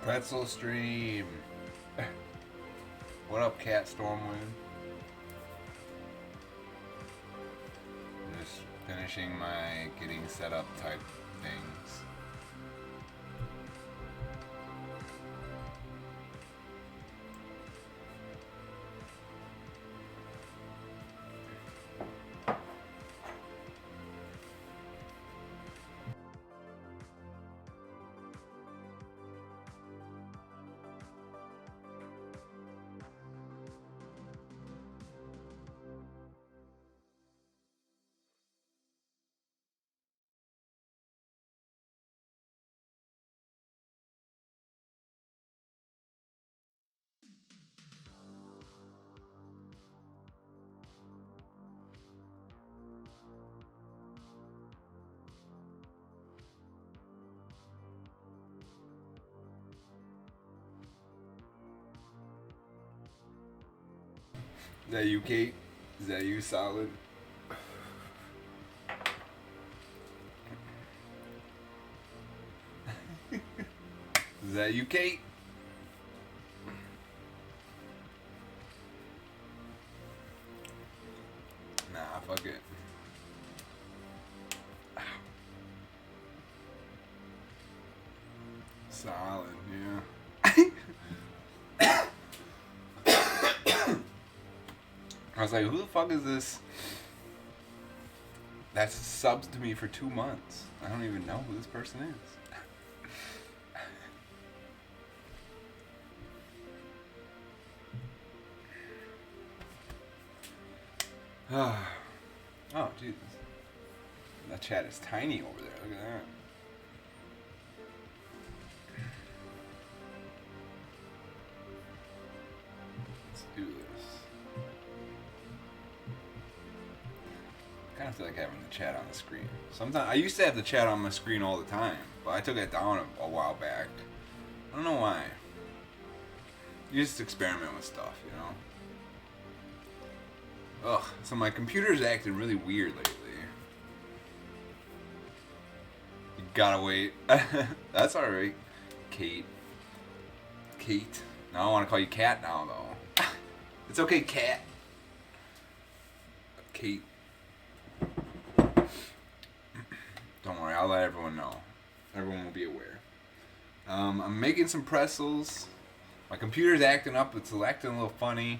Pretzel stream. What up, Cat Stormwind? Just finishing my getting set up type things. Is that you, Kate? Is that you, Solid? Is that you, Kate? Nah, fuck it. Solid, yeah. I was like, who the fuck is this? That's subs to me for 2 months. I don't even know who this person is. Oh, Jesus. That chat is tiny over there. Look at that. Let's do this. I kind of feel like having the chat on the screen. Sometimes I used to have the chat on my screen all the time, but I took it down a while back. I don't know why. You just experiment with stuff, you know? Ugh, so my computer's acting really weird lately. You gotta wait. That's alright. Kate. Kate. Now I want to call you Cat now, though. It's okay, Cat. Kate. Don't worry, I'll let everyone know. Everyone will be aware. I'm making some pretzels. My computer's acting up. It's acting a little funny.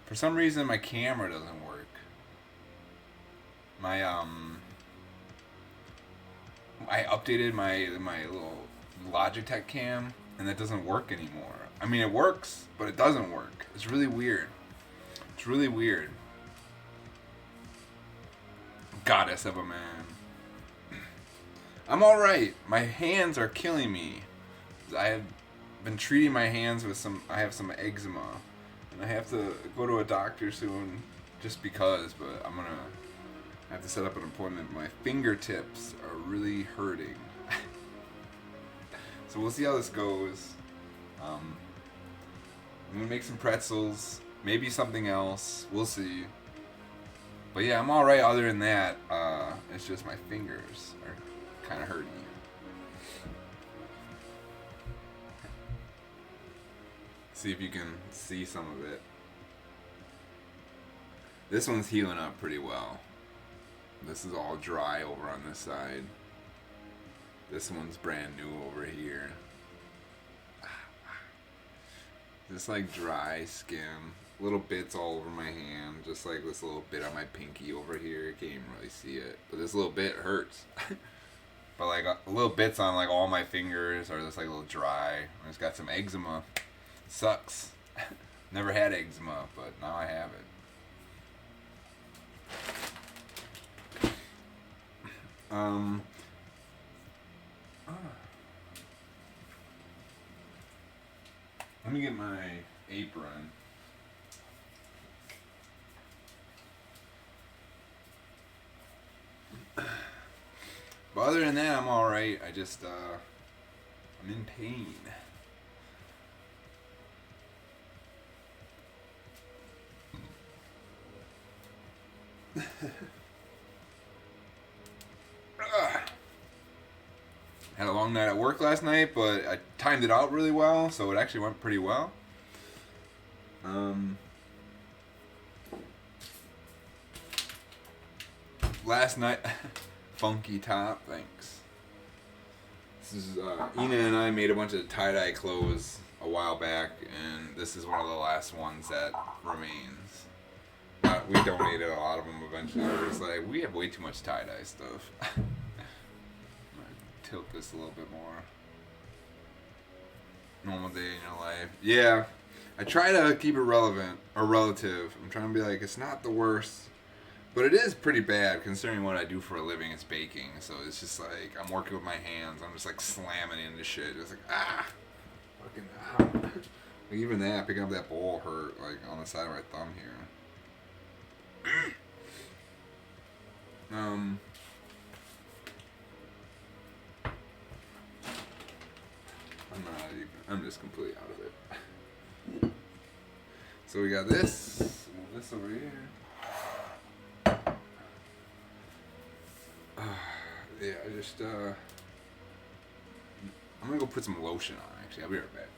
For some reason, my camera doesn't work. I updated my little Logitech cam, and that doesn't work anymore. I mean, it works, but it doesn't work. It's really weird. It's really weird. Goddess of a man. I'm alright. My hands are killing me. I have been treating my hands with I have some eczema. And I have to go to a doctor soon just because, but I'm gonna have to set up an appointment. My fingertips are really hurting. So we'll see how this goes. I'm gonna make some pretzels, maybe something else. We'll see. But yeah, I'm alright other than that. It's just my fingers are kind of hurting. See if you can see some of it. This one's healing up pretty well. This is all dry over on this side. This one's brand new over here. Just like dry skin. Little bits all over my hand. Just like this little bit on my pinky over here. You can't even really see it. But this little bit hurts. But like little bits on like all my fingers are just like a little dry. I just got some eczema. Sucks. Never had eczema, but now I have it. Let me get my apron. But other than that, I'm alright. I just, I'm in pain. Had a long night at work last night, but I timed it out really well, so it actually went pretty well. Last night, funky top, thanks. This is Ina and I made a bunch of tie-dye clothes a while back, and this is one of the last ones that remains. We donated a lot of them eventually. We're just like, we have way too much tie-dye stuff. I'm gonna tilt this a little bit more. Normal day in your life. Yeah, I try to keep it relevant or relative. I'm trying to be like, it's not the worst, but it is pretty bad considering what I do for a living is baking. So it's just like I'm working with my hands. I'm just like slamming into shit. Just like fucking like even that picking up that bowl hurt like on the side of my thumb here. I'm just completely out of it. So we got this. Move this over here. Yeah, I'm gonna go put some lotion on. Actually, I'll be right back.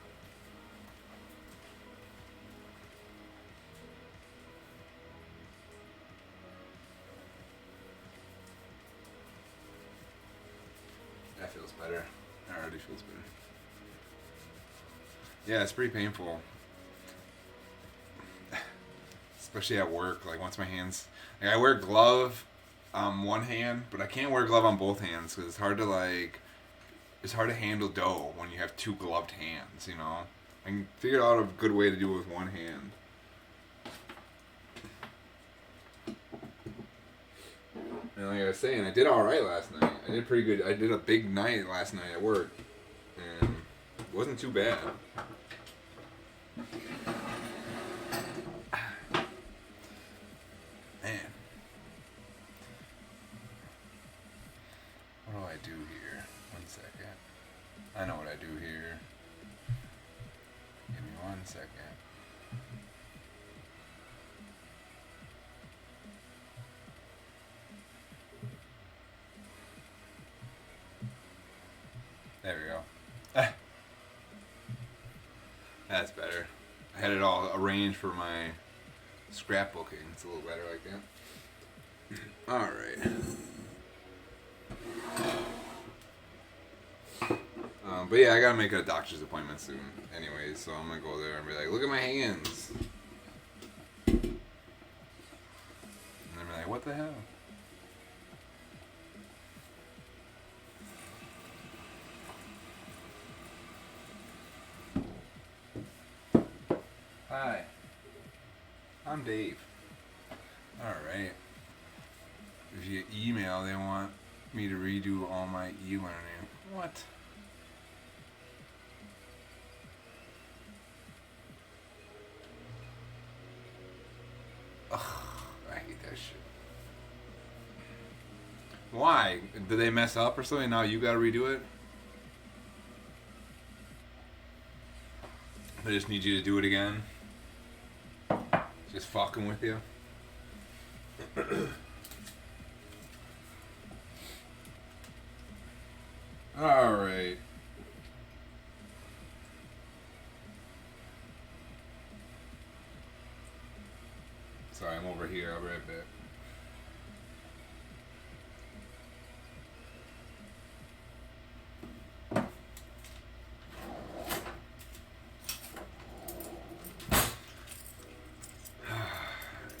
That feels better. That already feels better. Yeah, it's pretty painful. Especially at work. Like, once my hands... Like, I wear a glove on one hand, but I can't wear a glove on both hands because it's hard to, like... It's hard to handle dough when you have two gloved hands, you know? I can figure out a good way to do it with one hand. And like I was saying, I did alright last night. I did pretty good. I did a big night last night at work. And it wasn't too bad. Man. What do I do here? 1 second. I know what I do here. Give me 1 second. There we go. That's better. I had it all arranged for my scrapbooking. It's a little better like that. Alright. But yeah, I gotta make a doctor's appointment soon. Anyways, so I'm gonna go there and be like, look at my hands. And they'll be like, what the hell? Hi. I'm Dave. Alright. Via email, they want me to redo all my e-learning. What? Ugh, I hate that shit. Why? Did they mess up or something? Now you gotta redo it? They just need you to do it again? Just fucking with you? Alright. Sorry, I'm over here. I'll be right back.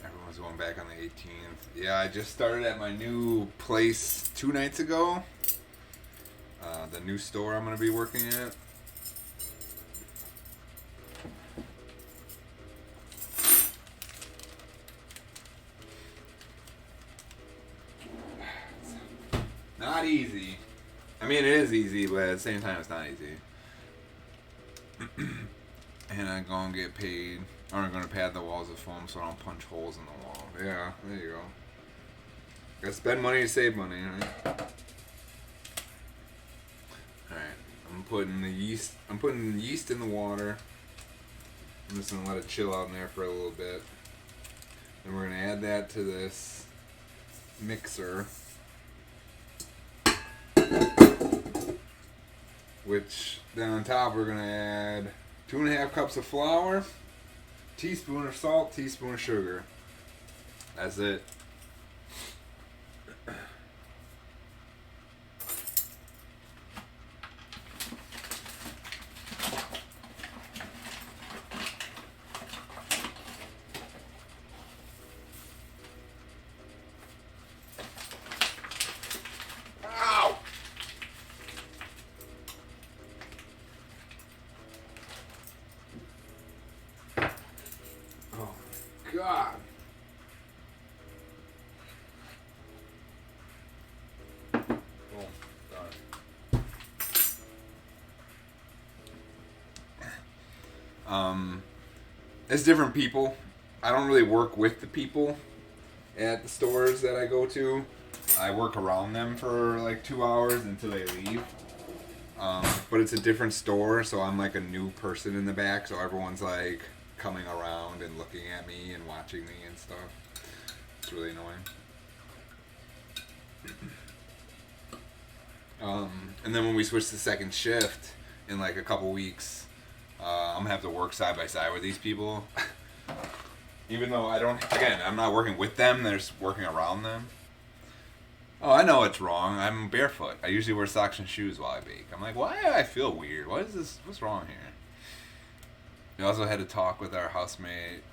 Everyone's going back on the 18th. Yeah, I just started at my new place 2 nights ago. The new store I'm going to be working at. Not easy. I mean, it is easy, but at the same time, it's not easy. And I'm going to get paid. Or I'm going to pad the walls with foam so I don't punch holes in the wall. Yeah, there you go. Gotta spend money to save money, right? Alright, I'm putting the yeast in the water. I'm just gonna let it chill out in there for a little bit. Then we're gonna add that to this mixer. which then on top we're gonna add 2.5 cups of flour, teaspoon of salt, teaspoon of sugar. That's it. Ow! Oh my God. Boom. Done. It's different people. I don't really work with the people at the stores that I go to. I work around them for like 2 hours until they leave. But it's a different store, so I'm like a new person in the back, so everyone's like coming around and looking at me and watching me and stuff. It's really annoying. And then when we switch to second shift in like a couple weeks, I'm gonna have to work side by side with these people. Even though I'm not working with them, they're just working around them. Oh, I know it's wrong. I'm barefoot. I usually wear socks and shoes while I bake. I'm like, why do I feel weird? What is this? What's wrong here? We also had to talk with our housemate.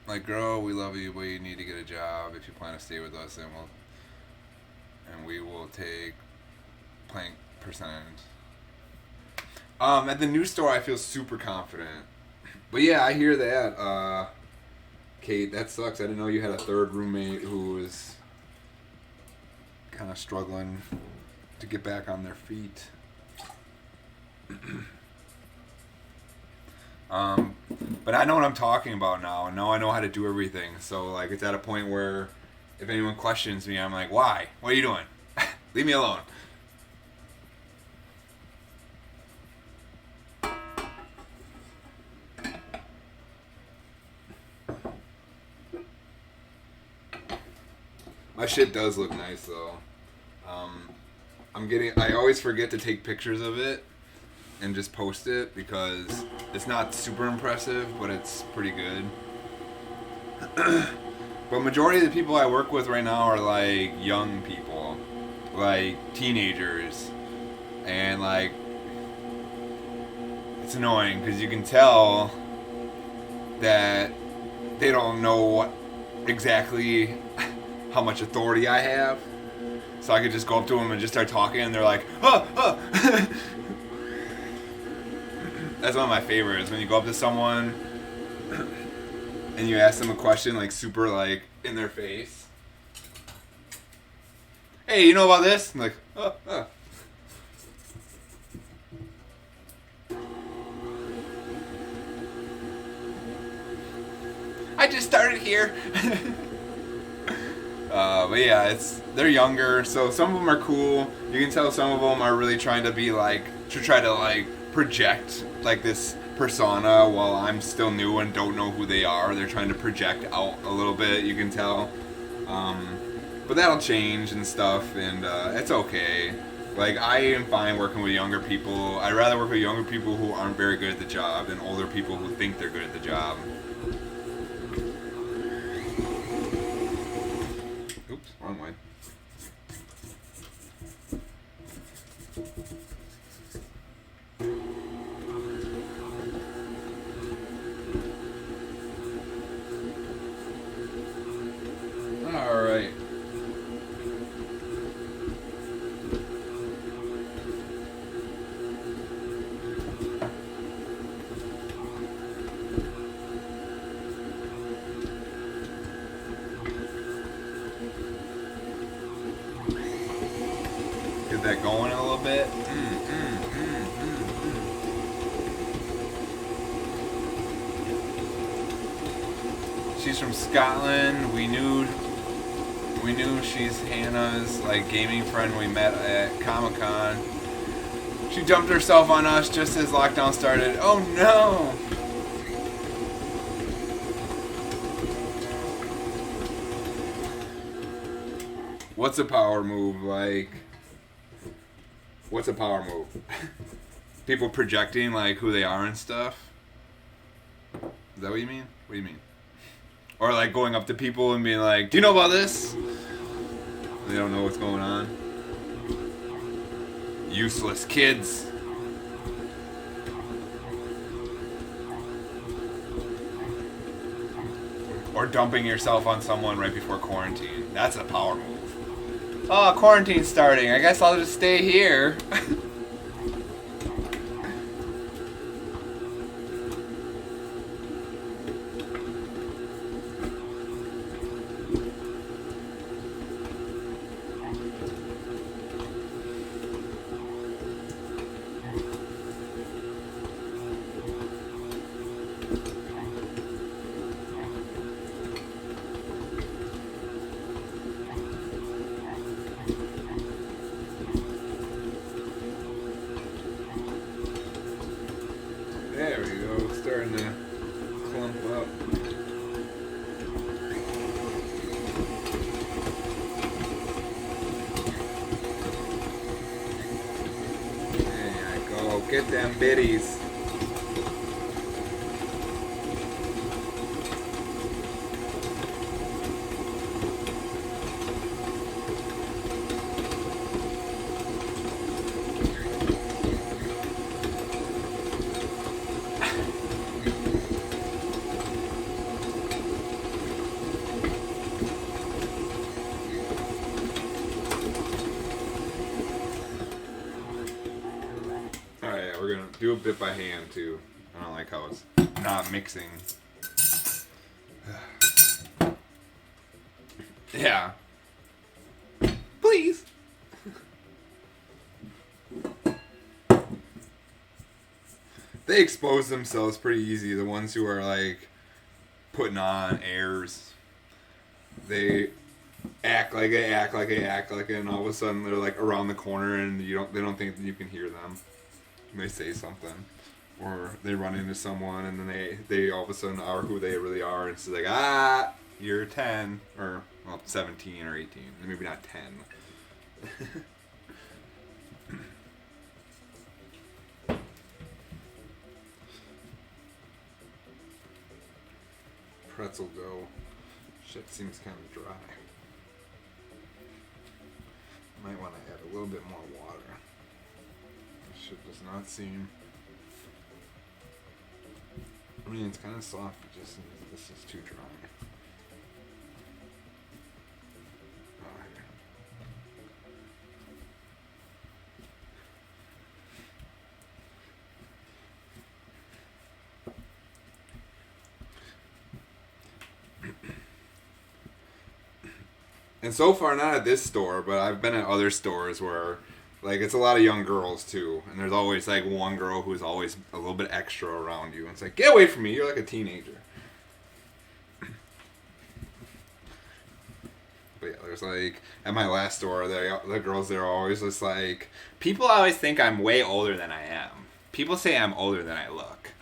Like, girl, we love you, but you need to get a job if you plan to stay with us, and we will take plank percentage. At the new store, I feel super confident. But yeah, I hear that. Kate, that sucks. I didn't know you had a third roommate who was kind of struggling to get back on their feet. But I know what I'm talking about now, and now I know how to do everything. So like, it's at a point where if anyone questions me, I'm like, why? What are you doing? Leave me alone. My shit does look nice though. I always forget to take pictures of it and just post it because it's not super impressive, but it's pretty good. But majority of the people I work with right now are like young people, like teenagers, and like it's annoying because you can tell that they don't know exactly how much authority I have. So I could just go up to them and just start talking, and they're like, oh, oh. That's one of my favorites, when you go up to someone and you ask them a question, like super like in their face. Hey, you know about this? I'm like, oh, oh. I just started here. But yeah, they're younger, so some of them are cool. You can tell some of them are really trying to be like, to try to like project like this persona while I'm still new and don't know who they are. They're trying to project out a little bit, you can tell. But that'll change and stuff, and it's okay. Like, I am fine working with younger people. I'd rather work with younger people who aren't very good at the job than older people who think they're good at the job. Oops, wrong way. All right. Get that going a little bit. She's from Scotland. We knew she's Hannah's like gaming friend we met at Comic-Con. She dumped herself on us just as lockdown started. Oh no! What's a power move like? What's a power move? People projecting like who they are and stuff. Is that what you mean? What do you mean? Or like going up to people and being like, "Do you know about this?" They don't know what's going on. Useless kids. Or dumping yourself on someone right before quarantine. That's a power move. Oh, quarantine's starting. I guess I'll just stay here. There we go, starting to clump up. There I go, get them biddies. We're gonna do a bit by hand too. I don't like how it's not mixing. Yeah. Please. They expose themselves pretty easy. The ones who are like putting on airs. They act like it, and all of a sudden they're like around the corner, and they don't think that you can hear them. They say something, or they run into someone, and then they all of a sudden are who they really are, and it's like, you're 10, or well, 17 or 18, maybe not 10. Pretzel dough. Shit seems kind of dry. Might want to add a little bit more water. Shit does not seem. I mean, it's kind of soft, but just this is too dry. Oh, and so far, not at this store, but I've been at other stores where. Like, it's a lot of young girls, too. And there's always, like, one girl who's always a little bit extra around you. And it's like, get away from me. You're like a teenager. But, yeah, there's, like, at my last store, the girls there are always just like, people always think I'm way older than I am. People say I'm older than I look.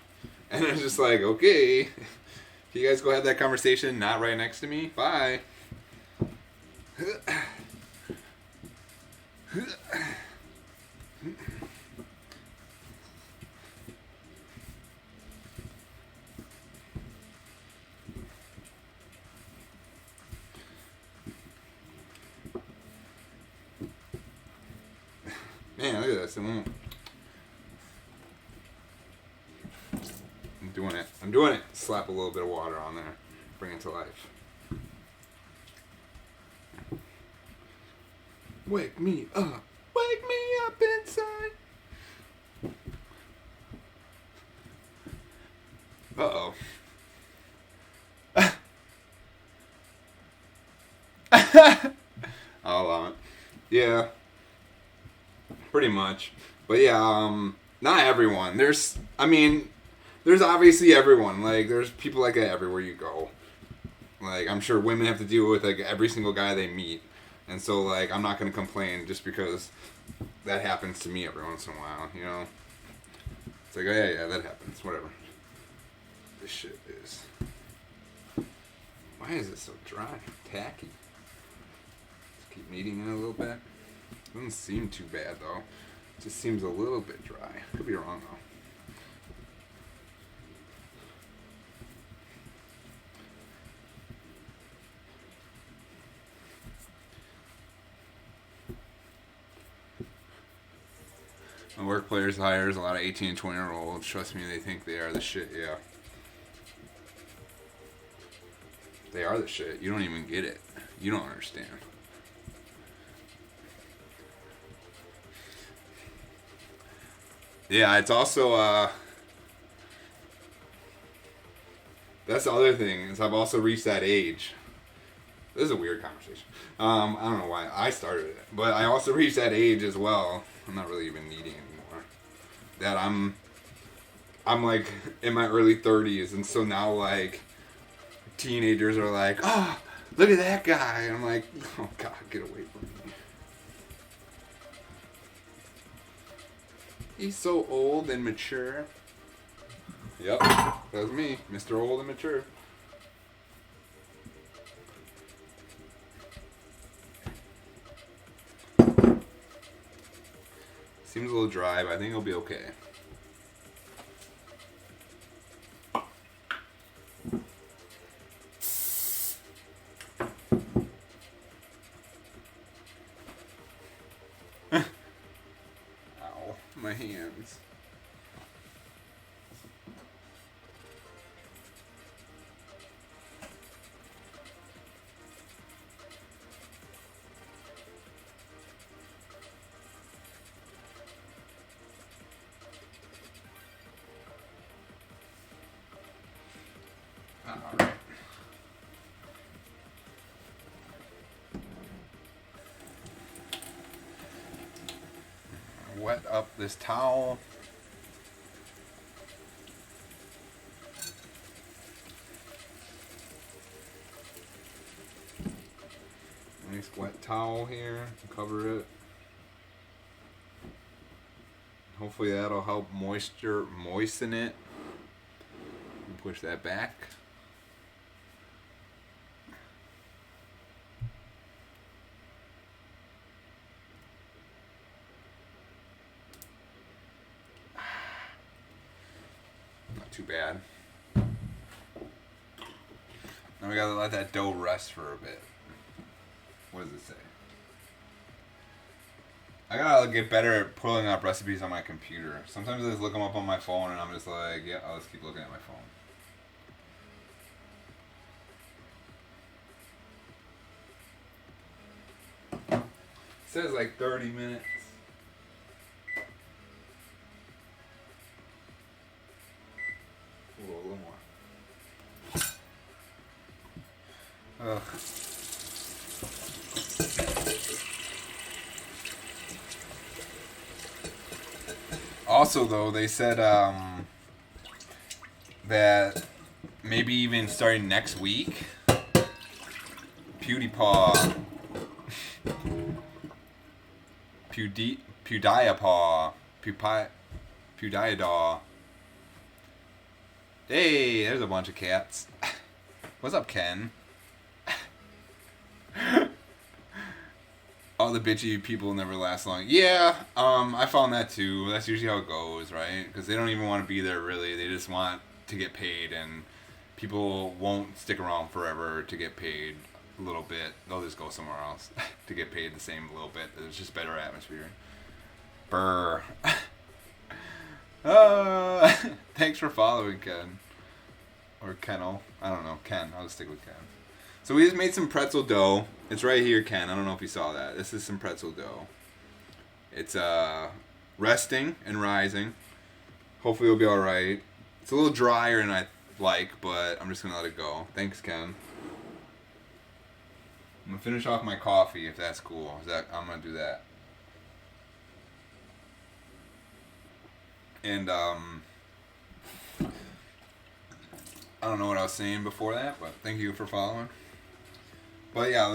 And it's just like, okay. You guys go have that conversation not right next to me? Bye. Man, look at this. I'm doing it. Slap a little bit of water on there. Bring it to life. Wake me up. Wake me up inside. Uh-oh. I'll allow it. Yeah. Pretty much. But yeah, not everyone. There's obviously everyone. Like, there's people like that everywhere you go. Like, I'm sure women have to deal with, like, every single guy they meet. And so, like, I'm not going to complain just because that happens to me every once in a while, you know? It's like, oh, yeah, that happens. Whatever. This shit is... Why is it so dry? Tacky. Just keep kneading it a little bit. Doesn't seem too bad, though. It just seems a little bit dry. Could be wrong. My work players hires a lot of 18 and 20-year-olds. Trust me, they think they are the shit. Yeah. They are the shit. You don't even get it. You don't understand. Yeah, it's also, that's the other thing, is I've also reached that age. This is a weird conversation. I don't know why I started it, but I also reached that age as well. I'm not really even needing anymore. That I'm like in my early 30s, and so now like teenagers are like, oh, look at that guy. And I'm like, oh God, get away from me. He's so old and mature. Yep, that's me, Mr. Old and Mature. Seems a little dry, but I think it'll be okay. Ow, my hands. Alright. Wet up this towel. Nice wet towel here to cover it. Hopefully that'll help moisten it. Push that back. Not too bad. Now we gotta let that dough rest for a bit. What does it say? I gotta get better at pulling up recipes on my computer. Sometimes I just look them up on my phone and I'm just like, yeah, I'll just keep looking at my phone. It says like 30 minutes. Ooh, a little more. Ugh. Also, though, they said that maybe even starting next week, PewDiePie, PewDiePie. Hey, there's a bunch of cats. What's up, Ken? All the bitchy people never last long. Yeah, I found that too. That's usually how it goes, right? Because they don't even want to be there, really. They just want to get paid, and people won't stick around forever to get paid a little bit. They'll just go somewhere else to get paid the same little bit. There's just better atmosphere. Brr. Thanks for following, Ken. Or Kennel. I don't know. Ken. I'll just stick with Ken. So we just made some pretzel dough. It's right here, Ken. I don't know if you saw that. This is some pretzel dough. It's resting and rising. Hopefully it'll be alright. It's a little drier than I like, but I'm just going to let it go. Thanks, Ken. I'm going to finish off my coffee, if that's cool. I'm going to do that. And, I don't know what I was saying before that, but thank you for following. But yeah,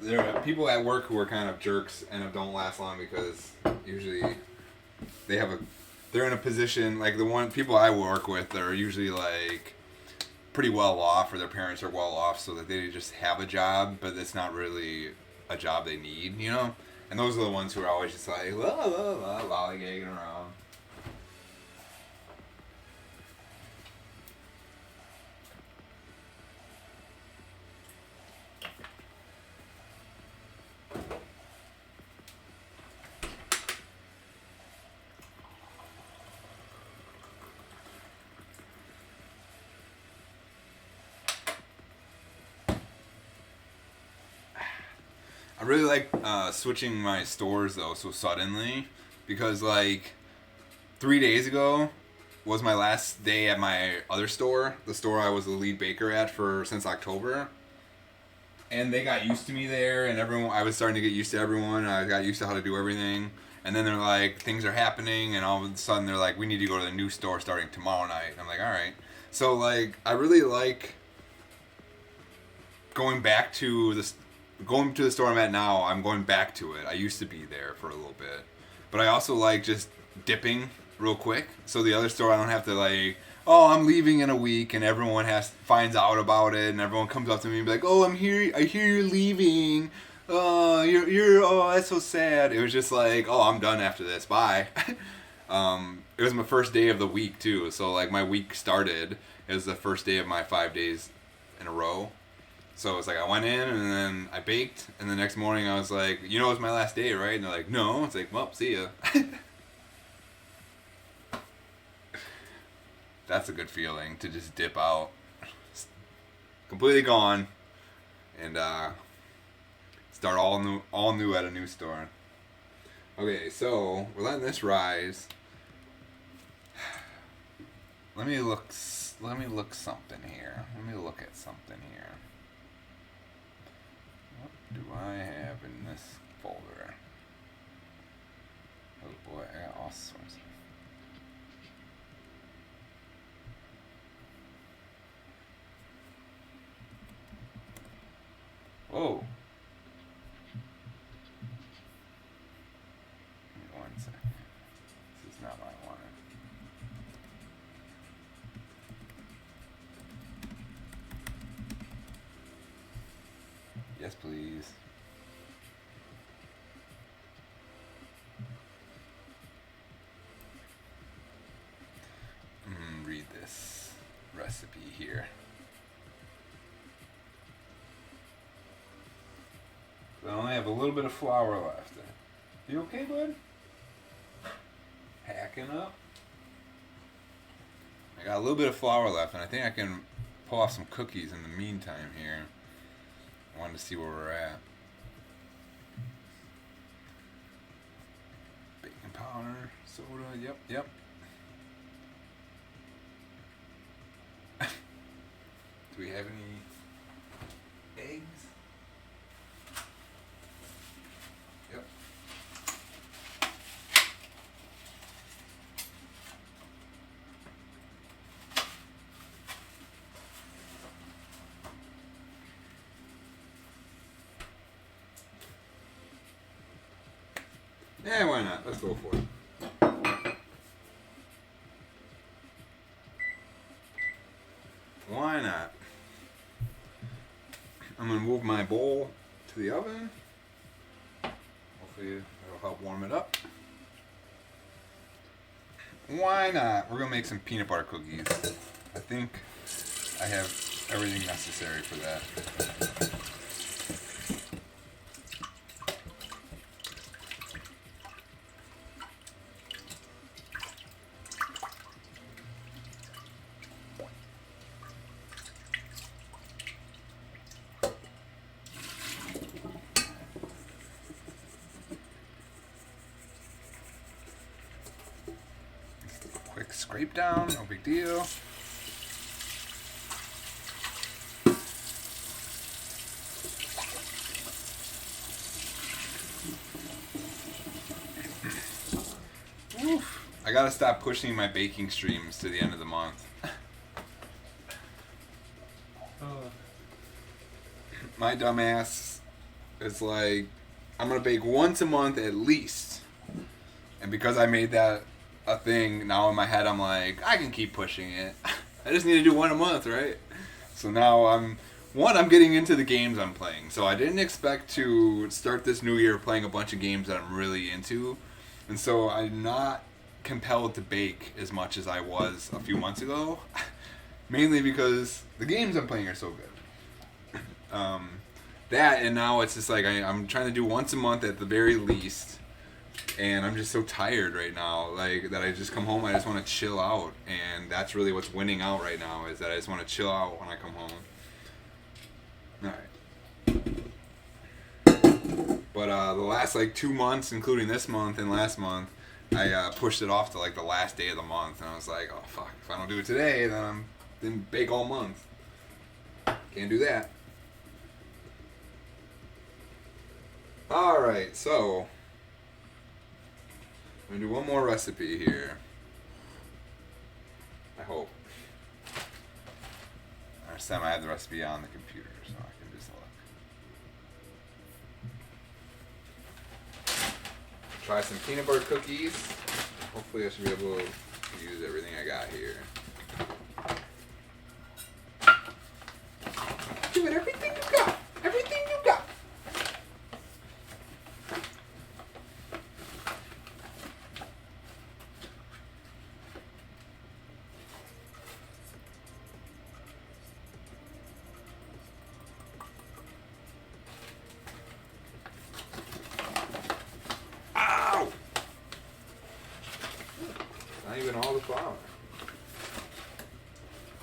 there are people at work who are kind of jerks and don't last long because usually they're in a position, like the people I work with are usually like pretty well off, or their parents are well off, so that they just have a job, but it's not really a job they need, you know? And those are the ones who are always just like, la la la, lollygagging around. I really like switching my stores though so suddenly because like 3 days ago was my last day at my other store, the store I was the lead baker at for since October. And they got used to me there, and everyone. I was starting to get used to everyone. I got used to how to do everything, and then they're like, things are happening, and all of a sudden they're like, we need to go to the new store starting tomorrow night. I'm like, all right. So like, I really like going back to this, going to the store I'm at now. I'm going back to it. I used to be there for a little bit, but I also like just dipping real quick. So the other store I don't have to like, oh, I'm leaving in a week, and everyone finds out about it, and everyone comes up to me and be like, oh, I'm here. I hear you're leaving. Oh, you're. Oh, that's so sad. It was just like, oh, I'm done after this. Bye. It was my first day of the week too, so like my week started. It was the first day of my 5 days in a row. So it's like I went in and then I baked, and the next morning I was like, you know, it's my last day, right? And they're like, no. It's like, well, see ya. That's a good feeling to just dip out, completely gone, and start all new at a new store. Okay, so we're letting this rise. Let me look something here. Let me look at something here. What do I have in this folder? Oh boy, I got all sorts. Whoa. Give me 1 second. This is not what I wanted. Yes, please. Read this recipe here. I only have a little bit of flour left. You okay, bud? Hacking up. I got a little bit of flour left, and I think I can pull off some cookies in the meantime here. I wanted to see where we're at. Baking powder, soda, yep. Do we have any eggs? Yep. Yeah, why not? Let's go for it. Why not? I'm going to move my bowl to the oven. Hopefully it'll help warm it up. Why not? We're going to make some peanut butter cookies. I think I have everything necessary for that. Quick scrape down, no big deal. Oof. I gotta stop pushing my baking streams to the end of the month. My dumbass is like, I'm gonna bake once a month at least. And because I made that a thing, now in my head I'm like, I can keep pushing it. I just need to do one a month, right? So now I'm getting into the games I'm playing. So I didn't expect to start this new year playing a bunch of games that I'm really into. And so I'm not compelled to bake as much as I was a few months ago. Mainly because the games I'm playing are so good. That, and now it's just like I'm trying to do once a month at the very least. And I'm just so tired right now, like, that I just come home, I just want to chill out. And that's really what's winning out right now, is that I just want to chill out when I come home. Alright. But the last like 2 months, including this month and last month, I pushed it off to like the last day of the month, and I was like, oh fuck, if I don't do it today, then I'm didn't bake all month. Can't do that. All right, so I'm gonna do one more recipe here. I hope. This time I have the recipe on the computer, so I can just look. Try some peanut butter cookies. Hopefully I should be able to use everything I got here. Give it everything you got. Everything you got. Ow! Not even all the flour.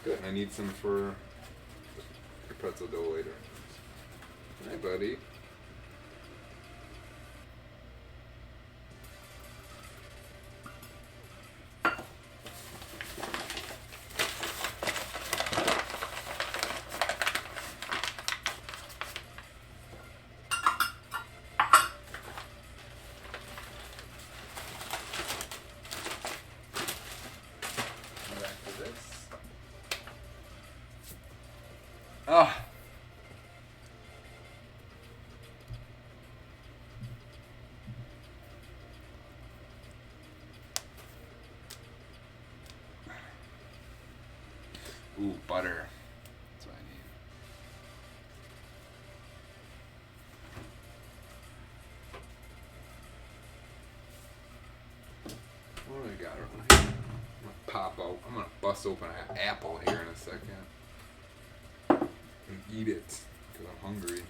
Good. I need some for pretzel dough later. Hi, buddy. Back to this. Oh. Ooh, butter. That's what I need. What do I got over here? I'm gonna pop out. I'm gonna bust open an apple here in a second and eat it because I'm hungry.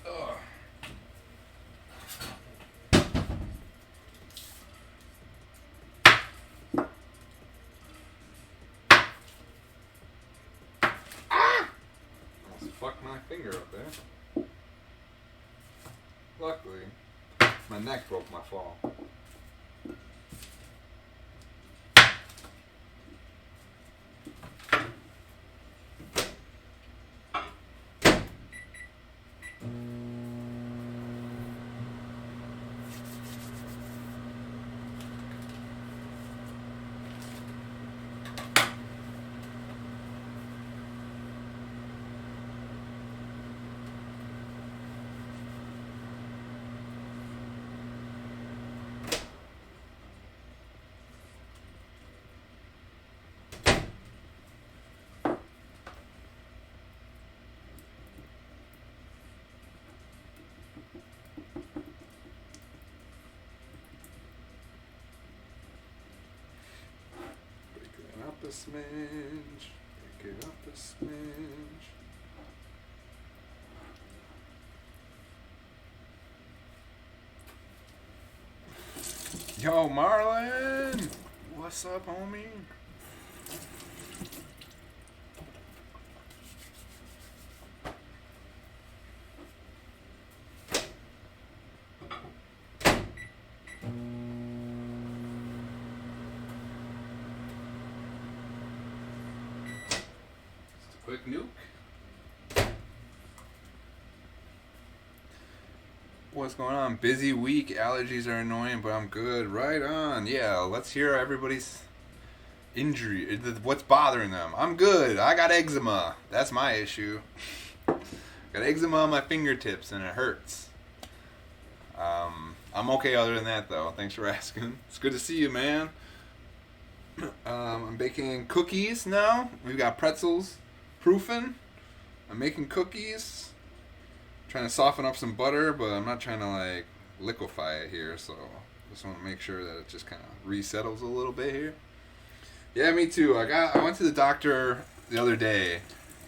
Ugh. Almost fucked my finger up there. Luckily, my neck broke my fall. Up a smidge, break it up a smidge. Yo, Marlon! What's up, homie? Quick nuke. What's going on? Busy week. Allergies are annoying, but I'm good. Right on. Yeah, let's hear everybody's injury. What's bothering them? I'm good. I got eczema. That's my issue. Got eczema on my fingertips and it hurts. I'm okay other than that, though. Thanks for asking. It's good to see you, man. I'm baking cookies now. We've got pretzels. Proofing. I'm making cookies. Trying to soften up some butter, but I'm not trying to like liquefy it here, so just want to make sure that it just kind of resettles a little bit here. Yeah, me too. I went to the doctor the other day,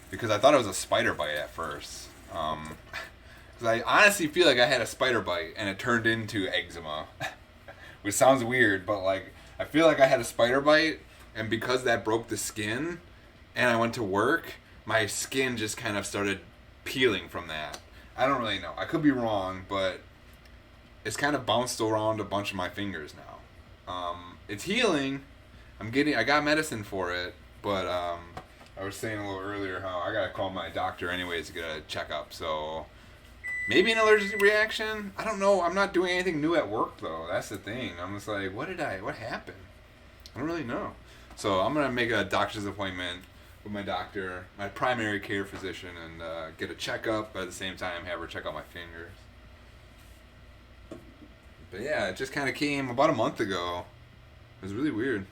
because I thought it was a spider bite at first. Because I honestly feel like I had a spider bite and it turned into eczema, which sounds weird, but like I feel like I had a spider bite, and because that broke the skin, and I went to work, my skin just kind of started peeling from that. I don't really know. I could be wrong, but it's kind of bounced around a bunch of my fingers now. It's healing. I got medicine for it, but I was saying a little earlier how I gotta call my doctor anyways to get a checkup. So maybe an allergic reaction. I don't know. I'm not doing anything new at work though. That's the thing. I'm just like, what happened? I don't really know. So I'm gonna make a doctor's appointment with my doctor, my primary care physician, and get a checkup. But at the same time, have her check out my fingers. But yeah, it just kind of came about a month ago. It was really weird.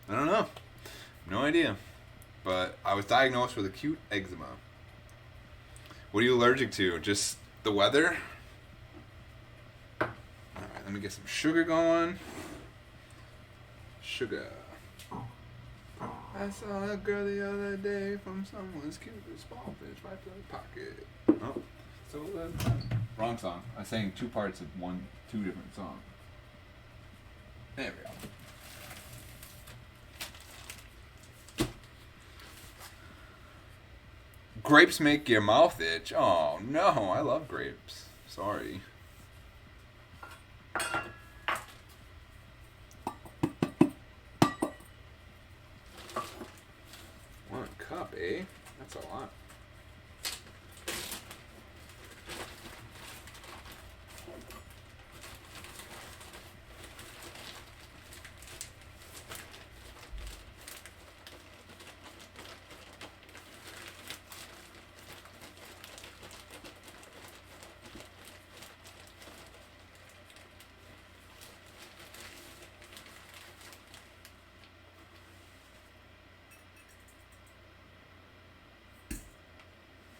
I don't know. No idea. But I was diagnosed with acute eczema. What are you allergic to? Just the weather? Alright, let me get some sugar going. Sugar. I saw a girl the other day from someone's cute small fish right to the pocket. Oh, so wrong song. I sang two parts of two different songs. There we go. Grapes make your mouth itch. Oh no, I love grapes. Sorry. One cup, eh? That's a lot.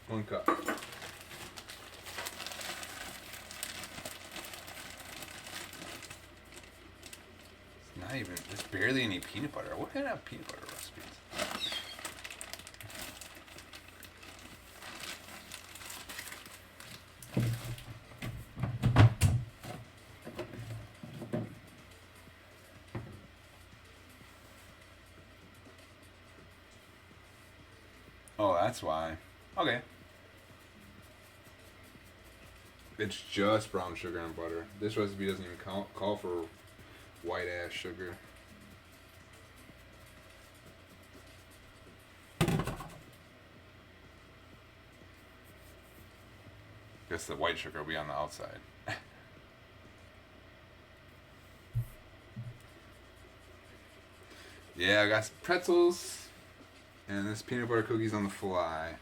One cup. It's not even, there's barely any peanut butter. What kind of peanut butter recipes? Oh, that's why. Okay. It's just brown sugar and butter. This recipe doesn't even call for white ass sugar. Guess the white sugar will be on the outside. Yeah, I got some pretzels and this peanut butter cookies on the fly.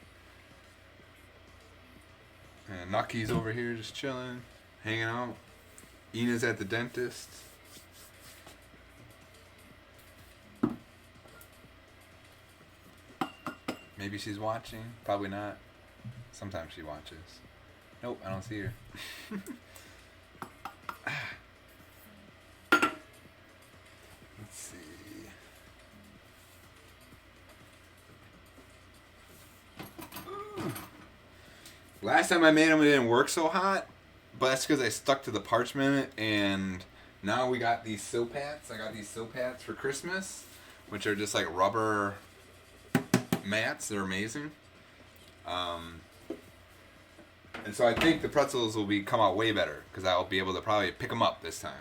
And Nucky's over here just chilling, hanging out. Ina's at the dentist. Maybe she's watching. Probably not. Sometimes she watches. Nope, I don't see her. Let's see. Last time I made them, it didn't work so hot, but that's because I stuck to the parchment, and now we got these Silpats. I got these Silpats for Christmas, which are just like rubber mats. They're amazing. And so I think the pretzels will come out way better, because I'll be able to probably pick them up this time.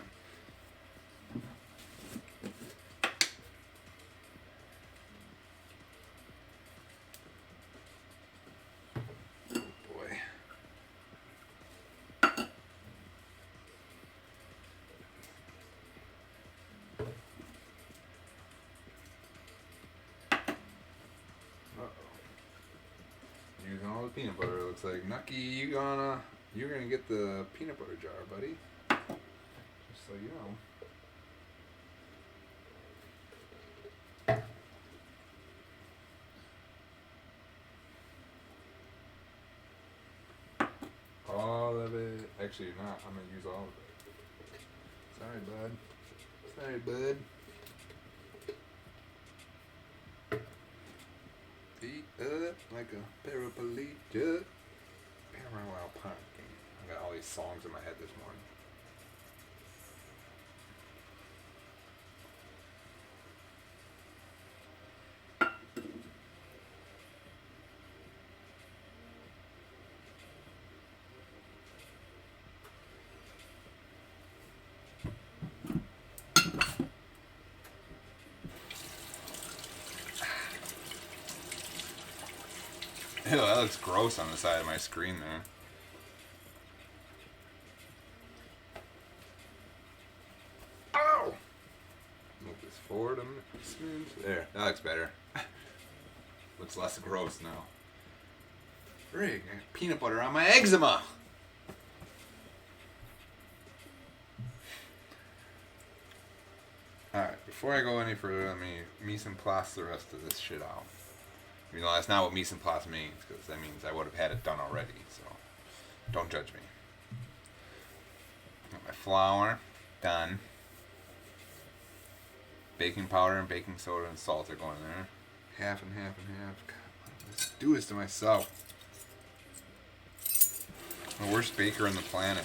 Using all the peanut butter, it looks like. Nucky, you're gonna get the peanut butter jar, buddy. Just so you know. All of it. Actually, you're not. I'm gonna use all of it. Sorry, bud. Sorry, bud. like a paraplegic. Parallel parking. I got all these songs in my head this morning. Ew, that looks gross on the side of my screen there. Ow! Move this forward a smidge. There, that looks better. Looks less gross now. Frig, I got peanut butter on my eczema! Alright, before I go any further, let me mise en place the rest of this shit out. You know, that's not what mise en place means, because that means I would have had it done already, so don't judge me. Got my flour, done. Baking powder and baking soda and salt are going there. Half and half and half. God, let's do this to myself. I'm the worst baker on the planet.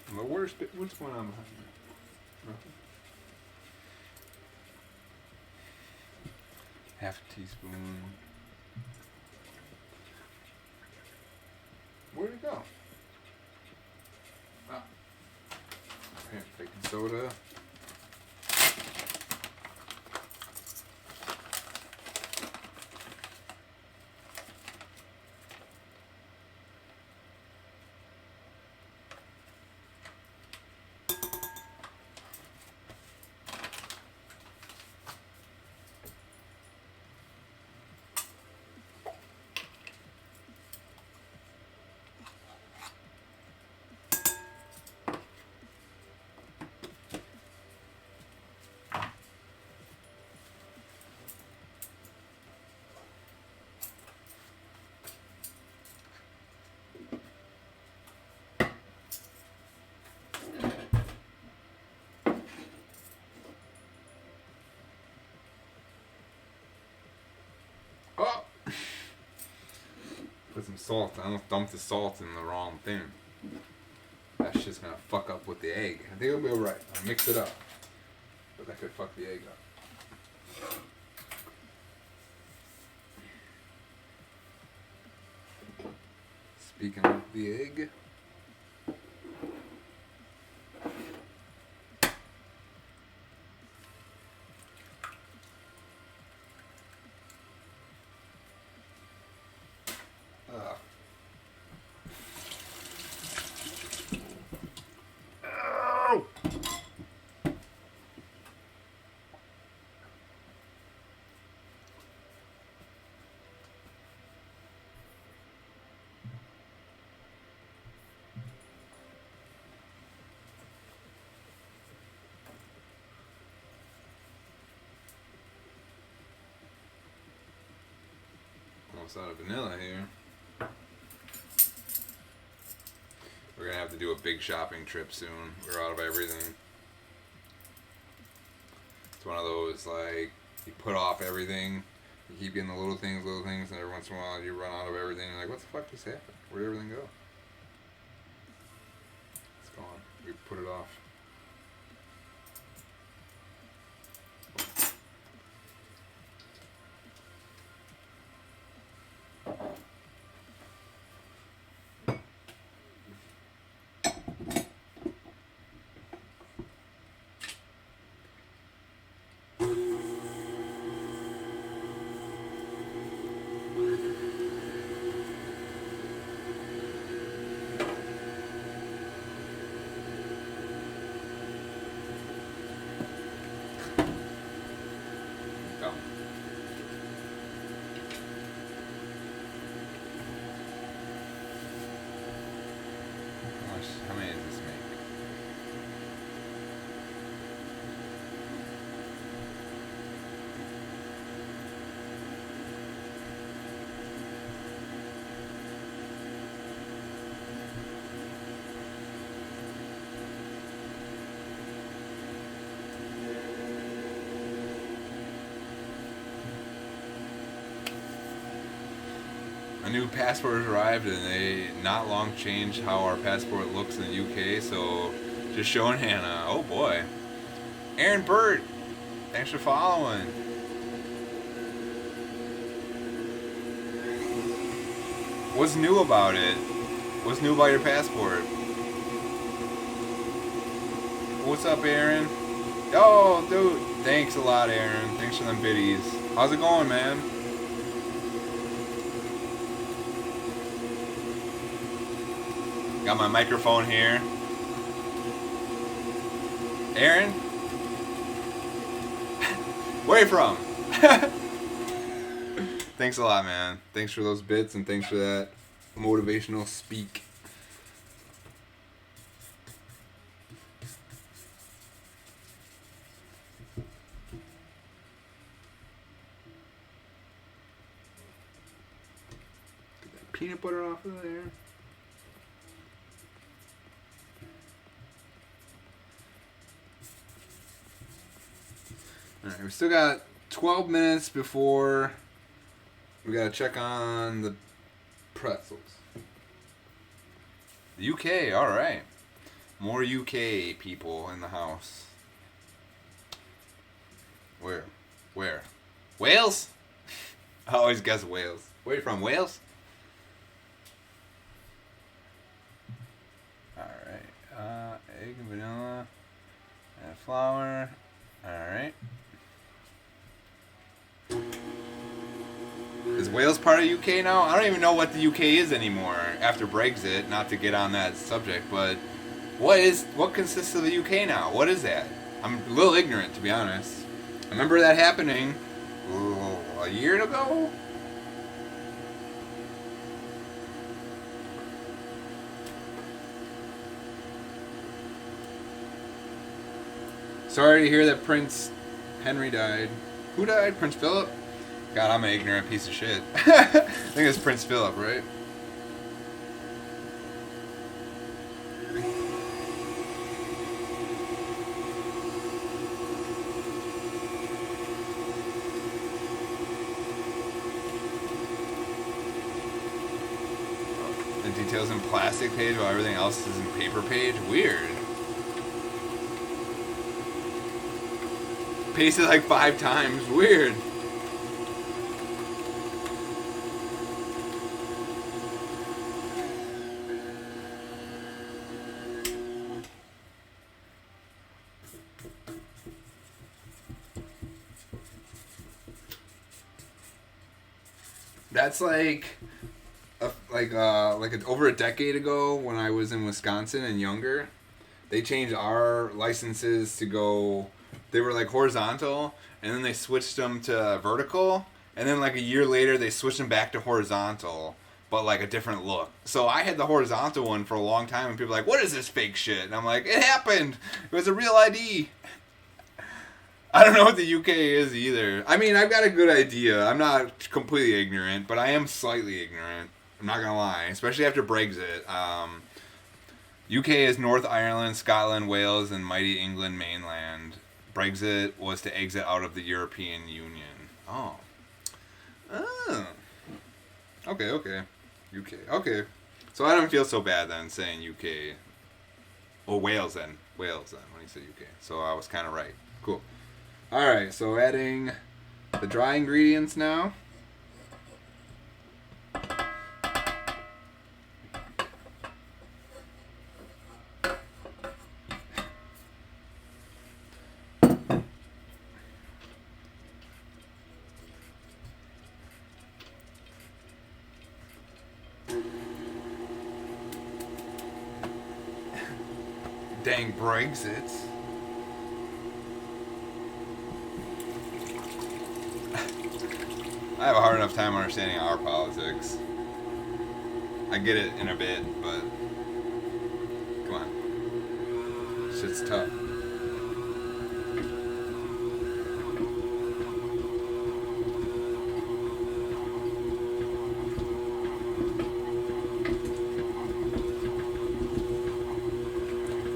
I'm the worst. What's going on behind me? Nothing. Half a teaspoon. Where'd it go? Ah. Okay, baking soda. Oh! Put some salt. I almost dumped the salt in the wrong thing. That's just gonna fuck up with the egg. I think it'll be alright. I'll mix it up. But that could fuck the egg up. Speaking of the egg. Almost out of vanilla here. We're gonna have to do a big shopping trip soon. We're out of everything. It's one of those, like, you put off everything, you keep getting the little things, and every once in a while you run out of everything. You're like, what the fuck just happened? Where'd everything go? It's gone. We put it off. new passport arrived, and they not long changed how our passport looks in the UK. So, just showing Hannah. Oh boy, Aaron Burt, thanks for following. What's new about it? What's new about your passport? What's up, Aaron? Oh, dude, thanks a lot, Aaron. Thanks for them biddies. How's it going, man? Got my microphone here. Aaron? Where you from? Thanks a lot, man. Thanks for those bits and thanks for that motivational speak. Get that peanut butter off of there. Alright, we still got 12 minutes before we gotta check on the pretzels. The UK, alright. More UK people in the house. Where? Wales? I always guess Wales. Where are you from, Wales? Alright, egg and vanilla, and flour. Alright. Is Wales part of UK now? I don't even know what the UK is anymore after Brexit, not to get on that subject, but what consists of the UK now? What is that? I'm a little ignorant, to be honest. I remember that happening a year ago? Sorry to hear that Prince Henry died. Who died? Prince Philip? God, I'm an ignorant piece of shit. I think it's Prince Philip, right? The details in plastic page while everything else is in paper page? Weird. Pasted like 5 times. Weird. That's like over a decade ago when I was in Wisconsin and younger. They changed our licenses to go. They were like horizontal, and then they switched them to vertical, and then like a year later they switched them back to horizontal, but like a different look. So I had the horizontal one for a long time, and people were like, "What is this fake shit?" And I'm like, "It happened. It was a real ID." I don't know what the UK is either. I mean, I've got a good idea. I'm not completely ignorant, but I am slightly ignorant. I'm not gonna lie, especially after Brexit. UK is North Ireland, Scotland, Wales, and mighty England mainland. Brexit was to exit out of the European Union. Oh. Oh. Okay. UK. Okay. So I don't feel so bad then saying UK. Oh, Wales then. When you said UK. So I was kind of right. Cool. Alright, so adding the dry ingredients now. Dang Brexit. I have a hard enough time understanding our politics. I get it in a bit, but come on. Shit's tough.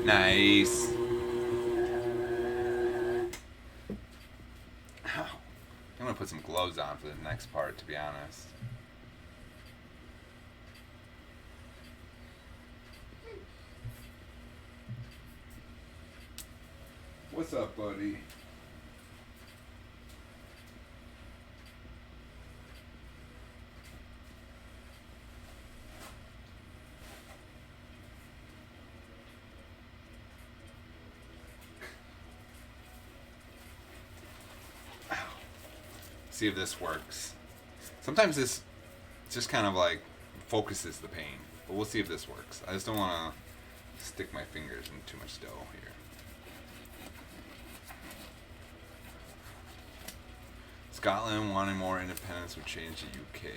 Nice. I'm gonna put some gloves on for the next part, to be honest. What's up, buddy? See if this works. Sometimes this just kind of like focuses the pain, but we'll see if this works. I just don't want to stick my fingers in too much dough here. Scotland wanting more independence would change the UK.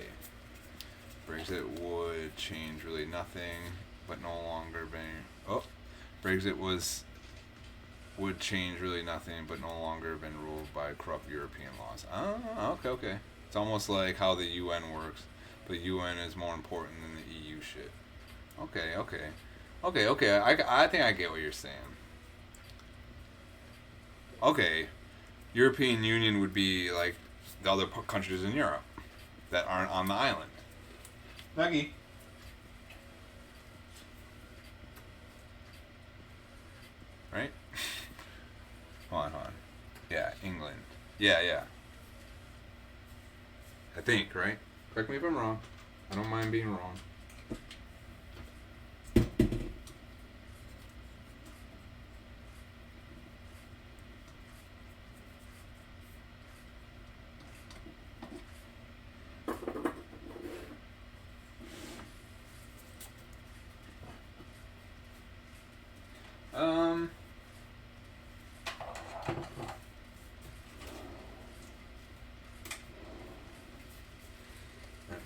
Brexit would change really nothing, but no longer being. Oh, Brexit would change really nothing, but no longer been ruled by corrupt European laws. Oh, okay. It's almost like how the UN works, but the UN is more important than the EU shit. Okay. I think I get what you're saying. Okay, European Union would be like the other countries in Europe that aren't on the island. Maggie. Right? Hold on. Yeah, England. Yeah. I think, right? Correct me if I'm wrong. I don't mind being wrong.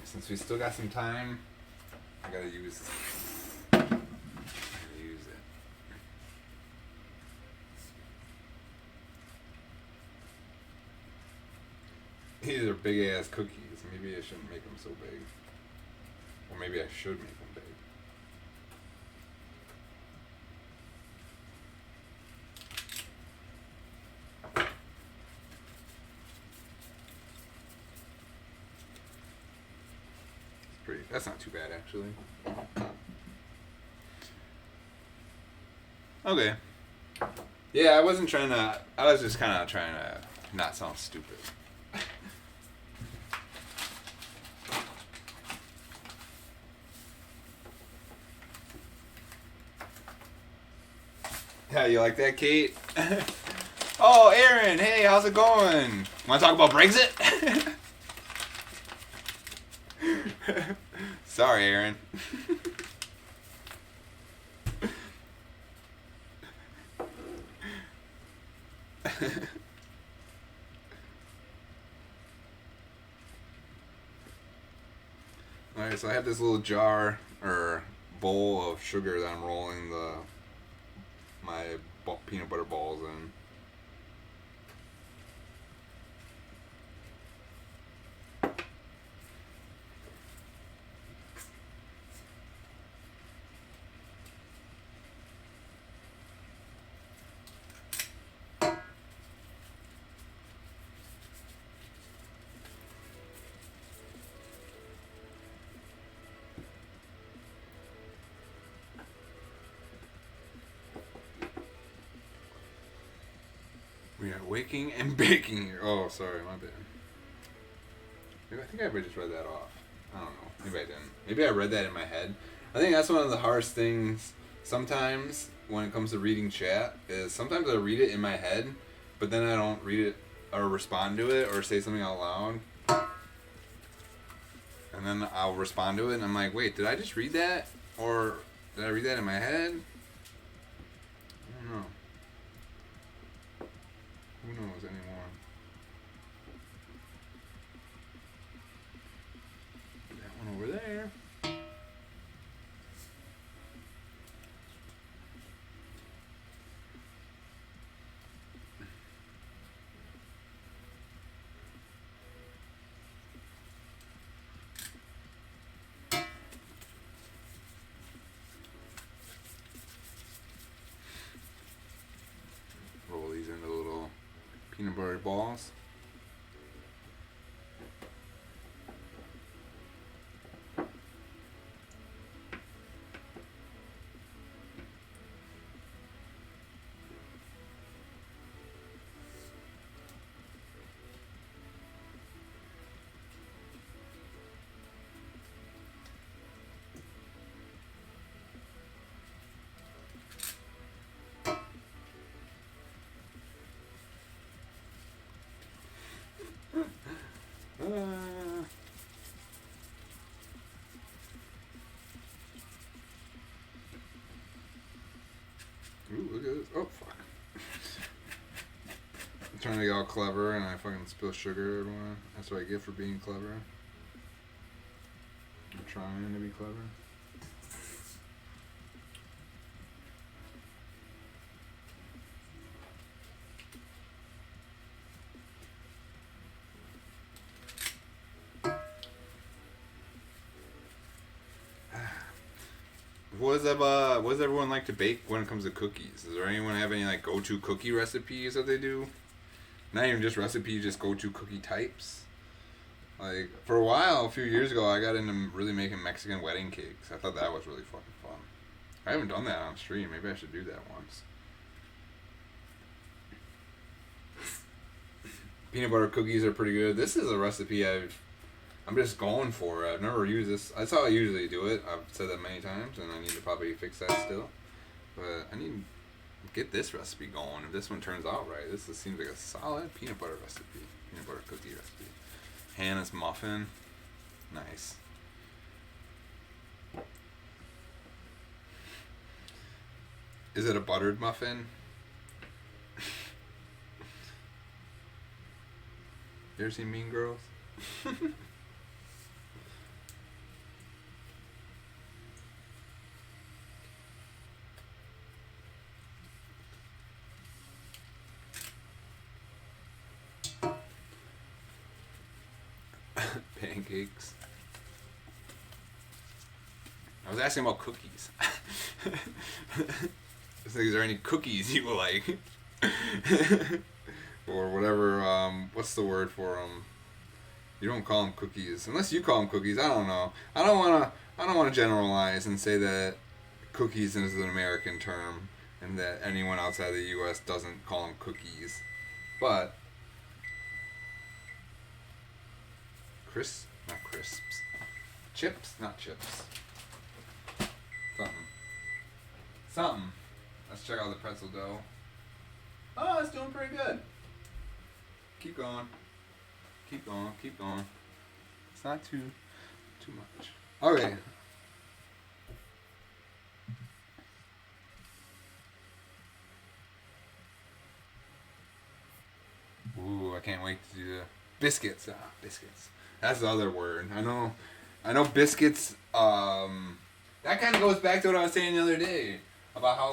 Since we still got some time, I gotta use it. These are big ass cookies. Maybe I shouldn't make them so big. Or maybe I should make them big. That's not too bad, actually. Okay. Yeah, I was just kind of trying to not sound stupid. Yeah, you like that, Kate? Oh, Aaron, hey, how's it going? Want to talk about Brexit? Sorry, Aaron. Alright, so I have this little jar or bowl of sugar that I'm rolling my peanut butter balls in. We are waking and baking here. Oh, sorry, my bad. Maybe, I think I just read that off. I don't know. Maybe I didn't. Maybe I read that in my head. I think that's one of the hardest things sometimes when it comes to reading chat is sometimes I read it in my head, but then I don't read it or respond to it or say something out loud. And then I'll respond to it and I'm like, wait, did I just read that? Or did I read that in my head? I don't know. Who knows anymore? That one over there. Roll these into little peanut butter balls. Ooh, look at this. Oh, fuck. I'm trying to get all clever and I fucking spill sugar everywhere. That's what I get for being clever. I'm trying to be clever. What does everyone like to bake when it comes to cookies? Does there anyone have any like go-to cookie recipes that they do? Not even just recipes, just go-to cookie types. Like for a while, a few years ago, I got into really making Mexican wedding cakes. I thought that was really fucking fun. I haven't done that on stream. Maybe I should do that once. Peanut butter cookies are pretty good. This is a recipe I'm just going for it. I've never used this. That's how I usually do it. I've said that many times, and I need to probably fix that still. But I need to get this recipe going. If this one turns out right, seems like a solid peanut butter recipe. Peanut butter cookie recipe. Hannah's muffin. Nice. Is it a buttered muffin? You ever seen Mean Girls? Pancakes. I was asking about cookies. Is there any cookies you like? Or whatever, what's the word for them? You don't call them cookies. Unless you call them cookies, I don't know. I don't want to generalize and say that cookies is an American term and that anyone outside the US doesn't call them cookies. But not crisps. Chips, not chips. Something. Let's check out the pretzel dough. Oh, it's doing pretty good. Keep going. Keep going. It's not too much. Okay. Ooh, I can't wait to do the biscuits. Biscuits. That's the other word. I know biscuits, that kind of goes back to what I was saying the other day about how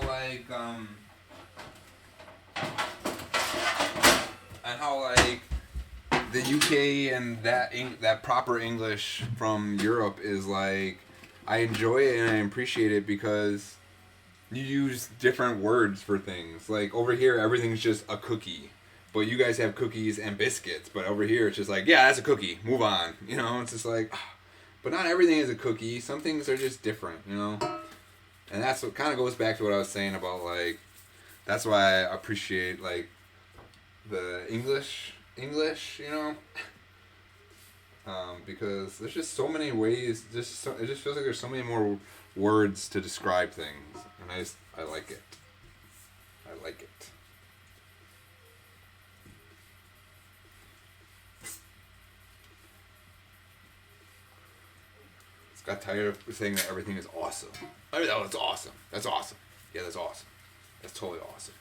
the UK and that proper English from Europe is like, I enjoy it and I appreciate it because you use different words for things. Like over here, everything's just a cookie, but you guys have cookies and biscuits. But over here, it's just like, yeah, that's a cookie. Move on. You know, it's just like, but not everything is a cookie. Some things are just different. You know, and that's what kind of goes back to what I was saying about like, that's why I appreciate like the English, you know, because there's just so many ways. It just feels like there's so many more words to describe things, and I like it. I like it. Got tired of saying that everything is awesome. Oh, it's awesome. That's awesome. Yeah, that's awesome. That's totally awesome.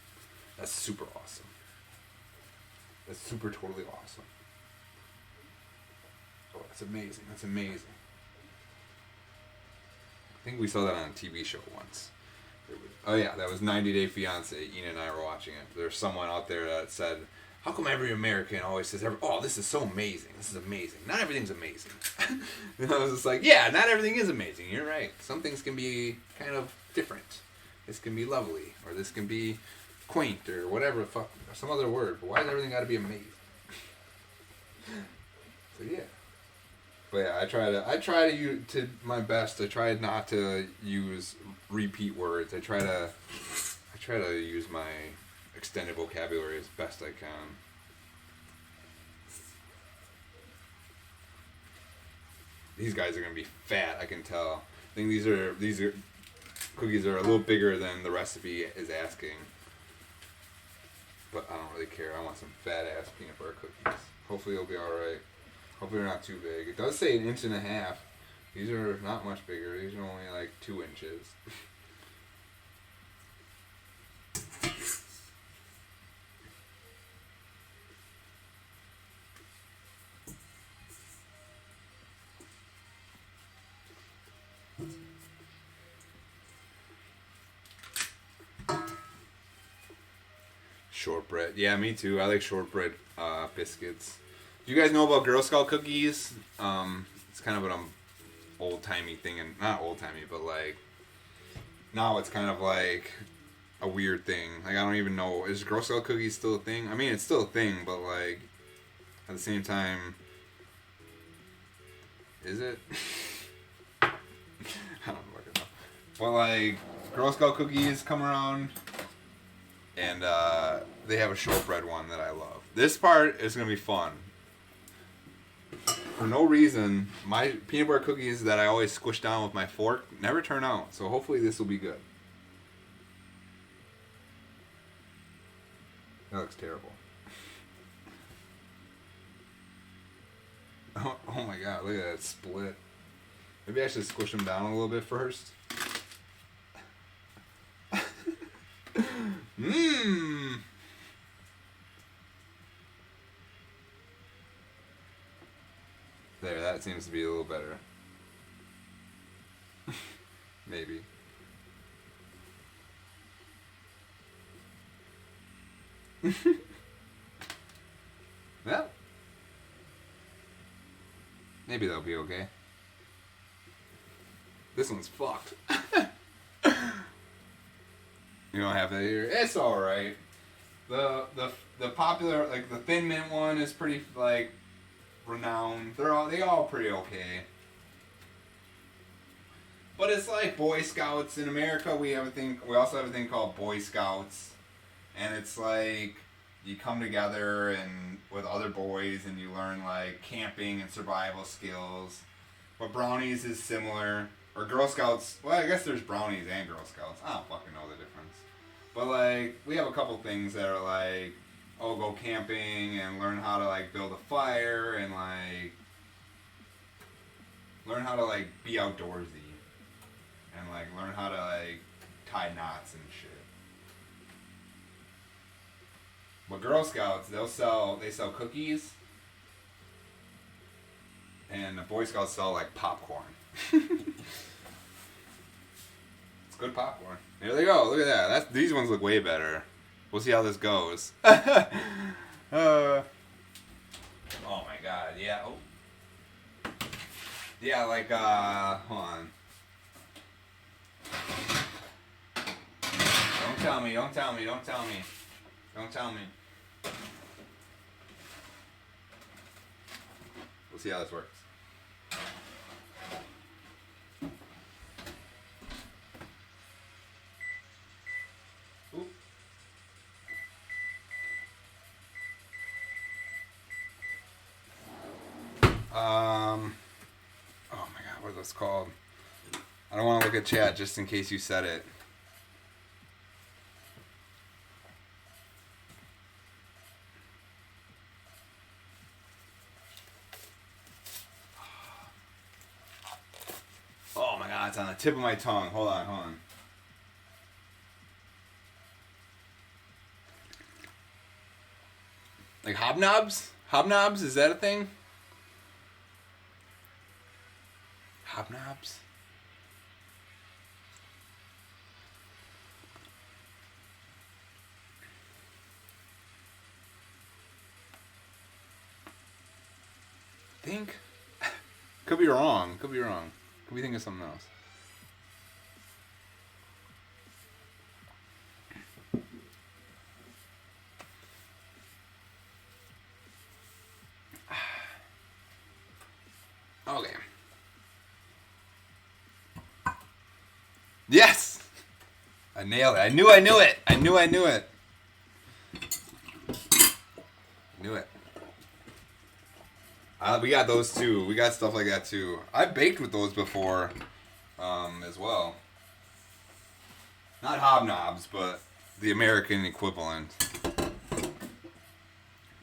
That's super awesome. That's super totally awesome. Oh, that's amazing. That's amazing. I think we saw that on a TV show once. Oh yeah, that was 90 Day Fiance. Ian and I were watching it. There's someone out there that said, how come every American always says, oh, this is so amazing. This is amazing. Not everything's amazing. And I was just like, yeah, not everything is amazing. You're right. Some things can be kind of different. This can be lovely. Or this can be quaint. Or whatever. Fuck, some other word. But why does everything got to be amazing? So yeah. But yeah, I try to my best. I try not to use repeat words. I try to use my extended vocabulary as best I can. These guys are gonna be fat, I can tell. I think these cookies are a little bigger than the recipe is asking. But I don't really care. I want some fat ass peanut butter cookies. Hopefully it'll be alright. Hopefully they're not too big. It does say 1.5 inches. These are not much bigger. These are only like 2 inches. Shortbread. Yeah, me too. I like shortbread biscuits. Do you guys know about Girl Scout cookies? It's kind of an old timey thing, and not old timey, but like now it's kind of like a weird thing. Like I don't even know, is Girl Scout cookies still a thing? I mean, it's still a thing, but like at the same time, is it? I don't fucking know. But like Girl Scout cookies come around, and they have a shortbread one that I love. This part is gonna be fun. For no reason, my peanut butter cookies that I always squish down with my fork never turn out. So hopefully this will be good. That looks terrible. Oh my god, look at that split. Maybe I should squish them down a little bit first. Mmm. There, that seems to be a little better. Maybe. Well, maybe that'll be okay. This one's fucked. You don't have that here. It's all right. The popular, like the Thin Mint one is pretty like renowned. They all pretty okay. But it's like Boy Scouts in America. We also have a thing called Boy Scouts, and it's like you come together and with other boys and you learn like camping and survival skills. But Brownies is similar. Or Girl Scouts, well, I guess there's Brownies and Girl Scouts. I don't fucking know the difference. But, like, we have a couple things that are, like, oh, go camping and learn how to, like, build a fire and, like, learn how to, like, be outdoorsy. And, like, learn how to, like, tie knots and shit. But Girl Scouts, they sell cookies. And the Boy Scouts sell, like, popcorn. It's good popcorn. There they go. Look at that. These ones look way better. We'll see how this goes. Oh my god. Yeah. Oh. Yeah. Like. Hold on. Don't tell me. Don't tell me. Don't tell me. Don't tell me. We'll see how this works. Oh my god, what are those called? I don't want to look at chat just in case you said it. Oh my god, it's on the tip of my tongue. Hold on. Like hobnobs? Hobnobs, is that a thing? Hobnobs? Think? Could be wrong. Could be thinking of something else. Okay. Yes! I nailed it. I knew it. I knew it. Knew it. We got those too. We got stuff like that too. I baked with those before, as well. Not hobnobs, but the American equivalent.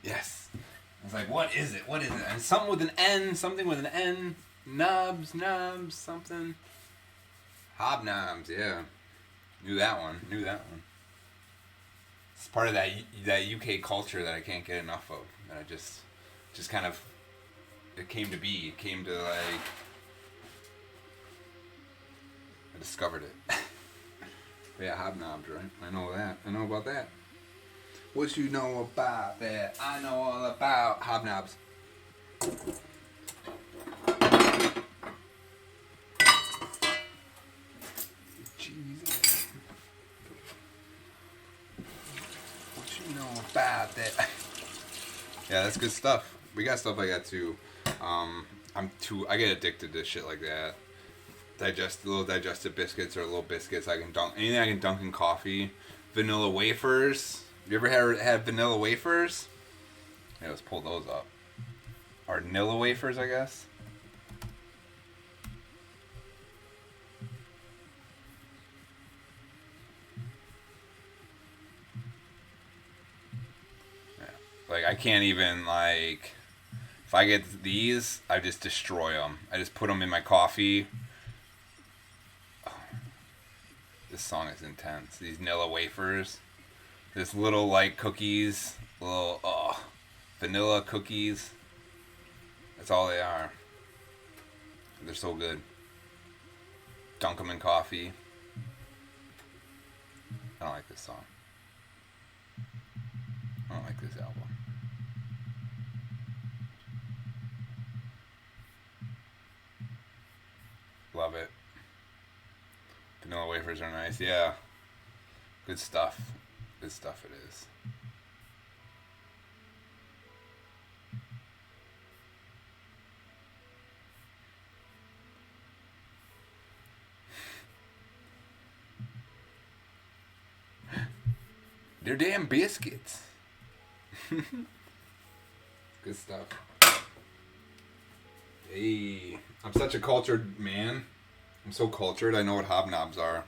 Yes. I was like, what is it? And something with an N, Knobs, something. Hobnobs, yeah. Knew that one. It's part of that UK culture that I can't get enough of. That I just kind of, it came to be. It came to like, I discovered it. But yeah, hobnobs, right? I know that. I know about that. What you know about that? I know all about hobnobs. Jesus. What you know about that? Yeah, that's good stuff. We got stuff like that too. I get addicted to shit like that. Little digestive biscuits or little biscuits I can dunk. Anything I can dunk in coffee. Vanilla wafers. You ever had vanilla wafers? Yeah, let's pull those up. Or Nilla wafers, I guess. Yeah. Like, I can't even, like... If I get these, I just destroy them. I just put them in my coffee. Oh, this song is intense. These Nilla wafers. This little, like, cookies. Little, vanilla cookies. That's all they are. They're so good. Dunk them in coffee. I don't like this song. I don't like this album. Love it. Vanilla wafers are nice. Yeah. Good stuff. Good stuff it is. They're damn biscuits. Good stuff. Hey, I'm such a cultured man. I'm so cultured, I know what hobnobs are.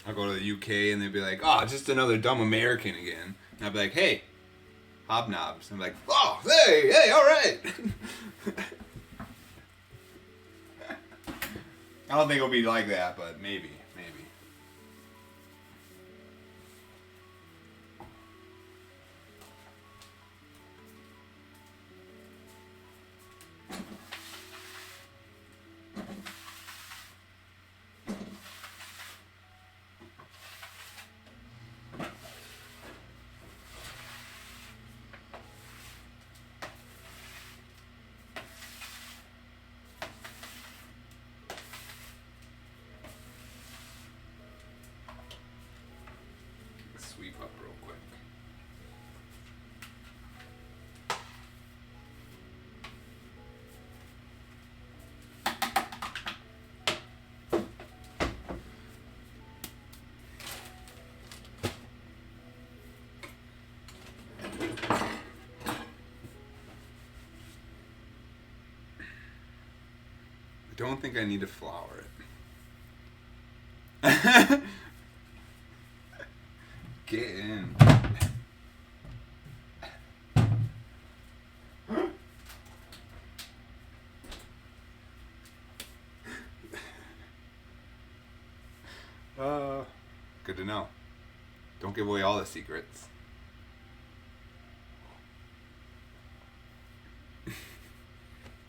I'll go to the UK and they'd be like, oh, just another dumb American again. And I'd be like, hey, hobnobs. And I'm like, oh, hey, all right. I don't think it'll be like that, but maybe. Sweep up real quick. I don't think I need to flour it. Get in. Good to know. Don't give away all the secrets.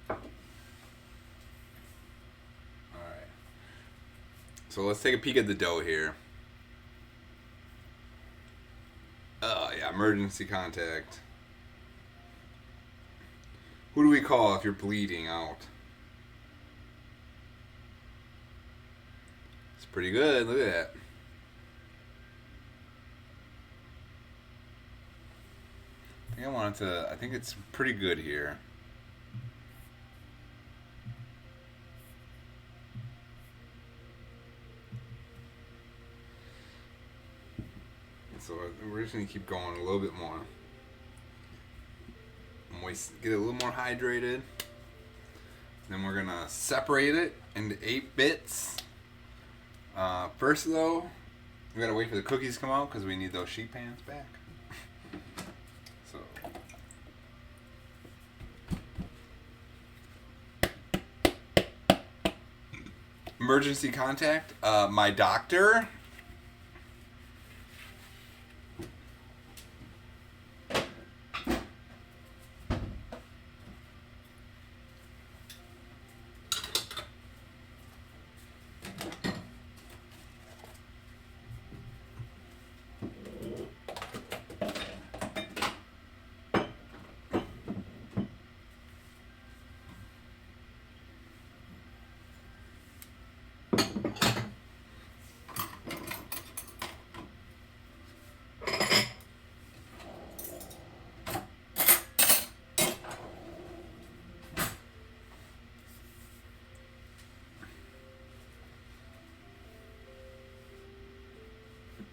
Alright. So let's take a peek at the dough here. Oh, yeah, emergency contact. Who do we call if you're bleeding out? It's pretty good, look at that. I think it's pretty good here. So we're just going to keep going a little bit more. Get it a little more hydrated. Then we're going to separate it into 8 bits. First though, We gotta wait for the cookies to come out because we need those sheet pans back. So. Emergency contact. My doctor.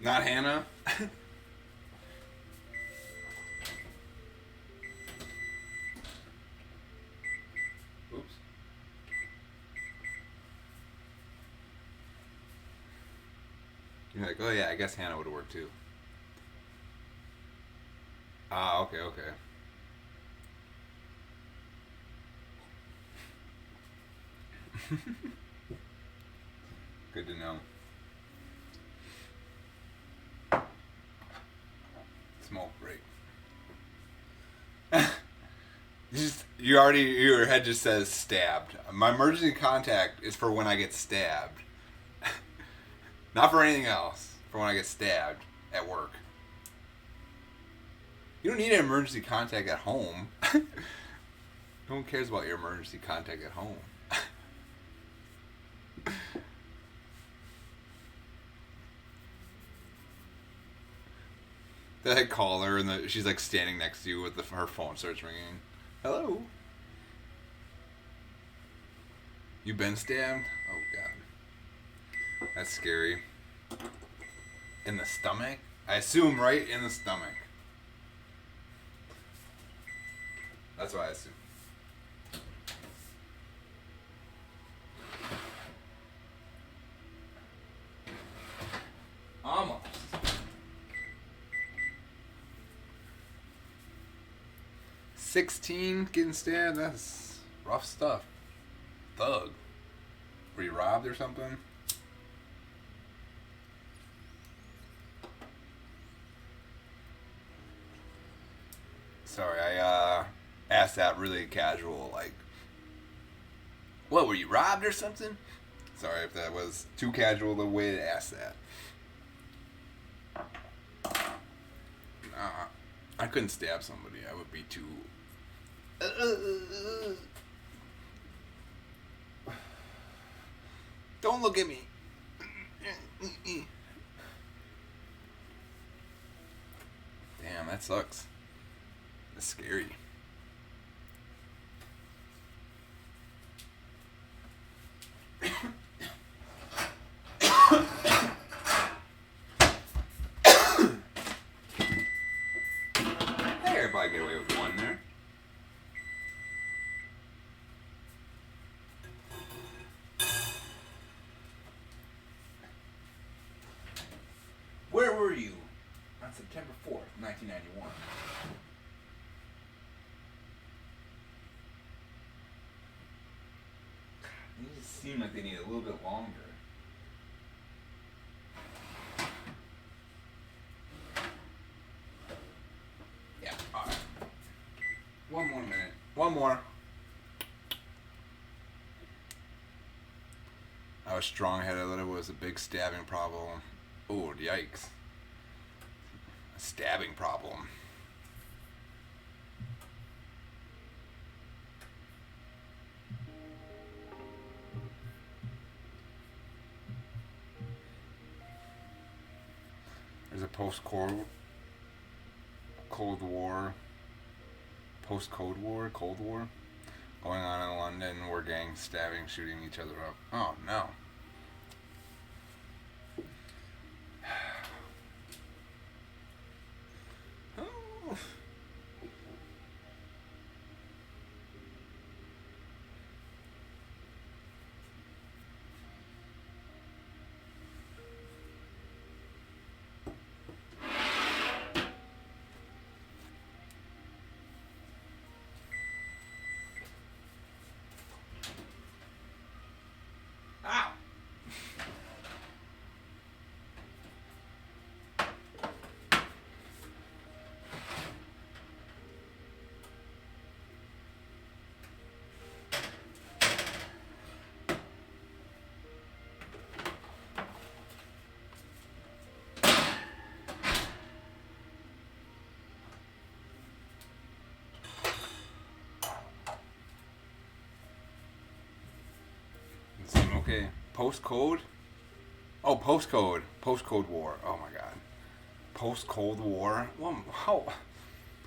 Not Hannah. Oops. You're like, oh yeah, I guess Hannah would have worked too. Ah, okay, okay. Good to know. Smoke break. Your head just says stabbed. My emergency contact is for when I get stabbed. Not for anything else. For when I get stabbed at work. You don't need an emergency contact at home. No one cares about your emergency contact at home. Then I call her and she's like standing next to you with her phone starts ringing. Hello? You been stabbed? Oh god. That's scary. In the stomach? I assume right in the stomach. That's what I assume. Almost. 16 getting stabbed, that's rough stuff. Thug. Were you robbed or something? Sorry, I asked that really casual, like, what, were you robbed or something? Sorry if that was too casual the way to ask that. I couldn't stab somebody. I would be too... Don't look at me. Damn, that sucks. That's scary. Hey, I'd probably get away with one there. Where were you on September 4th, 1991? These just seem like they need a little bit longer. Yeah, alright. One more minute. One more. I was strong-headed that it was a big stabbing problem. Oh, yikes. A stabbing problem. There's a post-Cold War, Cold War going on in London where gangs stabbing, shooting each other up. Oh, no. Oh. Okay. Post-code? Oh, post-code. Post-Cold War. Oh my god. Post-Cold War? Well, how?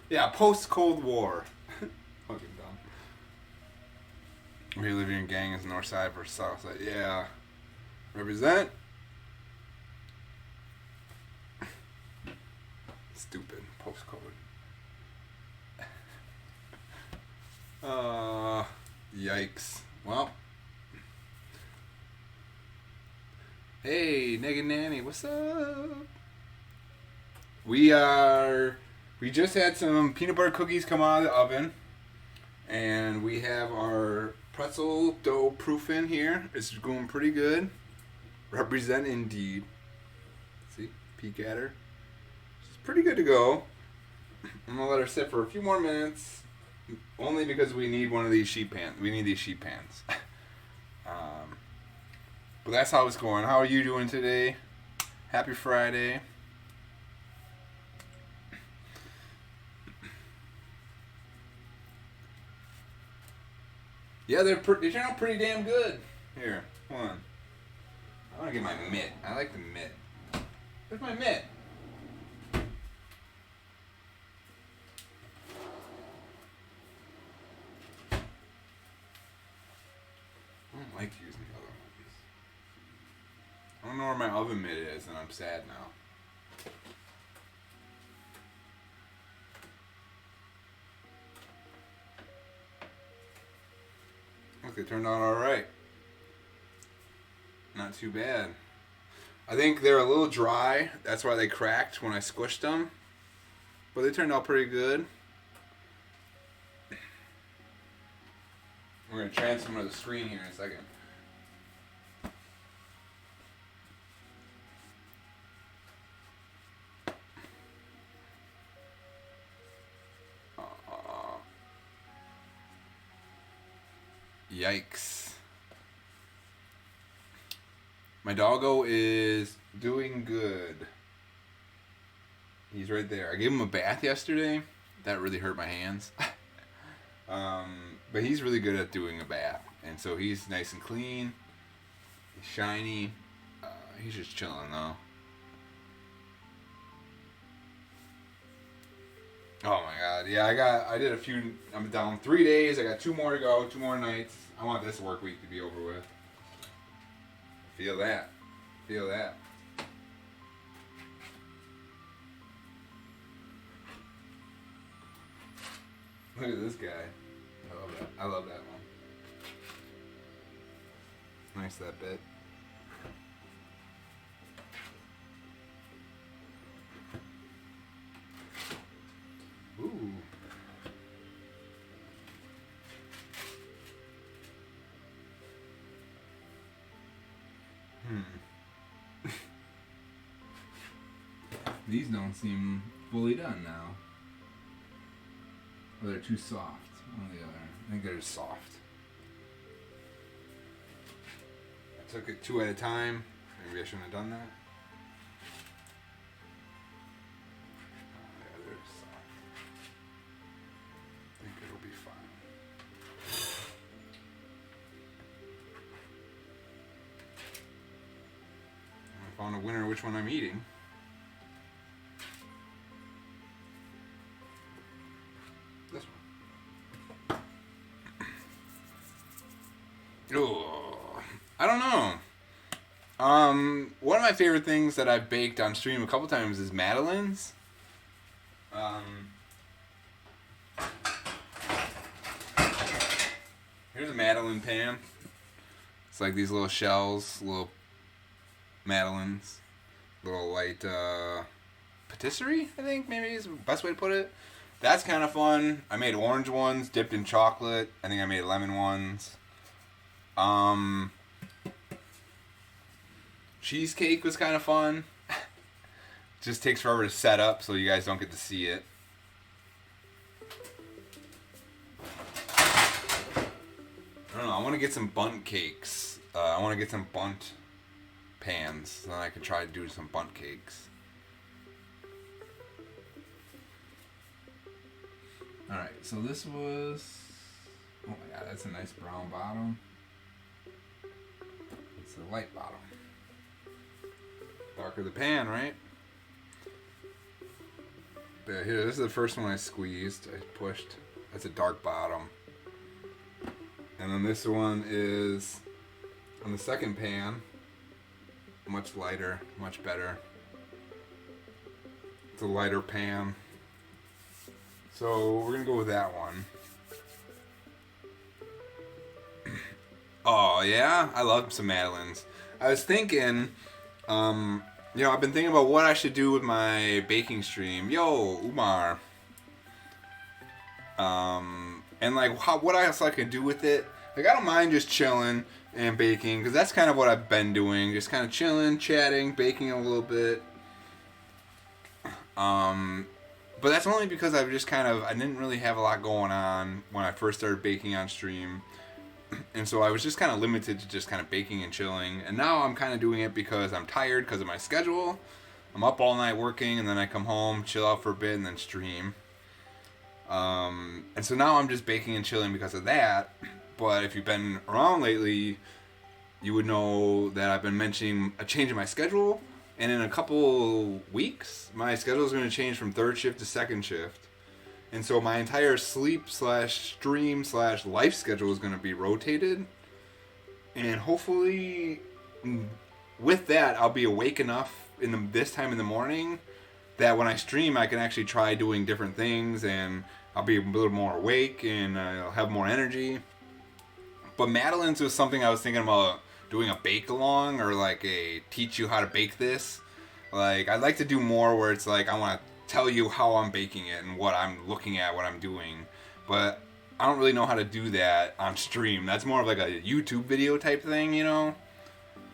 Yeah, post-Cold War. Fucking dumb. We're living in gangs, north side versus south side. Yeah. Represent. Stupid. Post-code. Yikes. Well. Hey, Nega Nanny, what's up? We just had some peanut butter cookies come out of the oven. And we have our pretzel dough proof in here. It's going pretty good. Represent indeed. See? Peek at her. She's pretty good to go. I'm going to let her sit for a few more minutes. Only because we need one of these sheet pans. We need these sheet pans. But that's how it's going. How are you doing today? Happy Friday. Yeah, they turn out pretty damn good. Here, hold on. I want to get my mitt. I like the mitt. Where's my mitt? I don't like using the other ones. I don't know where my oven mitt is, and I'm sad now. Look, they turned out alright. Not too bad. I think they're a little dry. That's why they cracked when I squished them. But they turned out pretty good. We're going to transfer them to the screen here in a second. Yikes. My doggo is doing good. He's right there. I gave him a bath yesterday. That really hurt my hands. But he's really good at doing a bath. And so he's nice and clean. He's shiny. He's just chilling though. Oh my god. Yeah, I did a few. I'm down 3 days. I got 2 more to go. 2 more nights. I want this work week to be over with. Feel that. Feel that. Look at this guy. I love that. I love that one. Nice that bit. Ooh. These don't seem fully done now. Or they're too soft. One or the other. I think they're just soft. I took it 2 at a time. Maybe I shouldn't have done that. Yeah, they're soft. I think it'll be fine. I found a winner which one I'm eating. This one. Oh, I don't know. One of my favorite things that I've baked on stream a couple times is Madeleines. Here's a Madeleine pan. It's like these little shells, little Madeleines, little light patisserie, I think maybe is the best way to put it. That's kind of fun. I made orange ones dipped in chocolate. I think I made lemon ones. Cheesecake was kind of fun. Just takes forever to set up, so you guys don't get to see it. I don't know. I want to get some bundt cakes. I want to get some bundt pans, so then I can try to do some bundt cakes. Alright, so this was... Oh my god, that's a nice brown bottom. It's a light bottom. Darker the pan, right? But here, this is the first one I squeezed. I pushed. That's a dark bottom. And then this one is on the second pan. Much lighter, much better. It's a lighter pan. So we're going to go with that one. Oh, yeah? I love some Madeleines. I was thinking, I've been thinking about what I should do with my baking stream. Yo, Umar. And like what else I could do with it. Like, I don't mind just chilling and baking, because that's kind of what I've been doing. Just kind of chilling, chatting, baking a little bit. But that's only because I didn't really have a lot going on when I first started baking on stream. And so I was just kind of limited to just kind of baking and chilling. And now I'm kind of doing it because I'm tired because of my schedule. I'm up all night working, and then I come home, chill out for a bit, and then stream. And so now I'm just baking and chilling because of that. But if you've been around lately, you would know that I've been mentioning a change in my schedule. And in a couple weeks, my schedule is going to change from third shift to second shift. And so my entire sleep/stream/life schedule is going to be rotated. And hopefully with that, I'll be awake enough this time in the morning that when I stream, I can actually try doing different things, and I'll be a little more awake, and I'll have more energy. But Madeleine's was something I was thinking about doing a bake along, or like a teach you how to bake this. Like, I'd like to do more where it's like I want to tell you how I'm baking it and what I'm looking at, what I'm doing. But I don't really know how to do that on stream. That's more of like a YouTube video type thing, you know?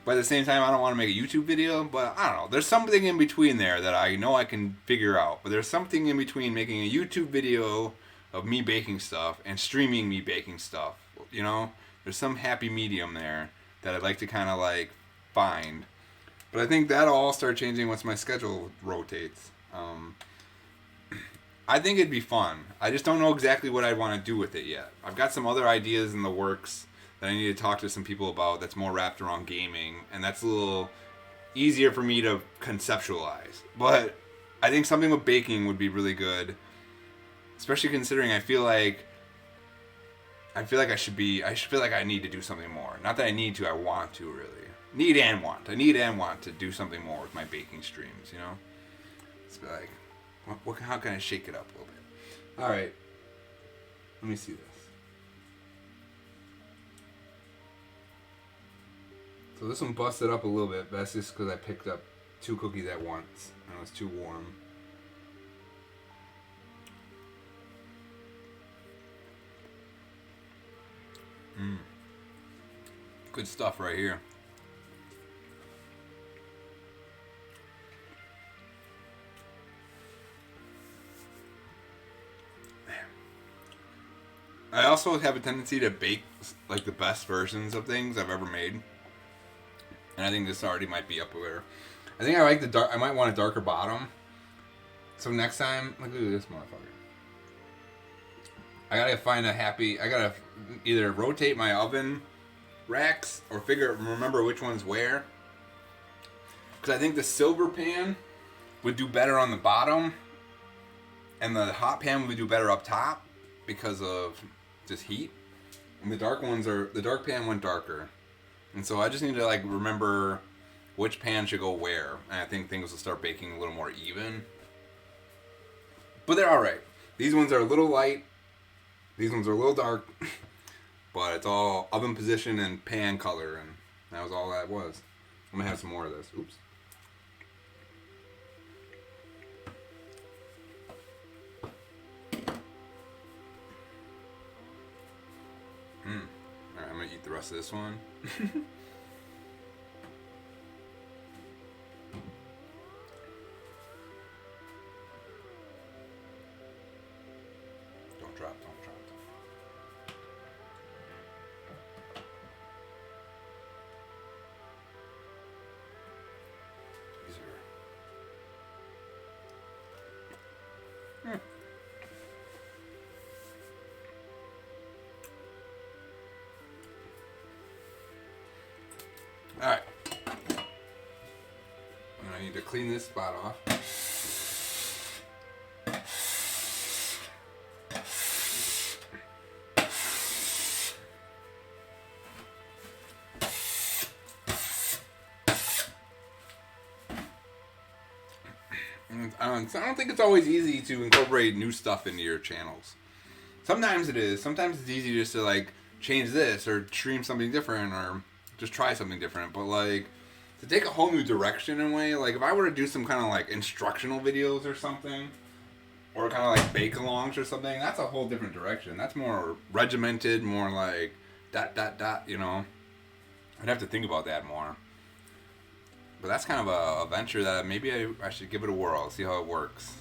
But at the same time, I don't want to make a YouTube video. But I don't know. There's something in between there that I know I can figure out. But there's something in between making a YouTube video of me baking stuff and streaming me baking stuff. You know? There's some happy medium there that I'd like to kind of like find. But I think that'll all start changing once my schedule rotates. I think it'd be fun. I just don't know exactly what I'd want to do with it yet. I've got some other ideas in the works that I need to talk to some people about that's more wrapped around gaming, and that's a little easier for me to conceptualize. But I think something with baking would be really good, especially considering I feel like I feel like I need to do something more. Not that I need to, I want to, really. Need and want. I need and want to do something more with my baking streams, you know? It's like, how can I shake it up a little bit? All right. Let me see this. So this one busted up a little bit, but that's just because I picked up 2 cookies at once, and it was too warm. Good stuff right here. I also have a tendency to bake like the best versions of things I've ever made, and I think this already might be up there. I think I like the dark. I might want a darker bottom. So next time, look at this motherfucker. I gotta either rotate my oven racks or remember which one's where. Because I think the silver pan would do better on the bottom, and the hot pan would do better up top because of just heat. And the dark pan went darker. And so I just need to like remember which pan should go where. And I think things will start baking a little more even. But they're alright. These ones are a little light. These ones are a little dark. But it's all oven position and pan color. And that was all that was. I'm going to have some more of this. Oops. Alright, I'm going to eat the rest of this one. Don't drop. clean this spot off. I don't think it's always easy to incorporate new stuff into your channels. Sometimes it is. Sometimes it's easy just to like change this or stream something different or just try something different. But like to take a whole new direction in a way, like if I were to do some kind of like instructional videos or something, or kind of like bake-alongs or something, that's a whole different direction. That's more regimented, more like ... you know. I'd have to think about that more. But that's kind of a venture that maybe I should give it a whirl, see how it works.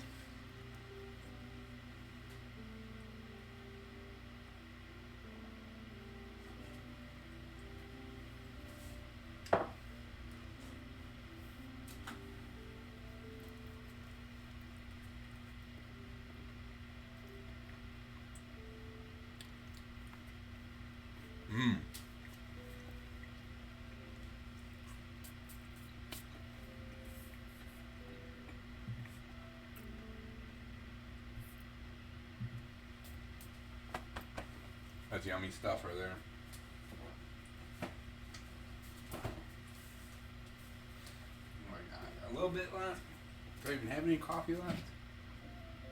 That's yummy stuff right there. Oh my god, a little bit left. Do I even have any coffee left?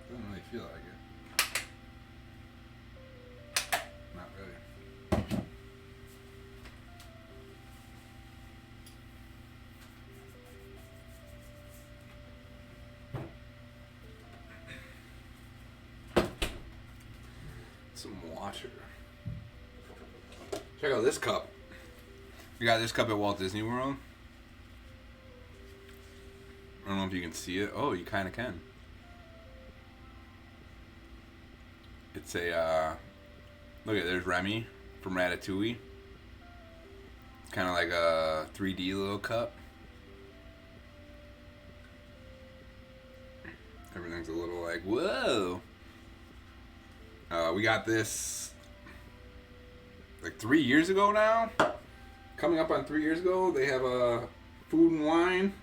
Doesn't really feel like it. Not really. Some water. Check out this cup. We got this cup at Walt Disney World. I don't know if you can see it. Oh, you kind of can. It's a, look at, there's Remy from Ratatouille. It's kind of like a 3D little cup. Everything's a little like, whoa. We got this like 3 years ago now. Coming up on 3 years ago, they have a food and wine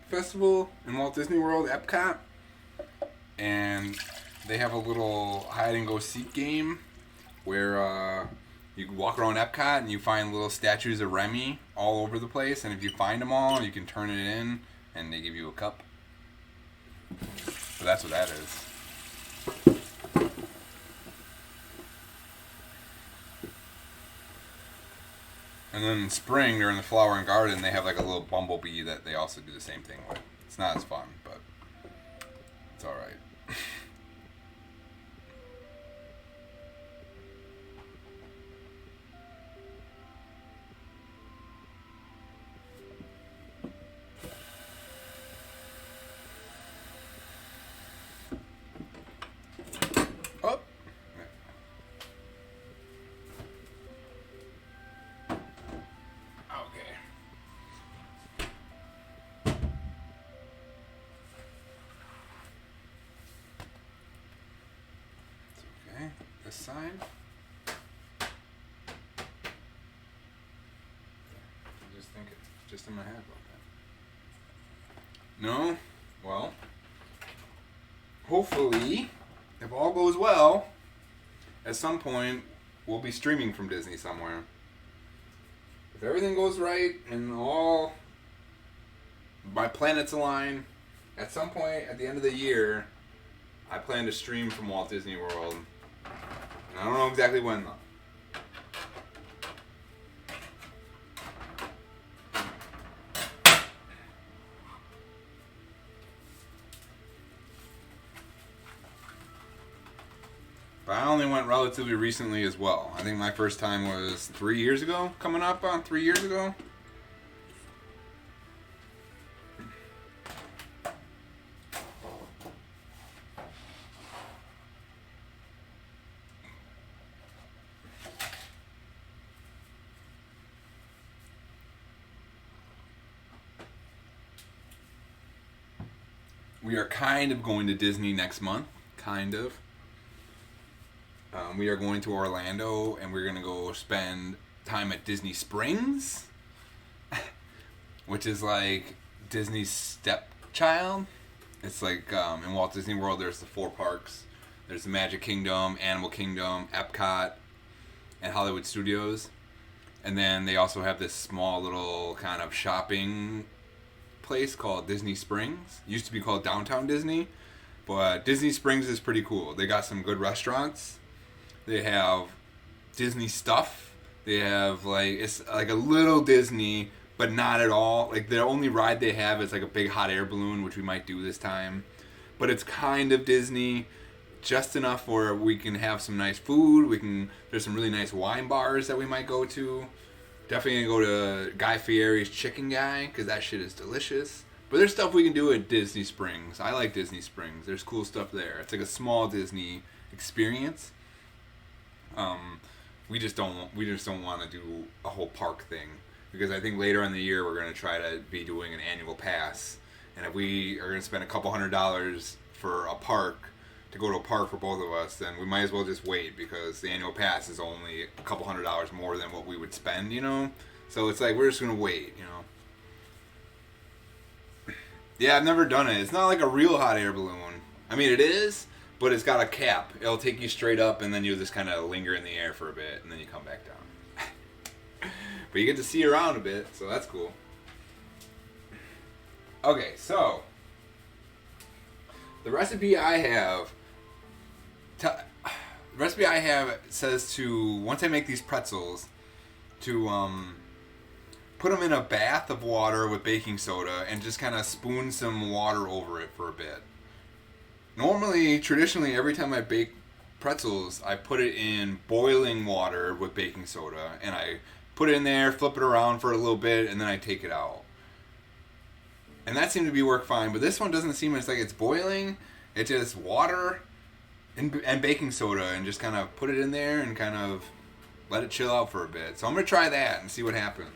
festival in Walt Disney World, Epcot. And they have a little hide and go seek game where you walk around Epcot and you find little statues of Remy all over the place. And if you find them all, you can turn it in and they give you a cup. So that's what that is. And then in spring, during the flower and garden, they have like a little bumblebee that they also do the same thing with. It's not as fun, but it's alright. Oh! This side. I just think it's just in my head about that. No? Well, hopefully, if all goes well, at some point, we'll be streaming from Disney somewhere. If everything goes right and all my planets align, at some point at the end of the year, I plan to stream from Walt Disney World. I don't know exactly when though. But I only went relatively recently as well. I think my first time was 3 years ago, coming up on 3 years ago. We are kind of going to Disney next month. Kind of. We are going to Orlando, and we're going to go spend time at Disney Springs, which is like Disney's stepchild. It's like in Walt Disney World, there's the 4 parks. There's the Magic Kingdom, Animal Kingdom, Epcot, and Hollywood Studios. And then they also have this small little kind of shopping place called Disney Springs. It used to be called Downtown Disney, but Disney Springs is pretty cool. They got some good restaurants. They have Disney stuff. They have it's like a little Disney, but not at all. Like the only ride they have is like a big hot air balloon, which we might do this time. But it's kind of Disney, just enough where we can have some nice food. There's some really nice wine bars that we might go to. Definitely gonna go to Guy Fieri's Chicken Guy because that shit is delicious. But there's stuff we can do at Disney Springs. I like Disney Springs. There's cool stuff there. It's like a small Disney experience. We just don't want to do a whole park thing because I think later in the year we're gonna try to be doing an annual pass. And if we are gonna spend a couple $100s for a park, to go to a park for both of us, then we might as well just wait because the annual pass is only a couple $100s more than what we would spend, you know? So it's like, we're just going to wait, you know? Yeah, I've never done it. It's not like a real hot air balloon. I mean, it is, but it's got a cap. It'll take you straight up and then you'll just kind of linger in the air for a bit and then you come back down. But you get to see around a bit, so that's cool. Okay, so the recipe I have says to, once I make these pretzels, to put them in a bath of water with baking soda and just kind of spoon some water over it for a bit. Traditionally, every time I bake pretzels, I put it in boiling water with baking soda and I put it in there, flip it around for a little bit, and then I take it out. And that seemed to work fine, but this one doesn't seem like it's boiling. It's just water and baking soda and just kind of put it in there and kind of let it chill out for a bit. So I'm going to try that and see what happens.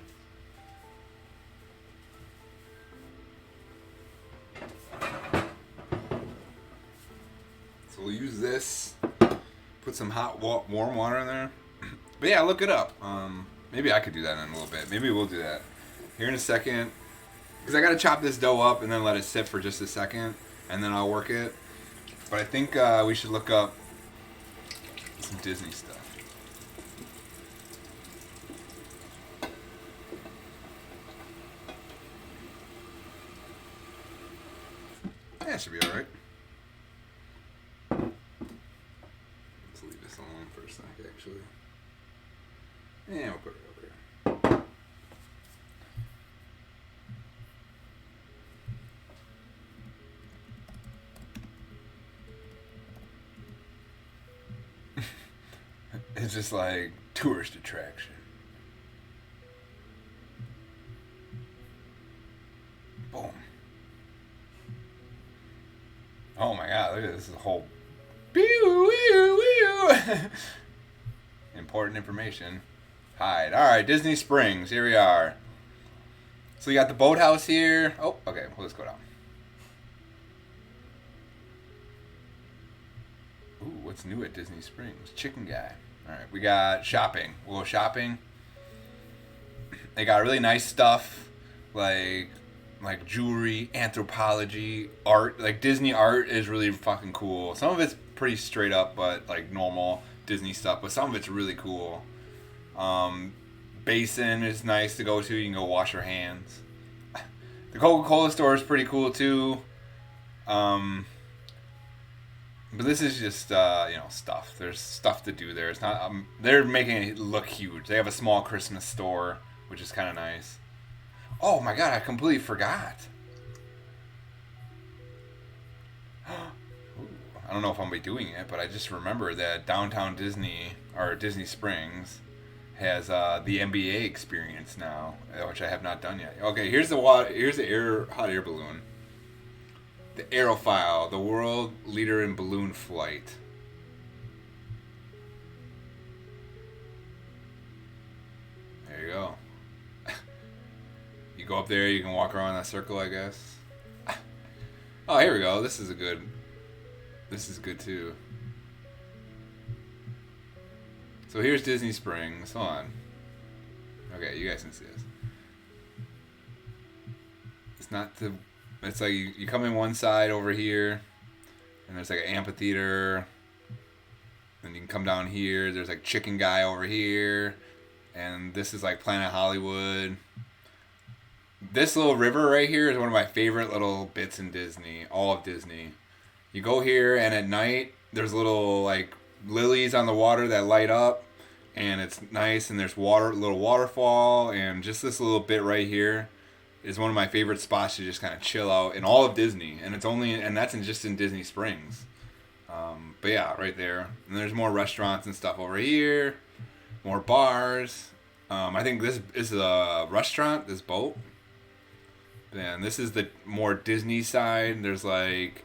So we'll use this, put some warm water in there. But yeah, look it up. Maybe I could do that in a little bit. Maybe we'll do that here in a second. Because I got to chop this dough up and then let it sit for just a second. And then I'll work it. But I think we should look up some Disney stuff. That should be alright. Let's leave this alone for a sec, actually. Yeah, we'll put it over here. It's just like tourist attraction. Boom. Oh my god, look at this whole important information. Hide. Alright, Disney Springs. Here we are. So we got the boathouse here. Oh, okay, well, let's go down. Ooh, what's new at Disney Springs? Chicken Guy. Alright, we got shopping. We'll go shopping. They got really nice stuff like jewelry, anthropology, art. Like Disney art is really fucking cool. Some of it's pretty straight up, but like normal Disney stuff. But some of it's really cool. Basin is nice to go to. You can go wash your hands. The Coca-Cola store is pretty cool too. But this is just, stuff. There's stuff to do there. It's not. They're making it look huge. They have a small Christmas store, which is kind of nice. Oh my god, I completely forgot. Ooh, I don't know if I'm going to be doing it, but I just remember that Downtown Disney, or Disney Springs, has the NBA experience now, which I have not done yet. Okay, here's the hot air balloon. The Aerophile, the world leader in balloon flight. There you go. You go up there, you can walk around that circle, I guess. Oh, here we go. This is good too. So here's Disney Springs. Hold on. Okay, you guys can see this. It's not the. It's like you come in one side over here, and there's like an amphitheater. And you can come down here. There's like Chicken Guy over here, and this is like Planet Hollywood. This little river right here is one of my favorite little bits in Disney, all of Disney. You go here, and at night there's little like lilies on the water that light up, and it's nice. And there's little waterfall, and just this little bit right here is one of my favorite spots to just kind of chill out in all of Disney. And that's just in Disney Springs. But yeah, right there. And there's more restaurants and stuff over here, more bars. I think this is a restaurant. This boat. And this is the more Disney side. There's like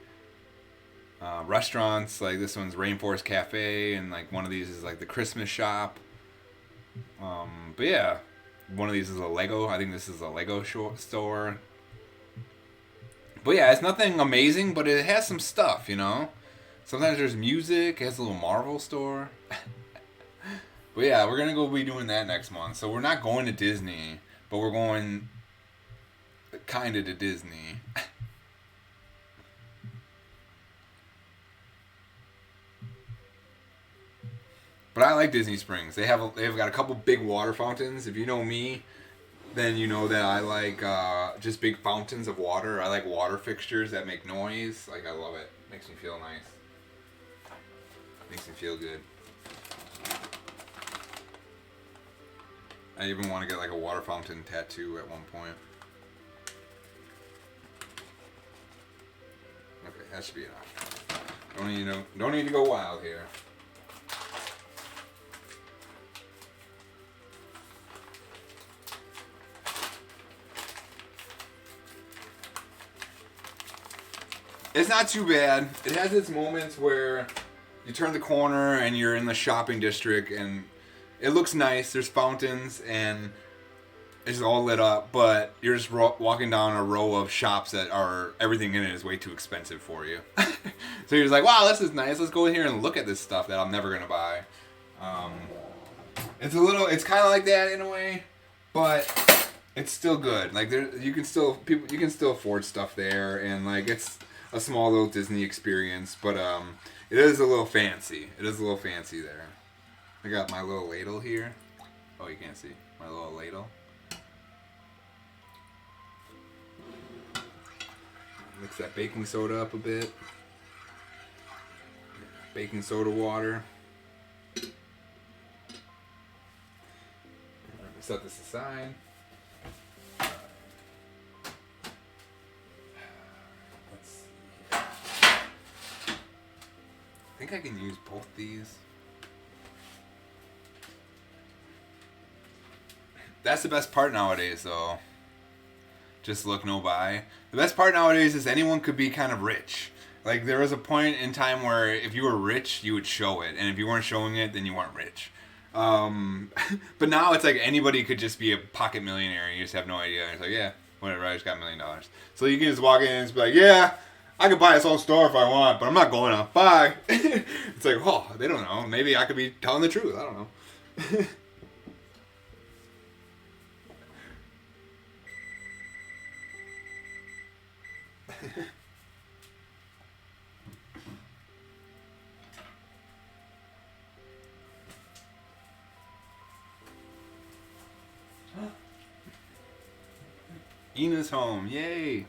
restaurants, like this one's Rainforest Cafe, and like one of these is like the Christmas shop. But yeah, one of these is a Lego. I think this is a Lego store. But yeah, it's nothing amazing, but it has some stuff, you know. Sometimes there's music. It has a little Marvel store. But yeah, we're gonna go be doing that next month. So we're not going to Disney, but we're going kind of to Disney. But I like Disney Springs. They've got a couple big water fountains. If you know me, then you know that I like just big fountains of water. I like water fixtures that make noise. Like, I love it. Makes me feel nice. Makes me feel good. I even want to get like a water fountain tattoo at one point. Okay, that should be enough. Don't need to go wild here. It's not too bad. It has its moments where you turn the corner and you're in the shopping district and it looks nice. There's fountains and it's all lit up, but you're just walking down a row of shops that are, everything in it is way too expensive for you. So you're just like, wow, this is nice. Let's go in here and look at this stuff that I'm never going to buy. It's kind of like that in a way, but it's still good. Like, you can still afford stuff there, and like it's a small little Disney experience, but it is a little fancy. It is a little fancy there. I got my little ladle here. Oh, you can't see my little ladle. Mix that baking soda up a bit. Baking soda water. Set this aside. Let's see. I think I can use both these. That's the best part nowadays, though. Just look, no buy. The best part nowadays is anyone could be kind of rich. Like, there was a point in time where if you were rich, you would show it. And if you weren't showing it, then you weren't rich. But now it's like anybody could just be a pocket millionaire and you just have no idea. It's like, yeah, whatever, I just got $1 million. So you can just walk in and just be like, yeah, I could buy this whole store if I want, but I'm not going to. Bye. It's like, oh, they don't know. Maybe I could be telling the truth. I don't know. Ina's home, yay!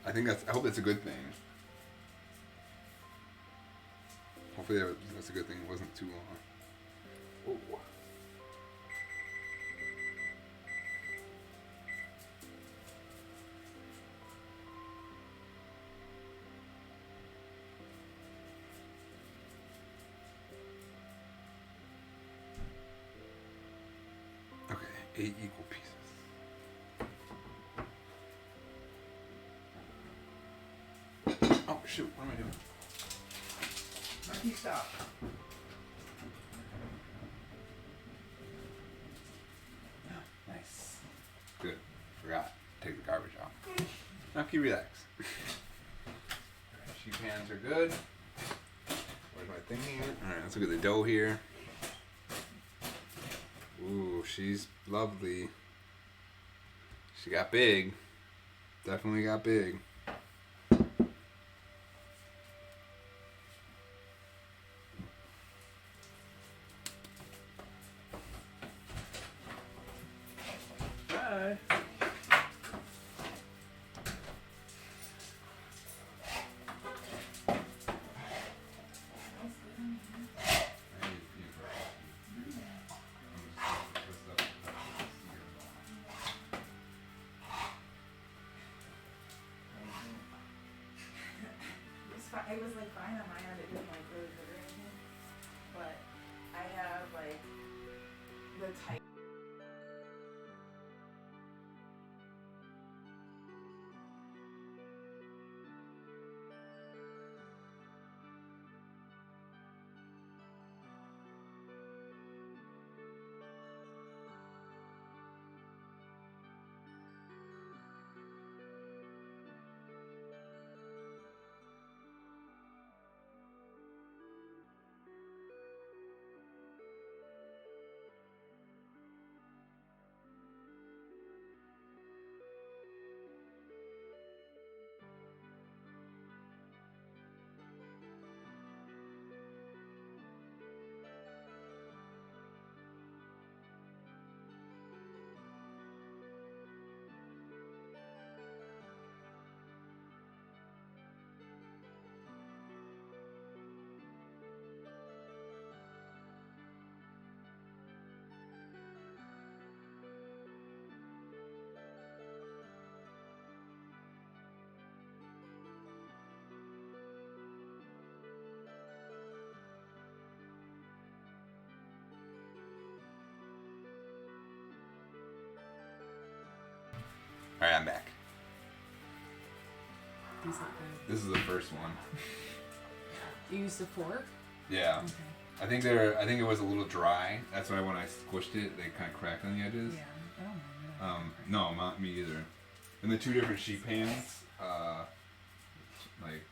I hope that's a good thing. Hopefully that's a good thing. It wasn't too long. Oh. Okay, 8 equal pieces. Oh shoot, what am I doing? Mikey, stop. Nice. Good. Forgot. Take the garbage out. Now can you relax? Sheet pans are good. Where's my thing here? Alright, let's look at the dough here. Ooh, she's lovely. She got big. Definitely got big. Hi. It was like fine on my end. It didn't like really hurt or anything. But I have like the type. All right, I'm back. These look good. This is the first one. You used a fork? Yeah. Okay. I think it was a little dry. That's why when I squished it, they kind of cracked on the edges. Yeah. I don't mind. No, not me either. And the two different sheet pans, like,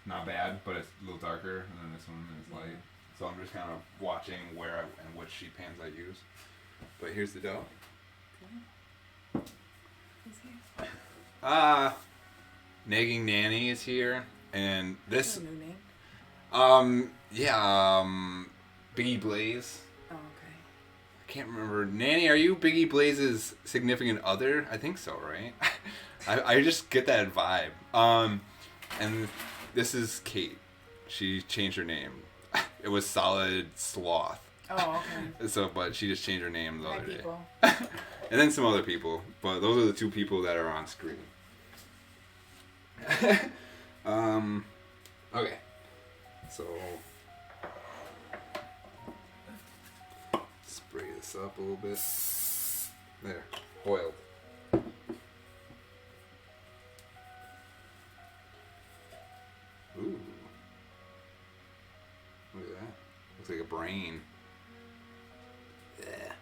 not bad, but it's a little darker, and then this one is light. So I'm just kind of watching where and which sheet pans I use. But here's the dough. Who's here? Nagging Nanny is here, and this, That's a new name. Biggie Blaze. Oh, okay. I can't remember. Nanny, are you Biggie Blaze's significant other? I think so, right? I just get that vibe. And this is Kate. She changed her name. It was Solid Sloth. Oh, okay. So, but she just changed her name the Hi, other day. people. And then some other people, but those are the two people that are on screen. Okay. So, spray this up a little bit. There, oiled. Ooh. Look at that. Looks like a brain. Yeah.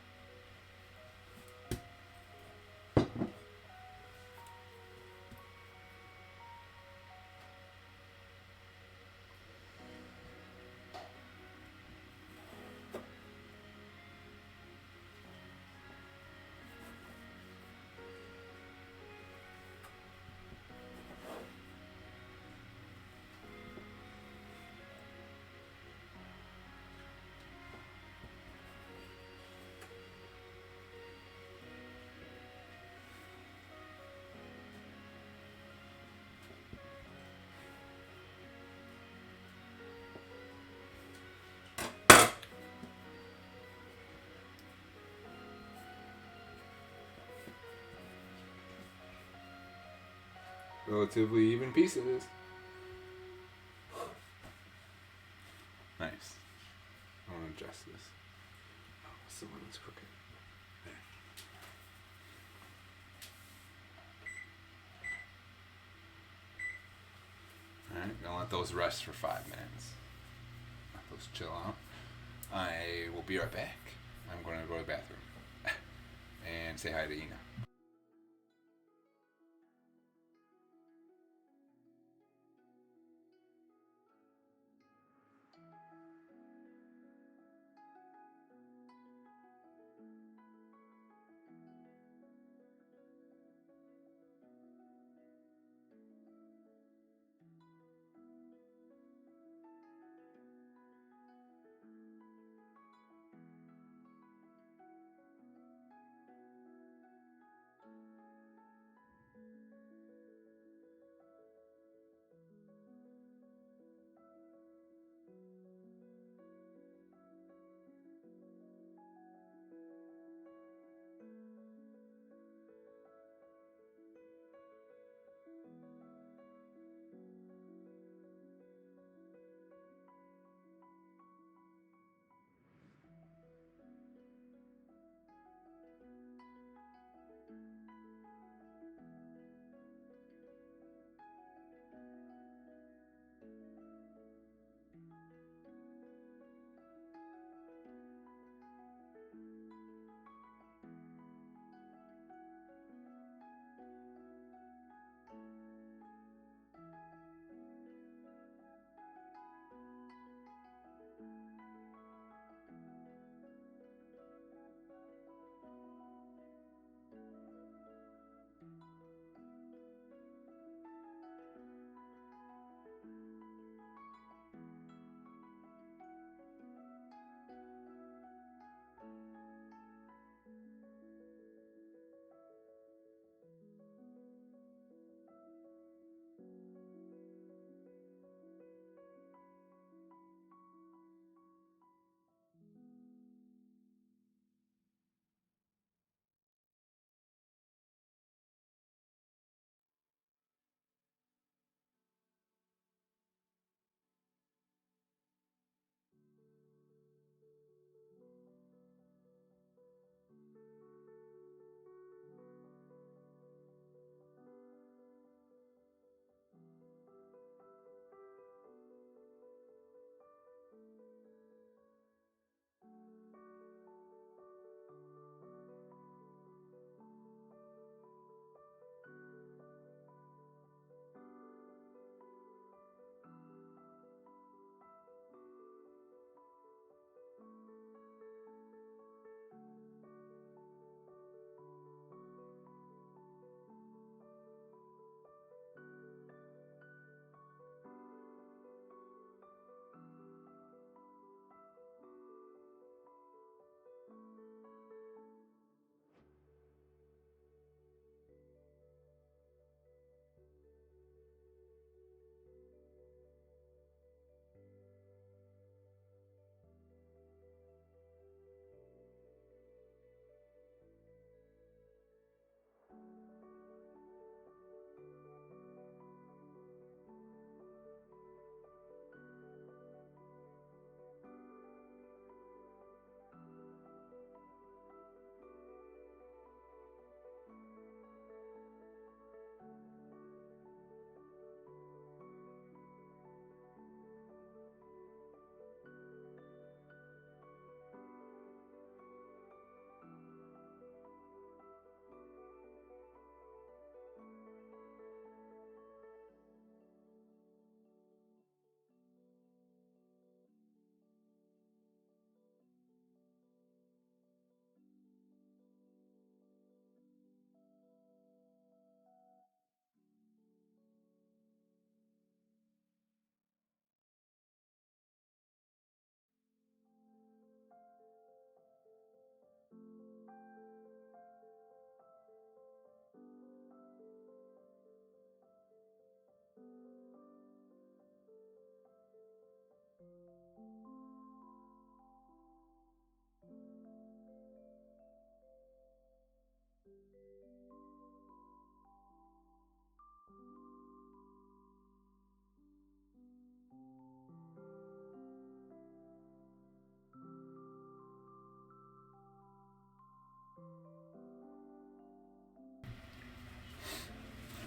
Relatively even pieces. Nice. I want to adjust this. Oh, what's the one that's crooked? There. Alright, gonna let those rest for 5 minutes. Let those chill out. I will be right back. I'm going to go to the bathroom and say hi to Ina.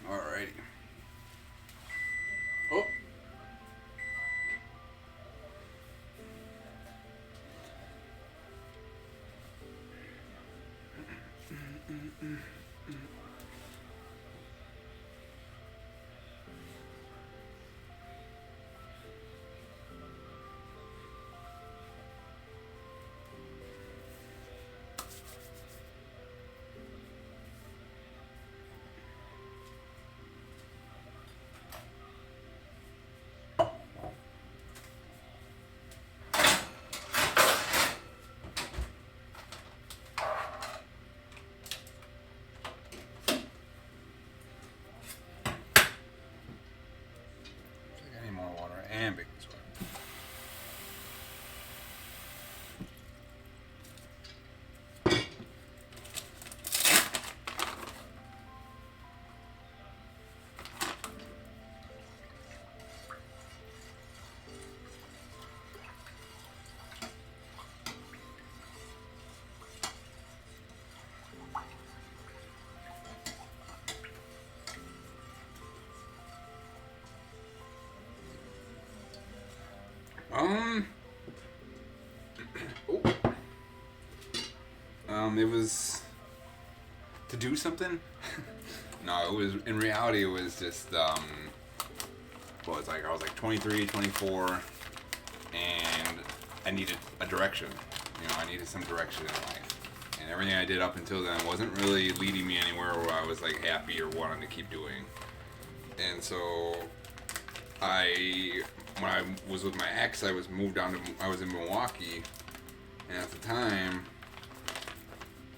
Alrighty. Oh. I need more water and baking soda. It was to do something. No, it was in reality. It was just well, it's like I was like 23, 24, and I needed a direction. You know, I needed some direction in life, and everything I did up until then wasn't really leading me anywhere where I was like happy or wanting to keep doing. And so when I was with my ex, I was in Milwaukee, and at the time,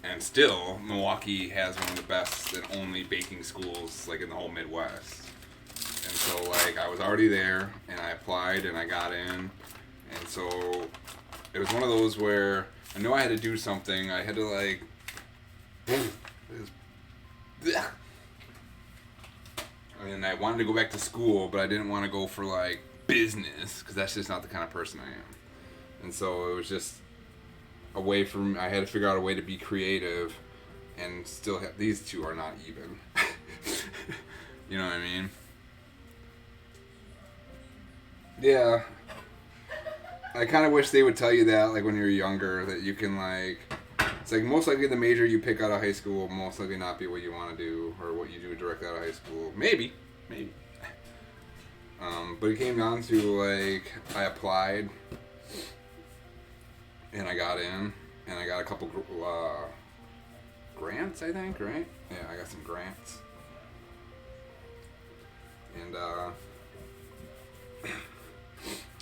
and still, Milwaukee has one of the best and only baking schools like in the whole Midwest. And so like I was already there, and I applied, and I got in, and so it was one of those where I knew I had to do something. I had to like, and I wanted to go back to school, but I didn't want to go for like business because that's just not the kind of person I am. And so it was just a way from I had to figure out a way to be creative and still have these two are not even. You know what I mean? Yeah. I kind of wish they would tell you that like when you're younger that you can like it's like most likely the major you pick out of high school will most likely not be what you want to do or what you do directly out of high school. Maybe. But it came down to like I applied and I got in and I got a couple grants, I think, right? Yeah, I got some grants. And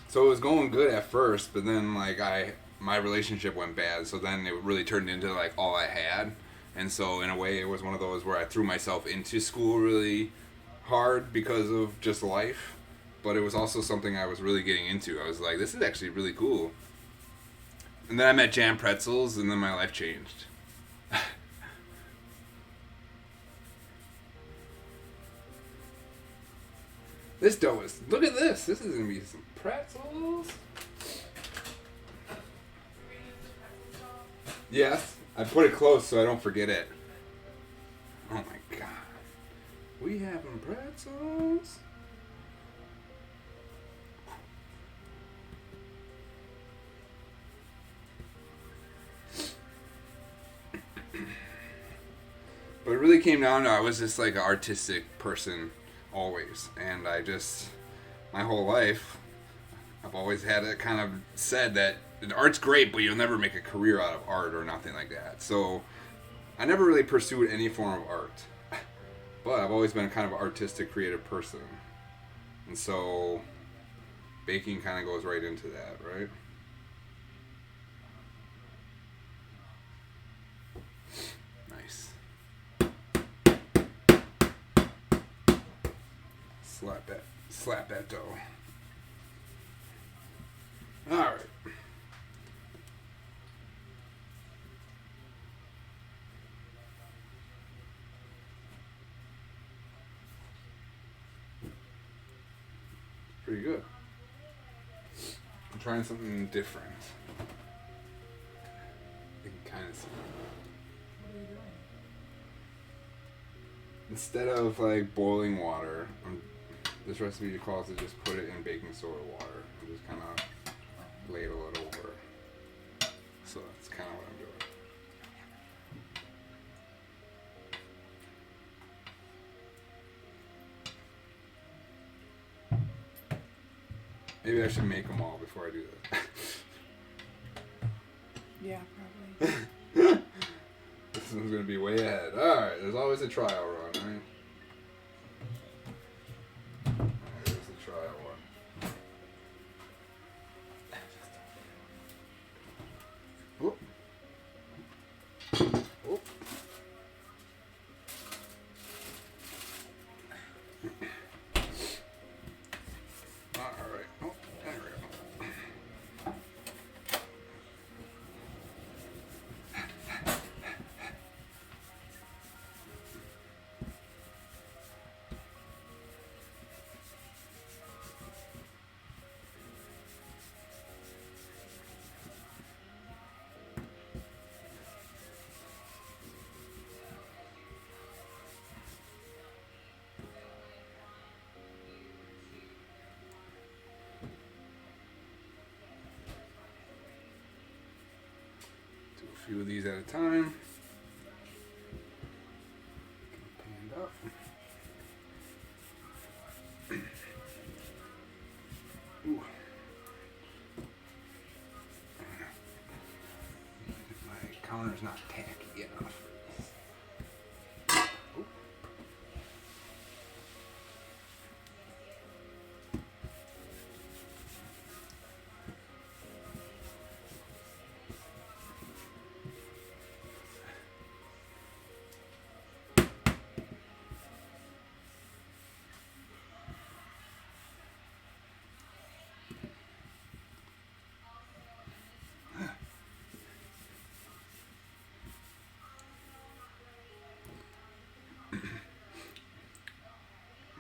so it was going good at first, but then like my relationship went bad, so then it really turned into like all I had. And so in a way it was one of those where I threw myself into school really hard because of just life, but it was also something I was really getting into. I was like, this is actually really cool. And then I met Jam Pretzels, and then my life changed. This dough is... Look at this. This is going to be some pretzels. Yes. I put it close so I don't forget it. Oh my god. We having pretzels. But it really came down to I was just like an artistic person always. And I just, my whole life, I've always had it kind of said that art's great, but you'll never make a career out of art or nothing like that. So I never really pursued any form of art. But I've always been kind of an artistic, creative person. And so baking kind of goes right into that, right? Nice. Slap that dough. All right. Pretty good. I'm trying something different. You can kind of see. What are you doing? instead of like boiling water, this recipe calls to just put it in baking soda water and just kind of ladle it over. So that's kind of what I'm doing. Maybe I should make them all before I do that. Yeah, probably. This one's gonna be way ahead. Alright, there's always a trial run, right? Alright, there's the trial one. Whoop. Whoop. Alright. Oh, there we go. Do a few of these at a time. Panned up. Ooh. My counter's not tacky enough. Ooh.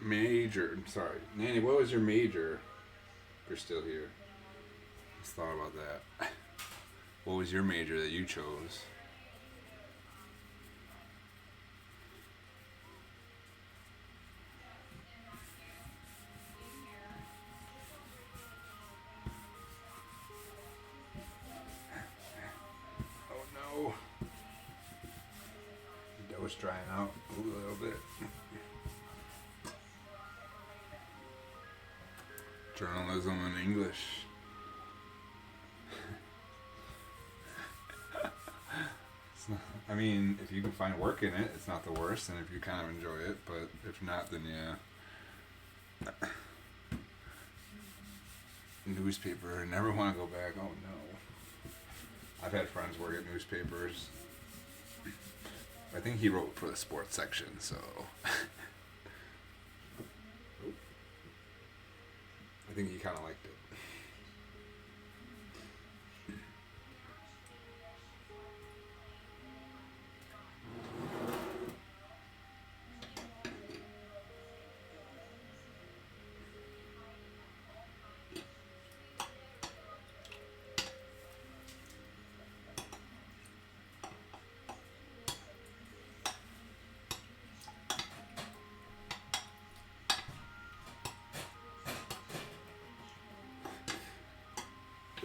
Major. Sorry. Nanny, what was your major? If you're still here. Just thought about that. What was your major that you chose? Oh no. The dough's drying out a little bit. Journalism in English. I mean, if you can find work in it, it's not the worst, and if you kind of enjoy it, but if not, then yeah. Newspaper, I never want to go back. Oh no. I've had friends work at newspapers. I think he wrote for the sports section, so. I think he kind of liked it.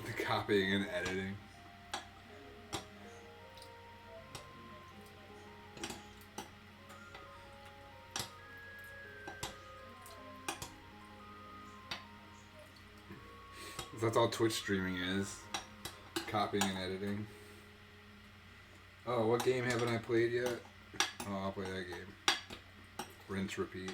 The copying and editing. That's all Twitch streaming is. Copying and editing. Oh, what game haven't I played yet? Oh, I'll play that game. Rinse, repeat.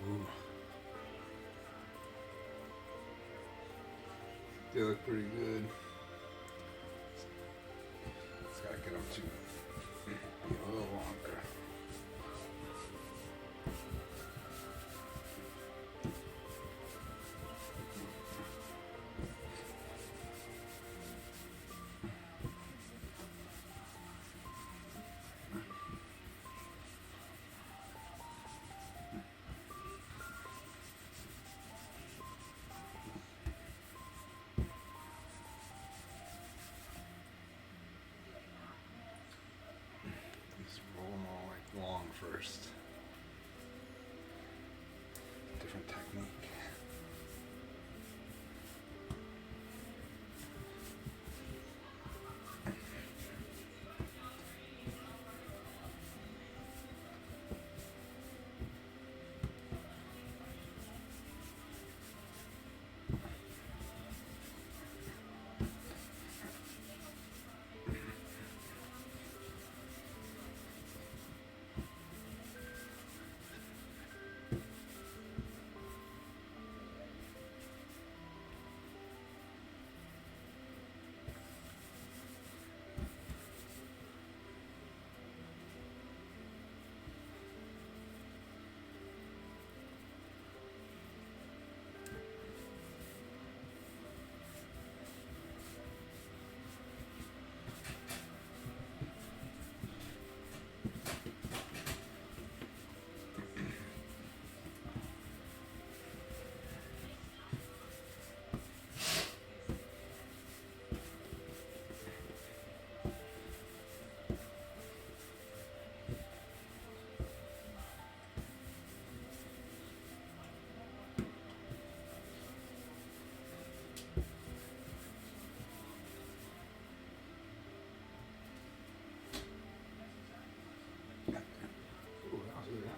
Ooh. They look pretty good. Just gotta get them to be a little longer. Just roll them all like long first. Different technique. Ooh, that was really hot.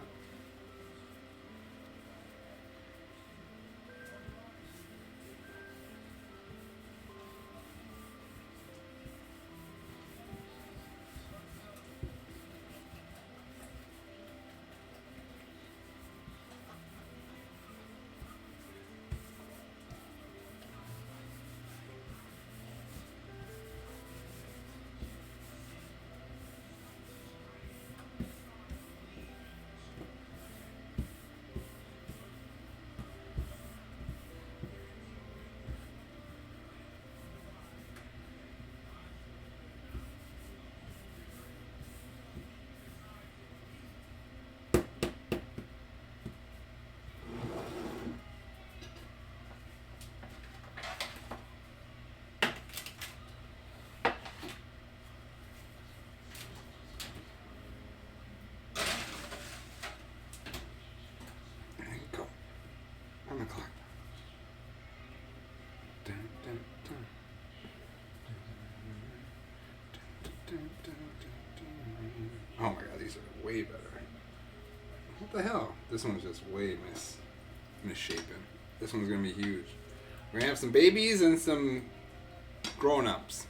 There you go. On the clock. Dun, dun, dun. Dun, dun, dun, dun, dun. Oh my god, these are way better. What the hell? This one's just way misshapen. This one's gonna be huge. We're gonna have some babies and some grown-ups.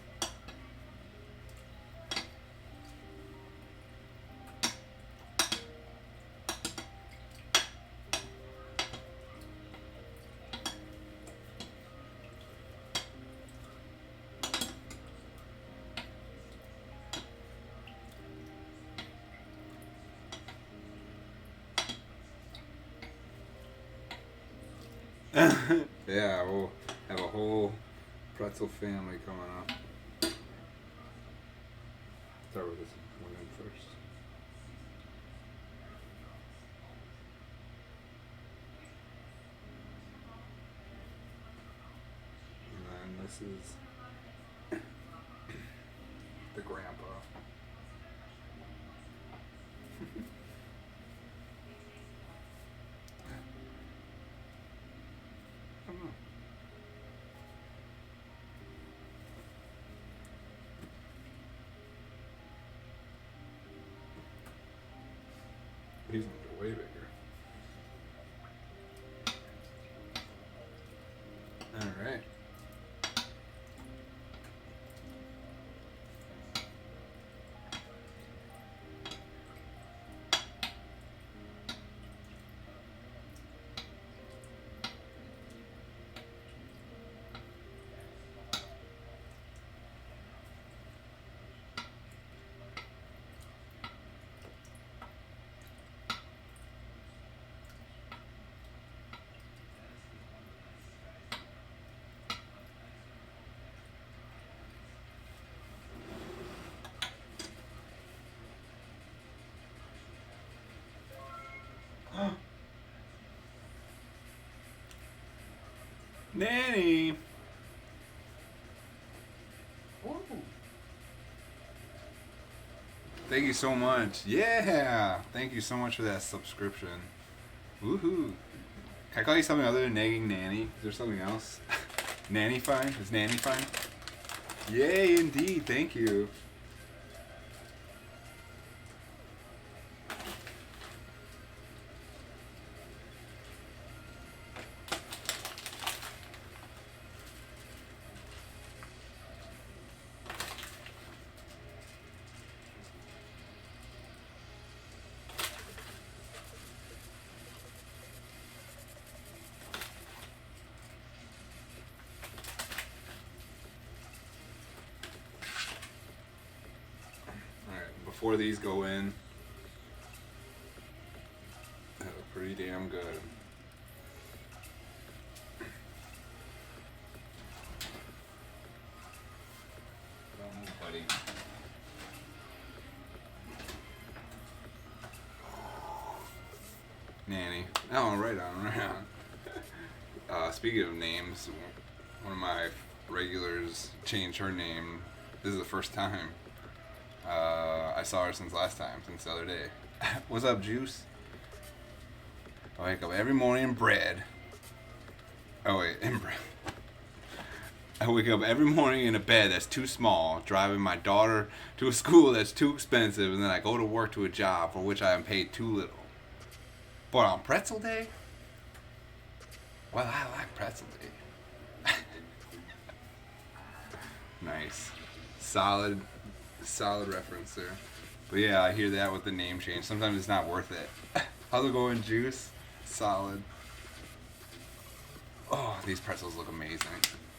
Yeah, we'll have a whole pretzel family coming up. Start with this one in first. And then this is the grandpa. I don't know. These ones are way bigger. Alright. Nanny. Ooh. Thank you so much. Yeah. Thank you so much for that subscription. Woohoo. Can I call you something other than nagging nanny? Is there something else? Nanny fine? Is nanny fine? Yay, indeed. Thank you. Before these go in, they look pretty damn good. Don't move, buddy. Nanny. Oh, right on, right on. Speaking of names, one of my regulars changed her name. This is the first time. I saw her since last time, since the other day. What's up, Juice? I wake up every morning in bread. Oh wait, in bread. I wake up every morning in a bed that's too small, driving my daughter to a school that's too expensive, and then I go to work to a job for which I am paid too little. But on Pretzel Day? Well, I like Pretzel Day. Nice. Solid reference there. But yeah, I hear that with the name change. Sometimes it's not worth it. How's it going, Juice? Solid. Oh, these pretzels look amazing.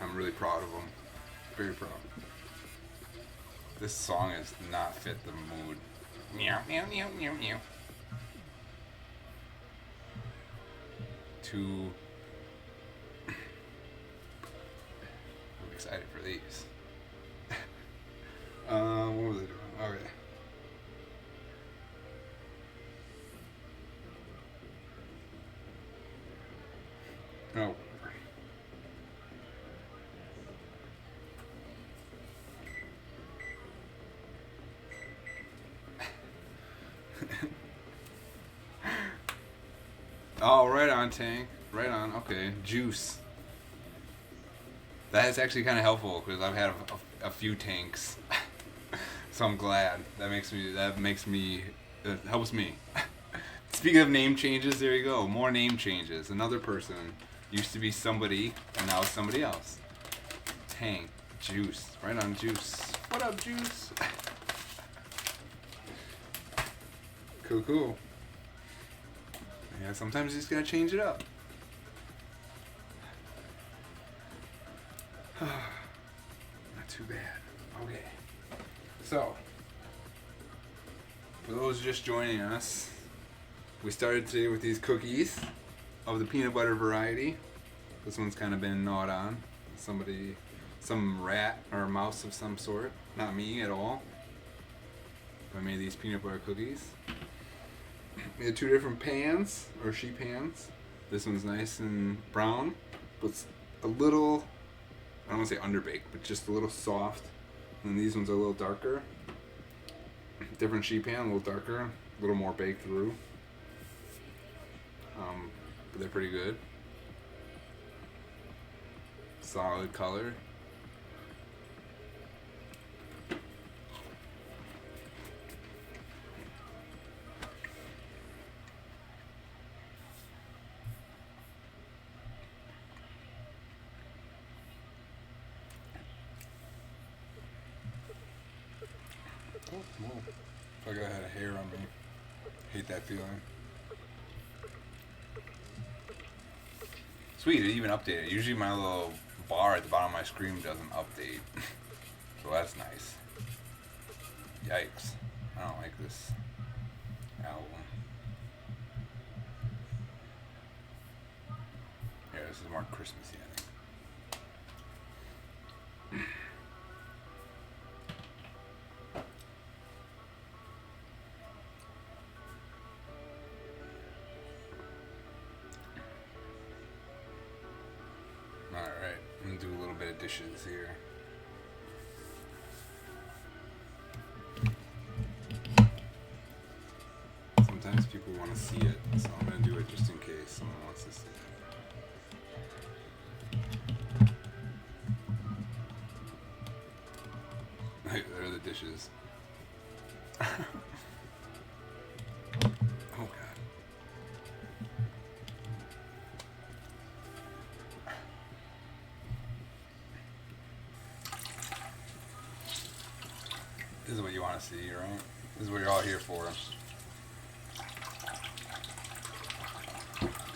I'm really proud of them. Very proud. This song is not fit the mood. Meow, meow, meow, meow, meow. I'm excited for these. What was I doing? Okay. Oh. Oh, right on, Tank. Right on. Okay. Juice. That is actually kind of helpful because I've had a few tanks. So I'm glad. That helps me. Speaking of name changes, there you go. More name changes. Another person. Used to be somebody, and now it's somebody else. Tank. Juice. Right on, Juice. What up, Juice? Cool. Yeah, sometimes you just gotta change it up. Not too bad. Okay. So, for those just joining us, we started today with these cookies of the peanut butter variety. This one's kind of been gnawed on. Some rat or mouse of some sort. Not me at all. I made these peanut butter cookies. We had two different pans, or sheet pans. This one's nice and brown, but it's a little, I don't want to say underbaked, but just a little soft. And these ones are a little darker. Different sheet pan, a little darker, a little more baked through. But they're pretty good. Solid color. Like I had a hair on me. Hate that feeling. Sweet, it even updated. Usually my little bar at the bottom of my screen doesn't update. So that's nice. Yikes. I don't like this album. Yeah, this is more Christmassy, I think. do a little bit of dishes here. Sometimes people want to see it, so I'm going to do it just in case someone wants to see it. Right, there are the dishes. Oh god. This is what you want to see, right? This is what you're all here for.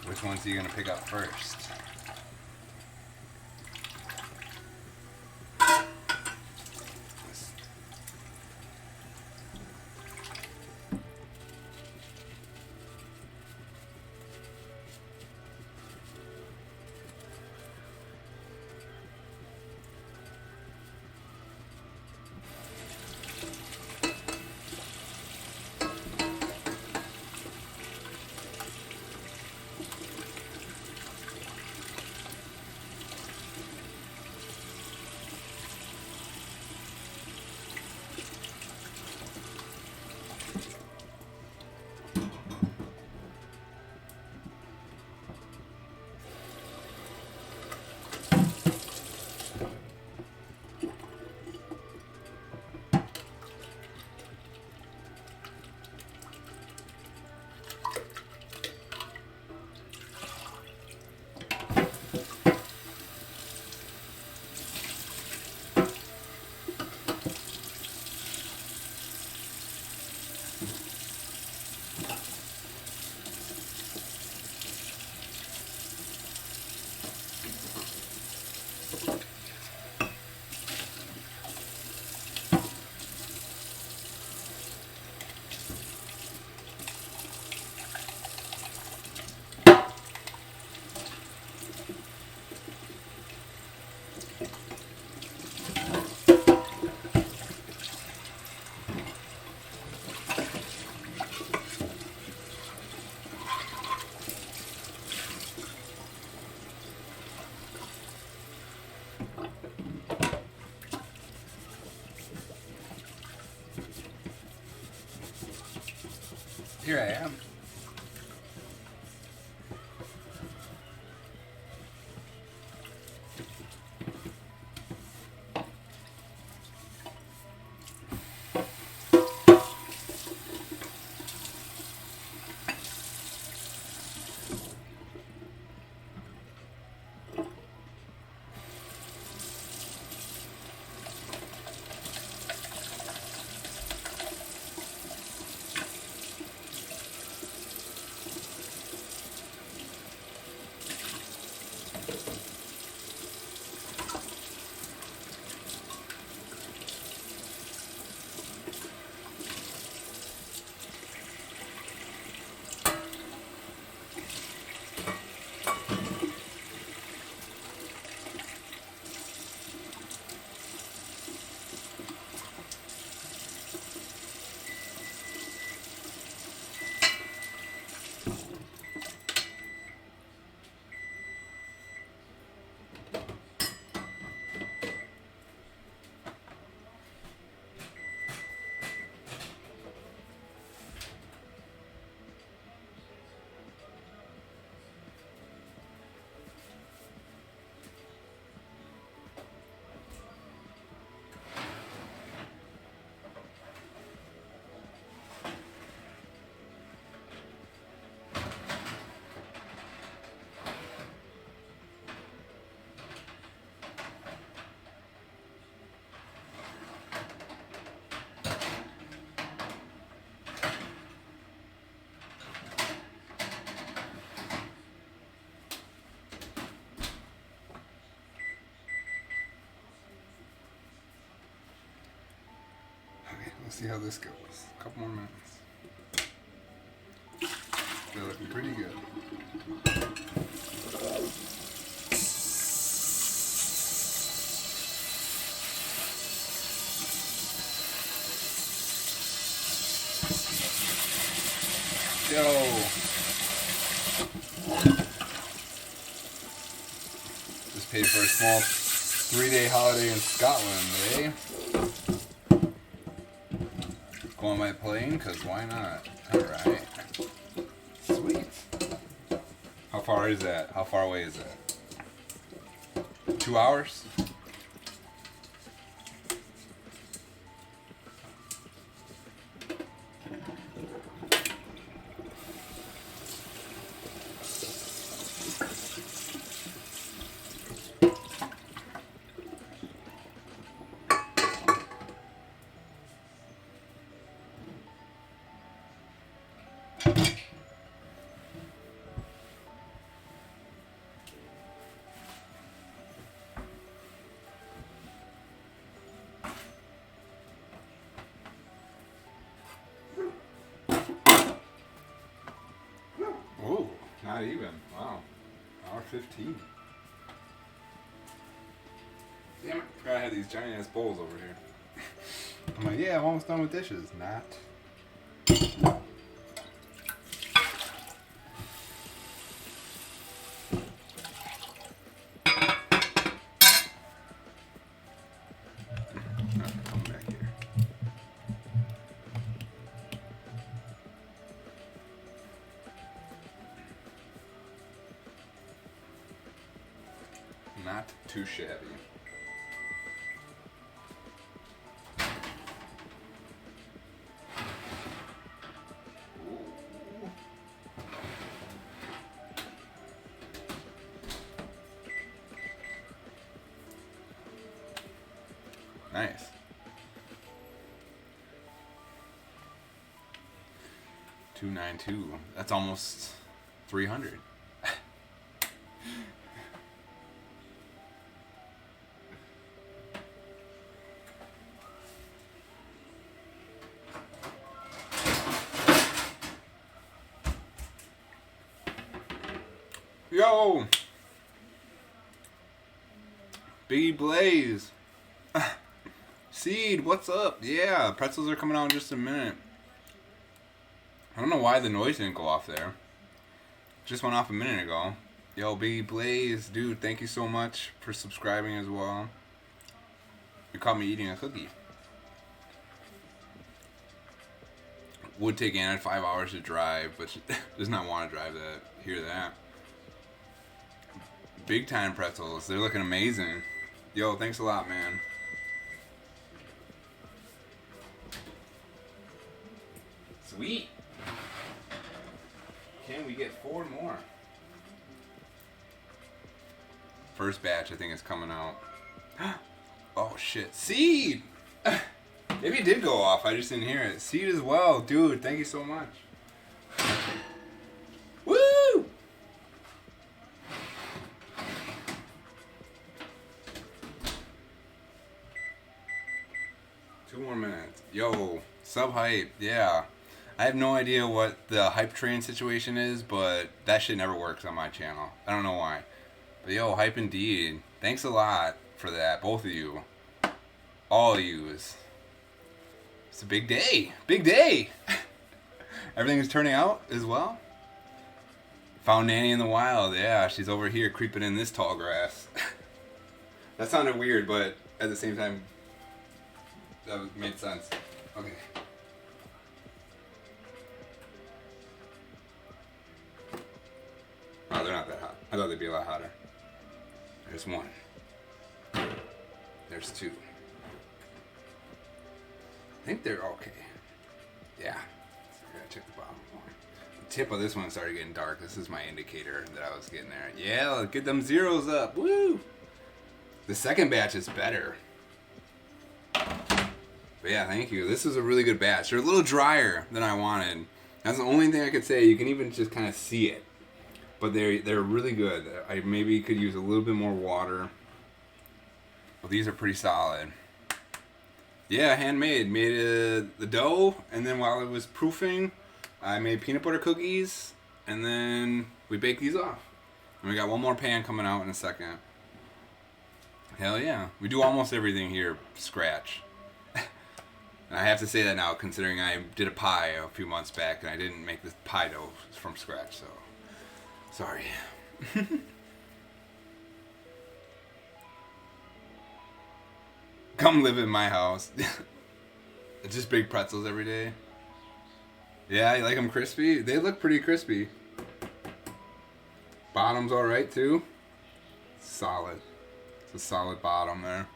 Which ones are you going to pick up first? Here I am. Let's see how this goes. A couple more minutes. They're looking pretty good. Yo! Just paid for a small 3-day holiday in Scotland, eh? Go on my plane, cause why not? Alright. Sweet. How far is that? How far away is that? 2 hours? Ooh, not even. Wow. Hour 15. Damn it. Forgot I had these giant ass bowls over here. I'm like, yeah, I'm almost done with dishes. Not. Come back here. Not too shabby. Nice. $292. That's almost 300. Yo! Biggie Blaze! Seed, what's up? Yeah, pretzels are coming out in just a minute. I don't know why the noise didn't go off there. Just went off a minute ago. Yo, Biggie Blaze, dude, thank you so much for subscribing as well. You caught me eating a cookie. Would take Anna 5 hours to drive, but she does not want to drive that. Hear that. Big time pretzels. They're looking amazing. Yo, thanks a lot, man. Sweet. Can we get 4 more? First batch, I think, is coming out. Oh, shit. Seed! Maybe it did go off. I just didn't hear it. Seed as well. Dude, thank you so much. Woo! Two more minutes. Yo, sub hype. Yeah. I have no idea what the hype train situation is, but that shit never works on my channel. I don't know why. But yo, hype indeed. Thanks a lot for that, both of you. All of yous. It's a big day. Big day! Everything is turning out as well. Found Nanny in the wild. Yeah, she's over here creeping in this tall grass. That sounded weird, but at the same time, that made sense. Okay. Oh, they're not that hot. I thought they'd be a lot hotter. There's one. There's two. I think they're okay. Yeah. I gotta check the bottom more. The tip of this one started getting dark. This is my indicator that I was getting there. Yeah, let's get them zeros up. Woo! The second batch is better. But yeah, thank you. This is a really good batch. They're a little drier than I wanted. That's the only thing I could say. You can even just kind of see it. But they're really good. I maybe could use a little bit more water. But these are pretty solid. Yeah, handmade. Made the dough, and then while it was proofing, I made peanut butter cookies, and then we baked these off. And we got one more pan coming out in a second. Hell yeah. We do almost everything here scratch. And I have to say that now, considering I did a pie a few months back, and I didn't make the pie dough from scratch, so... Sorry. Come live in my house. Just big pretzels every day. Yeah, you like them crispy? They look pretty crispy. Bottom's alright too. Solid. It's a solid bottom there.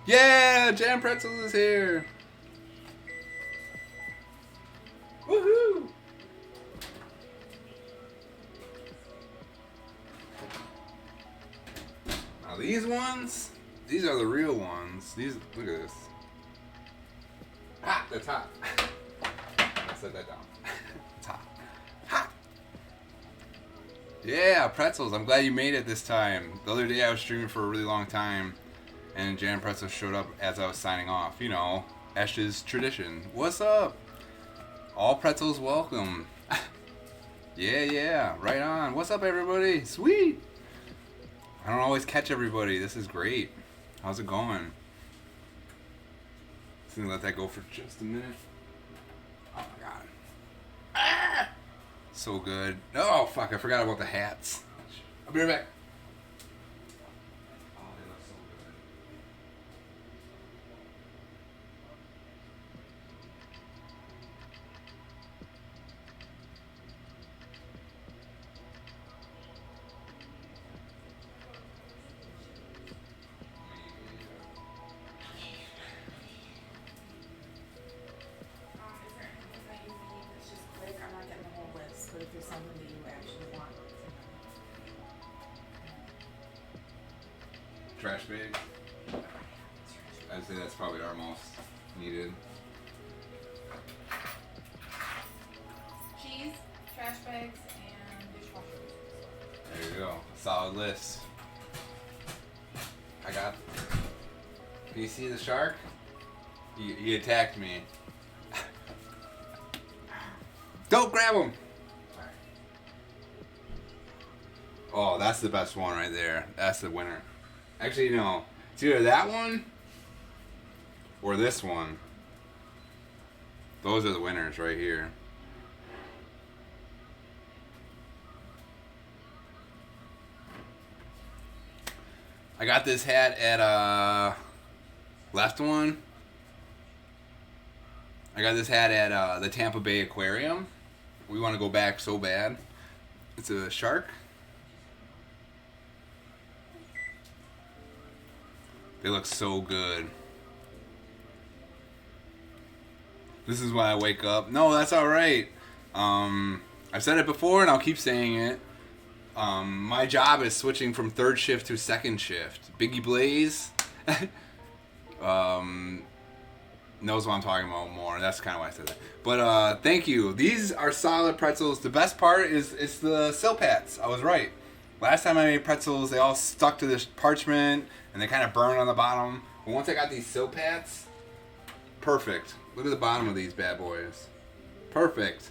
Yeah! Jam Pretzels is here! Woohoo! Now these ones, these are the real ones. These, look at this. Hot, that's hot. I'll set that down. It's hot. Hot! Yeah, pretzels. I'm glad you made it this time. The other day I was streaming for a really long time, and Jam Pretzels showed up as I was signing off. You know, Esh's tradition. What's up? All pretzels welcome. Yeah, right on. What's up, everybody? Sweet. I don't always catch everybody. This is great. How's it going? Just gonna let that go for just a minute. Oh my god. Ah! So good. Oh fuck, I forgot about the hats. I'll be right back. Oh, they look so good. Is there anything that you need that's just quick? I'm not getting the whole list, but if there's something that you actually want. Trash bag. I'd say that's probably our most needed. Cheese, trash bags, and dishwashers. There you go. Solid list. I got. Can you see the shark? He attacked me. Don't grab him! Oh, that's the best one right there. That's the winner. Actually, no. It's either that one or this one. Those are the winners right here. I got this hat at left one. I got this hat at the Tampa Bay Aquarium. We want to go back so bad. It's a shark. They look so good. This is why I wake up. No, that's all right. I've said it before and I'll keep saying it. My job is switching from third shift to second shift. Biggie Blaze knows what I'm talking about more. That's kind of why I said that. But thank you. These are solid pretzels. The best part is it's the silpats. I was right. Last time I made pretzels, they all stuck to this parchment and they kind of burned on the bottom. But once I got these silpats, perfect. Look at the bottom of these bad boys. Perfect.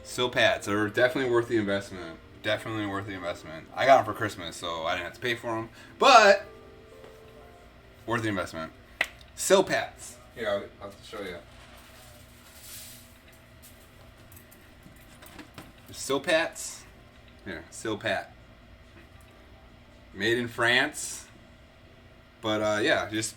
Silpats are definitely worth the investment. Definitely worth the investment. I got them for Christmas, so I didn't have to pay for them. But worth the investment. Silpats. Here, I'll show you. Silpats. Here, Silpat. Made in France. But yeah, just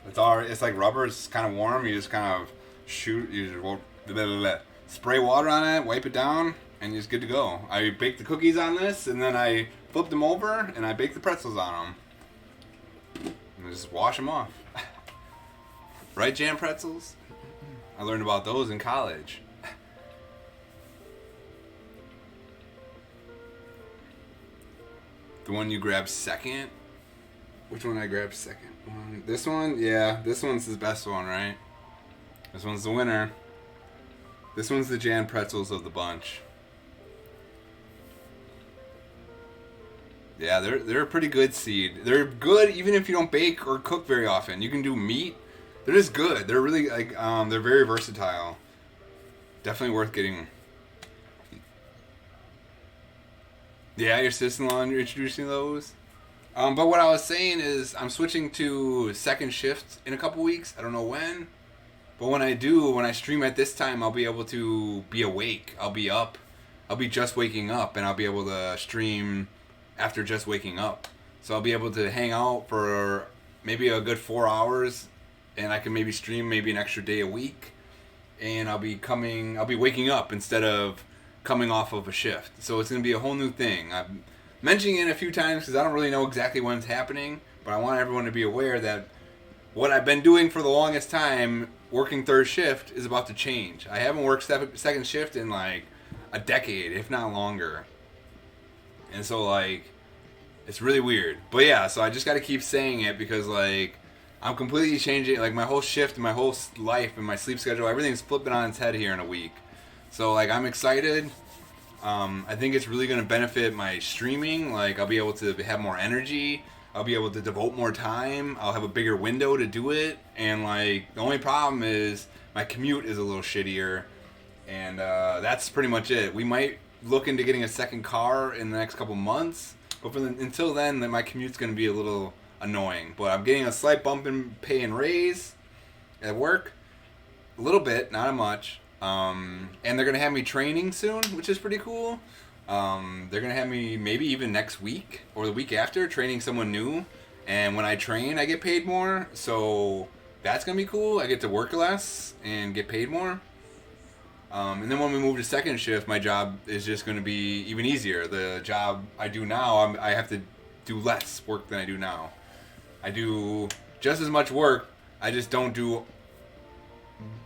it's like rubber. It's kind of warm. You just kind of shoot. You just spray water on it, wipe it down, and you're just good to go. I baked the cookies on this, and then I flipped them over, and I baked the pretzels on them. And just wash them off. Right, Jam Pretzels? I learned about those in college. The one you grab second? Which one I grabbed second? This one? Yeah, this one's the best one, right? This one's the winner. This one's the Jam Pretzels of the bunch. Yeah, they're a pretty good seed. They're good even if you don't bake or cook very often. You can do meat. They're just good. They're really like they're very versatile. Definitely worth getting. Yeah, your sister-in-law introducing those. But what I was saying is I'm switching to second shift in a couple weeks. I don't know when. But when I do, when I stream at this time, I'll be able to be awake. I'll be up. I'll be just waking up, and I'll be able to stream after just waking up. So I'll be able to hang out for maybe a good 4 hours, and I can maybe stream maybe an extra day a week, and I'll be waking up instead of coming off of a shift. So it's gonna be a whole new thing. I'm mentioning it a few times because I don't really know exactly when it's happening, but I want everyone to be aware that what I've been doing for the longest time, working third shift, is about to change. I haven't worked second shift in like a decade, if not longer. And so like, it's really weird. But yeah, so I just got to keep saying it because like, I'm completely changing, like my whole shift, my whole life, and my sleep schedule, everything's flipping on its head here in a week. So like, I'm excited. I think it's really going to benefit my streaming. Like, I'll be able to have more energy. I'll be able to devote more time. I'll have a bigger window to do it. And like, the only problem is my commute is a little shittier. And that's pretty much it. We might look into getting a second car in the next couple months. But until then, my commute's going to be a little annoying. But I'm getting a slight bump in pay and raise at work. A little bit, not much. And they're going to have me training soon, which is pretty cool. They're going to have me maybe even next week or the week after training someone new. And when I train, I get paid more. So that's going to be cool. I get to work less and get paid more. And then when we move to second shift, my job is just going to be even easier. The job I do now, I have to do less work than I do now. I do just as much work. I just don't do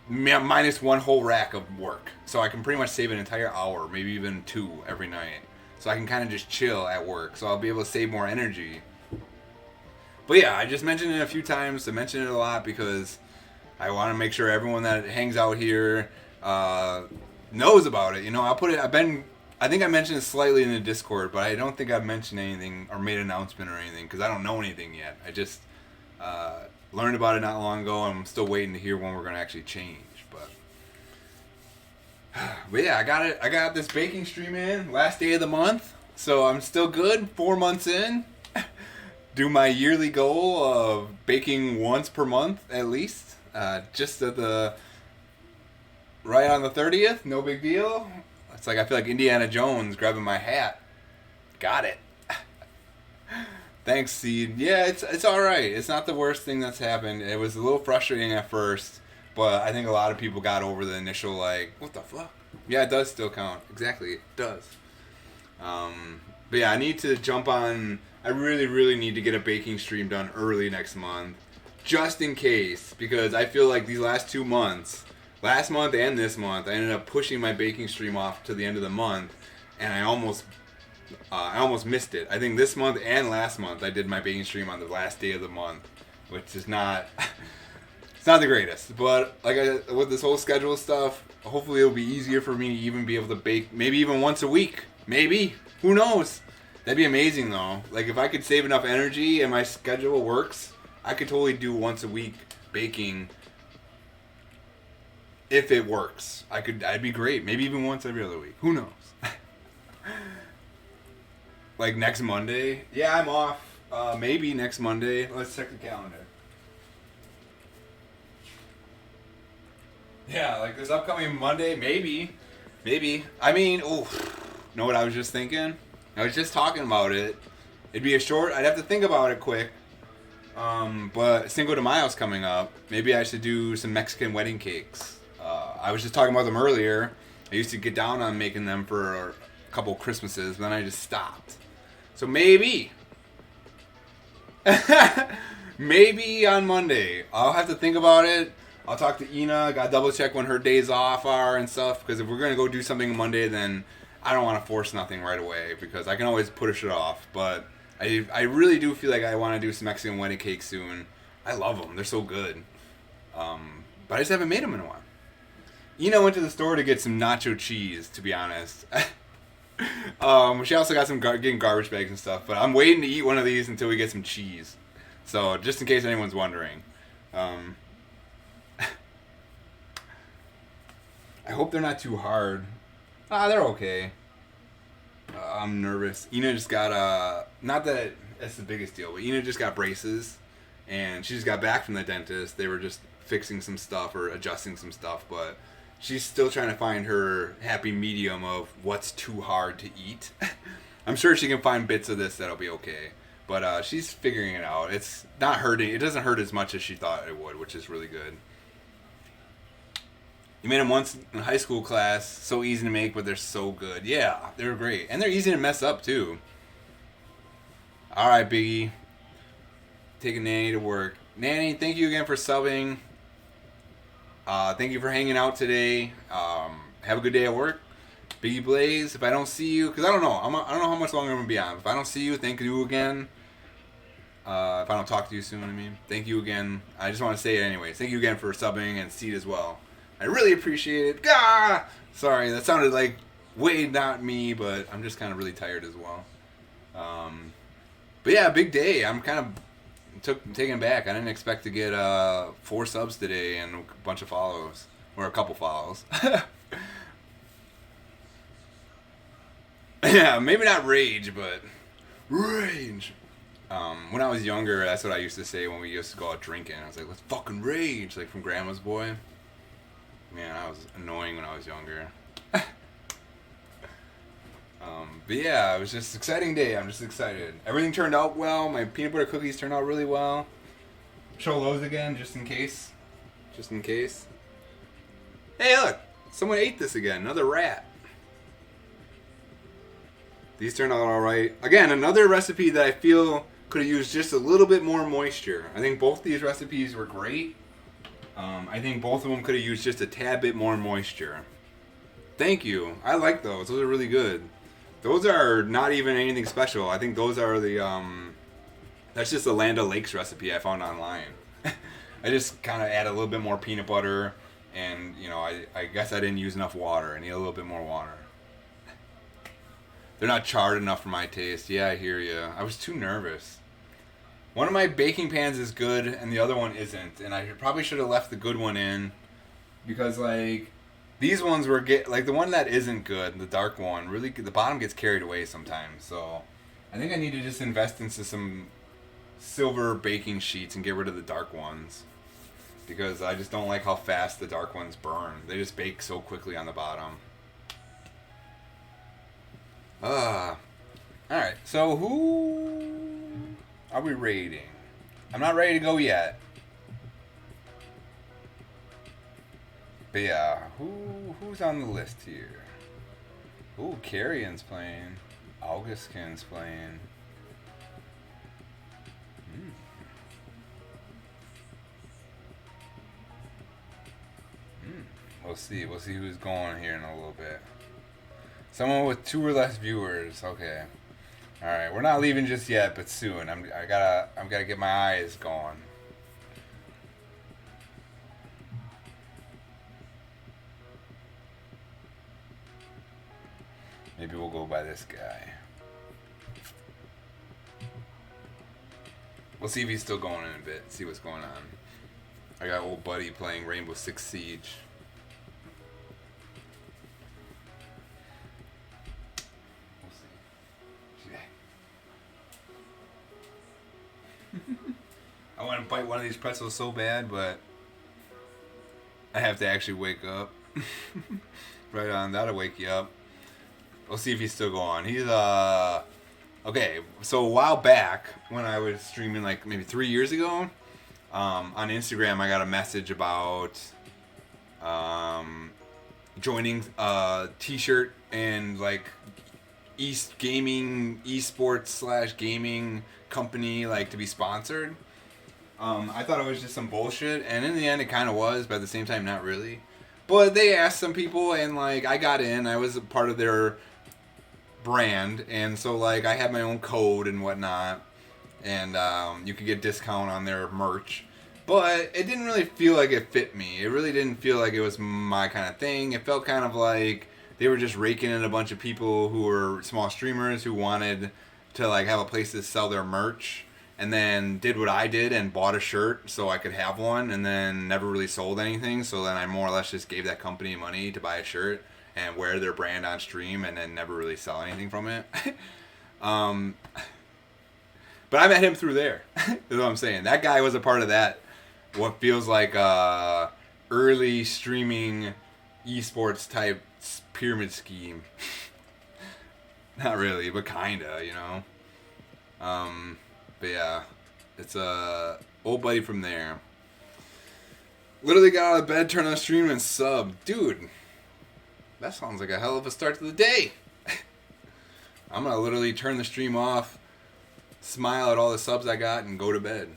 minus one whole rack of work. So I can pretty much save an entire hour, maybe even 2 every night. So I can kind of just chill at work. So I'll be able to save more energy. But yeah, I just mentioned it a few times. I mention it a lot because I want to make sure everyone that hangs out here knows about it. You know, I think I mentioned it slightly in the Discord, but I don't think I've mentioned anything or made an announcement or anything because I don't know anything yet. I just learned about it not long ago, and I'm still waiting to hear when we're gonna actually change. But yeah, I got this baking stream in last day of the month, so I'm still good. 4 months in, do my yearly goal of baking once per month at least. Just at right on the 30th, no big deal. It's like I feel like Indiana Jones grabbing my hat. Got it. Thanks, Seed. Yeah, it's all right. It's not the worst thing that's happened. It was a little frustrating at first, but I think a lot of people got over the initial like, what the fuck? Yeah, it does still count. Exactly, it does. But yeah, I need to jump on. I really, really need to get a baking stream done early next month, just in case, because I feel like these last 2 months, last month and this month, I ended up pushing my baking stream off to the end of the month, and I almost missed it. I think this month and last month I did my baking stream on the last day of the month, which is not it's not the greatest. But like with this whole schedule stuff, hopefully it'll be easier for me to even be able to bake maybe even once a week. Maybe. Who knows? That'd be amazing though. Like if I could save enough energy and my schedule works, I could totally do once a week baking. If it works, I'd be great. Maybe even once every other week. Who knows? Like next Monday? Yeah, I'm off. Maybe next Monday. Let's check the calendar. Yeah, like this upcoming Monday, maybe. I mean, know what I was just thinking? I was just talking about it. It'd be I'd have to think about it quick. But Cinco de Mayo's coming up. Maybe I should do some Mexican wedding cakes. I was just talking about them earlier. I used to get down on making them for a couple Christmases, but then I just stopped. So maybe. Maybe on Monday. I'll have to think about it. I'll talk to Ina. Gotta double check when her days off are and stuff. Because if we're gonna go do something on Monday, then I don't want to force nothing right away. Because I can always push it off. But I really do feel like I want to do some Mexican wedding cakes soon. I love them. They're so good. But I just haven't made them in a while. Ina went to the store to get some nacho cheese, to be honest. She also got some getting garbage bags and stuff. But I'm waiting to eat one of these until we get some cheese. So, just in case anyone's wondering. I hope they're not too hard. They're okay. I'm nervous. Ina just got, not that it's the biggest deal, but Ina just got braces. And she just got back from the dentist. They were just fixing some stuff or adjusting some stuff. But she's still trying to find her happy medium of what's too hard to eat. I'm sure she can find bits of this that'll be okay. But she's figuring it out. It's not hurting. It doesn't hurt as much as she thought it would, which is really good. You made them once in high school class. So easy to make, but they're so good. Yeah, they're great. And they're easy to mess up, too. All right, Biggie. Taking Nanny to work. Nanny, thank you again for subbing. Thank you for hanging out today. Have a good day at work. Biggie Blaze, if I don't see you, because I don't know. I don't know how much longer I'm going to be on. If I don't see you, thank you again. If I don't talk to you soon, I mean. Thank you again. I just want to say it anyways. Thank you again for subbing and Seed as well. I really appreciate it. Gah! Sorry, that sounded like way not me, but I'm just kind of really tired as well. But yeah, big day. I'm kind of taken back. I didn't expect to get 4 subs today and a bunch of follows. Or a couple follows. Yeah, maybe not rage, but rage. When I was younger, that's what I used to say when we used to go out drinking. I was like, let's fucking rage, like from Grandma's Boy. Man, I was annoying when I was younger. But yeah, it was just an exciting day. I'm just excited. Everything turned out well. My peanut butter cookies turned out really well. Show those again, just in case. Just in case. Hey, look! Someone ate this again. Another rat. These turned out alright. Again, another recipe that I feel could have used just a little bit more moisture. I think both these recipes were great. I think both of them could have used just a tad bit more moisture. Thank you. I like those. Those are really good. Those are not even anything special. I think those are the, that's just the Land O'Lakes recipe I found online. I just kind of add a little bit more peanut butter, and, you know, I guess I didn't use enough water. I need a little bit more water. They're not charred enough for my taste. Yeah, I hear you. I was too nervous. One of my baking pans is good, and the other one isn't. And I probably should have left the good one in, because, like, these ones were like the one that isn't good, the dark one. Really, the bottom gets carried away sometimes. So, I think I need to just invest into some silver baking sheets and get rid of the dark ones, because I just don't like how fast the dark ones burn. They just bake so quickly on the bottom. Alright, so who are we rating? I'm not ready to go yet. But yeah, who's on the list here? Ooh, Carrion's playing. Augustkin's playing. We'll see. We'll see who's going here in a little bit. Someone with 2 or less viewers. Okay. All right. We're not leaving just yet, but soon. I'm gotta get my eyes going. Maybe we'll go by this guy. We'll see if he's still going in a bit. See what's going on. I got old buddy playing Rainbow Six Siege. I want to bite one of these pretzels so bad, but I have to actually wake up. Right on, that'll wake you up. We'll see if he's still going. He's okay. So a while back, when I was streaming, like maybe 3 years ago, on Instagram, I got a message about joining a T-shirt and like esports / gaming company, like to be sponsored. I thought it was just some bullshit, and in the end it kind of was, but at the same time not really. But they asked some people, and like I got in. I was a part of their brand, and so like I had my own code and whatnot, and you could get discount on their merch. But it didn't really feel like it fit me. It really didn't feel like it was my kind of thing. It felt kind of like they were just raking in a bunch of people who were small streamers who wanted to like have a place to sell their merch, and then did what I did and bought a shirt so I could have one, and then never really sold anything. So then I more or less just gave that company money to buy a shirt and wear their brand on stream, and then never really sell anything from it. But I met him through there. Is what I'm saying. That guy was a part of that. What feels like early streaming esports type pyramid scheme. Not really, but kinda, you know. But yeah, it's a old buddy from there. Literally got out of bed, turned on the stream, and sub. Dude, that sounds like a hell of a start to the day. I'm gonna literally turn the stream off, smile at all the subs I got, and go to bed.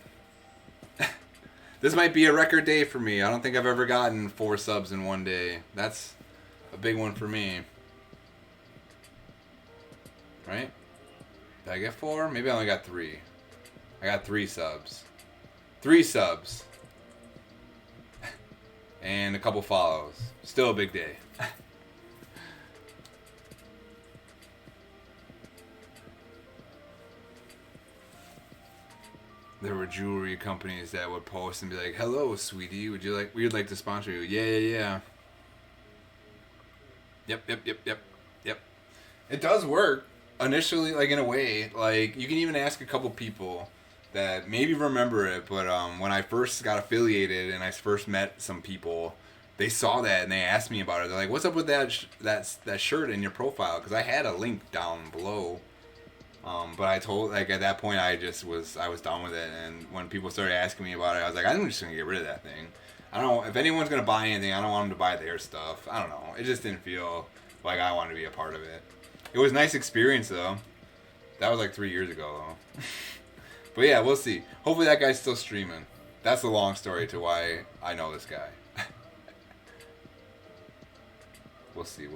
This might be a record day for me. I don't think I've ever gotten 4 subs in one day. That's a big one for me. Right? Did I get 4? Maybe I only got 3. I got 3 subs. 3 subs. And a couple follows. Still a big day. There were jewelry companies that would post and be like, "Hello, sweetie, we'd like to sponsor you." Yeah. Yep. It does work initially, like in a way. Like you can even ask a couple people that maybe remember it, but when I first got affiliated and I first met some people, they saw that and they asked me about it. They're like, "What's up with that shirt in your profile?" Because I had a link down below. But I told, like, at that point, I was done with it. And when people started asking me about it, I was like, I'm just going to get rid of that thing. I don't, if anyone's going to buy anything, I don't want them to buy their stuff. I don't know. It just didn't feel like I wanted to be a part of it. It was a nice experience, though. That was like 3 years ago, though. But yeah, we'll see. Hopefully that guy's still streaming. That's the long story to why I know this guy. We'll see.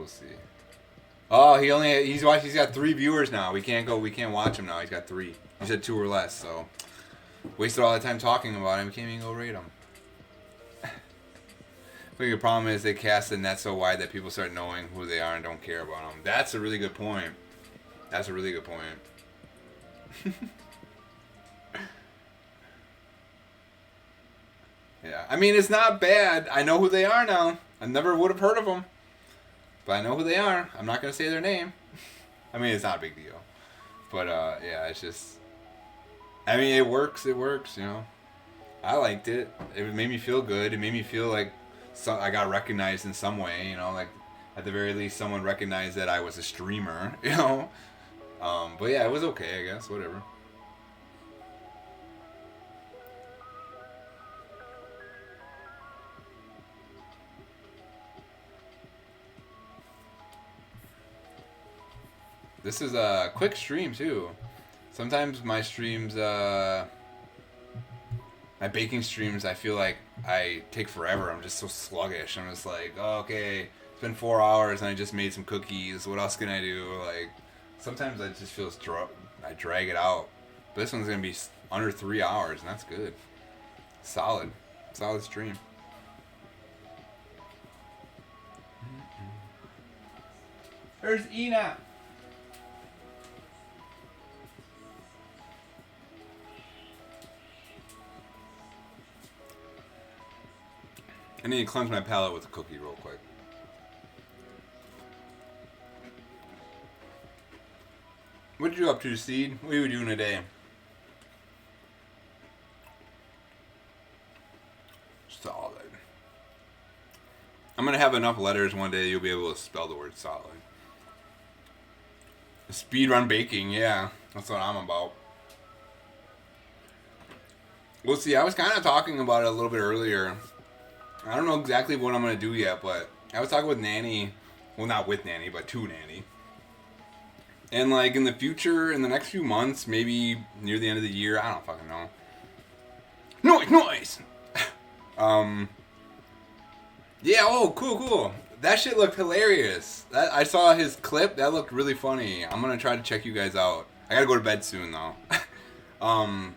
Oh, he's got 3 viewers now. We can't watch him now. He's got 3. He said 2 or less, so wasted all that time talking about him. We can't even go rate him. I think the problem is they cast the net so wide that people start knowing who they are and don't care about them. That's a really good point. Yeah, I mean, it's not bad. I know who they are now. I never would have heard of them. But I know who they are. I'm not going to say their name. I mean, it's not a big deal. But, yeah, it's just... I mean, it works, you know. I liked it. It made me feel good. It made me feel like I got recognized in some way, you know. Like, at the very least, someone recognized that I was a streamer, you know. But, yeah, it was okay, I guess. Whatever. This is a quick stream, too. Sometimes my streams, my baking streams, I feel like I take forever. I'm just so sluggish. I'm just like, oh, okay, it's been 4 hours and I just made some cookies. What else can I do? Like, sometimes I just feel I drag it out. But this one's going to be under 3 hours, and that's good. Solid stream. There's Ina. I need to cleanse my palate with a cookie real quick. What you up to, Seed? What are you doing today? Solid. I'm going to have enough letters one day you'll be able to spell the word solid. Speedrun baking, yeah. That's what I'm about. We'll see. I was kind of talking about it a little bit earlier. I don't know exactly what I'm going to do yet, but I was talking with Nanny. Well, not with Nanny, but to Nanny. And, like, in the future, in the next few months, maybe near the end of the year, I don't fucking know. Noise! Yeah, oh, cool. That shit looked hilarious. I saw his clip. That looked really funny. I'm going to try to check you guys out. I got to go to bed soon, though. Fuck,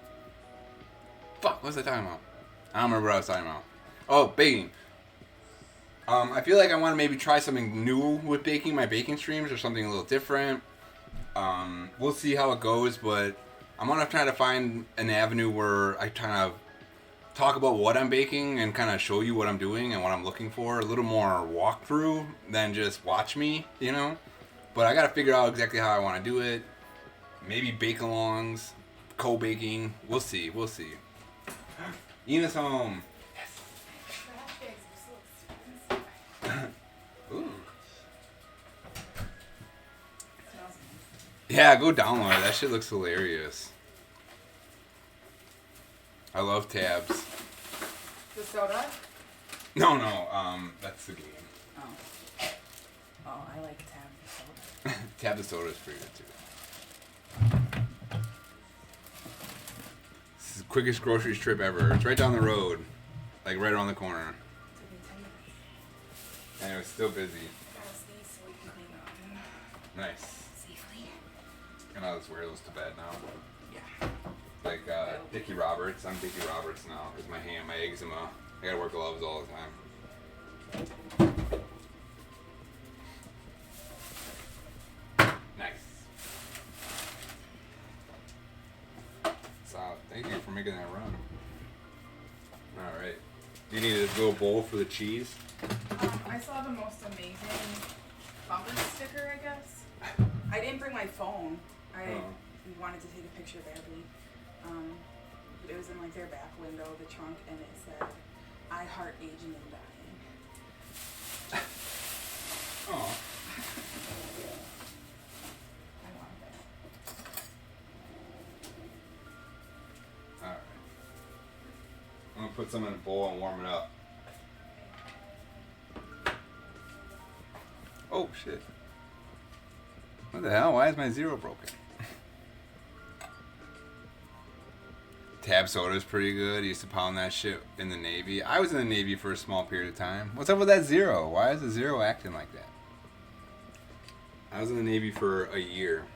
what was I talking about? I don't remember what I was talking about. Oh, baking. I feel like I want to maybe try something new with baking, my baking streams, or something a little different. We'll see how it goes, but I'm going to try to find an avenue where I kind of talk about what I'm baking and kind of show you what I'm doing and what I'm looking for. A little more walkthrough than just watch me, you know? But I got to figure out exactly how I want to do it. Maybe bake-alongs, co-baking. We'll see. Ina's home. Ooh. Yeah, go download it. That shit looks hilarious. I love tabs. The soda? No, that's the game. Oh. Oh, I like Tab the soda. Tab the soda is pretty good too. This is the quickest grocery trip ever. It's right down the road, like right around the corner, Took me 10 minutes. and it was still busy. Gotta sneeze so we can clean up. Nice. Safely. And I'll just wear those to bed now. Yeah. Like Dickie Roberts. I'm Dickie Roberts now. Cause my hand, my eczema. I gotta wear gloves all the time. Nice. Solid. Thank you for making that run. All right. Do you need a little bowl for the cheese? I saw the most amazing bumper sticker, I guess. I didn't bring my phone. I wanted to take a picture badly. But it was in like their back window, the trunk, and it said, "I heart aging and dying." Oh. I want that. All right. I'm gonna put some in a bowl and warm it up. Oh shit. What the hell? Why is my zero broken? Tab soda is pretty good. I used to pound that shit in the Navy. I was in the Navy for a small period of time. What's up with that zero? Why is the zero acting like that? I was in the Navy for a year.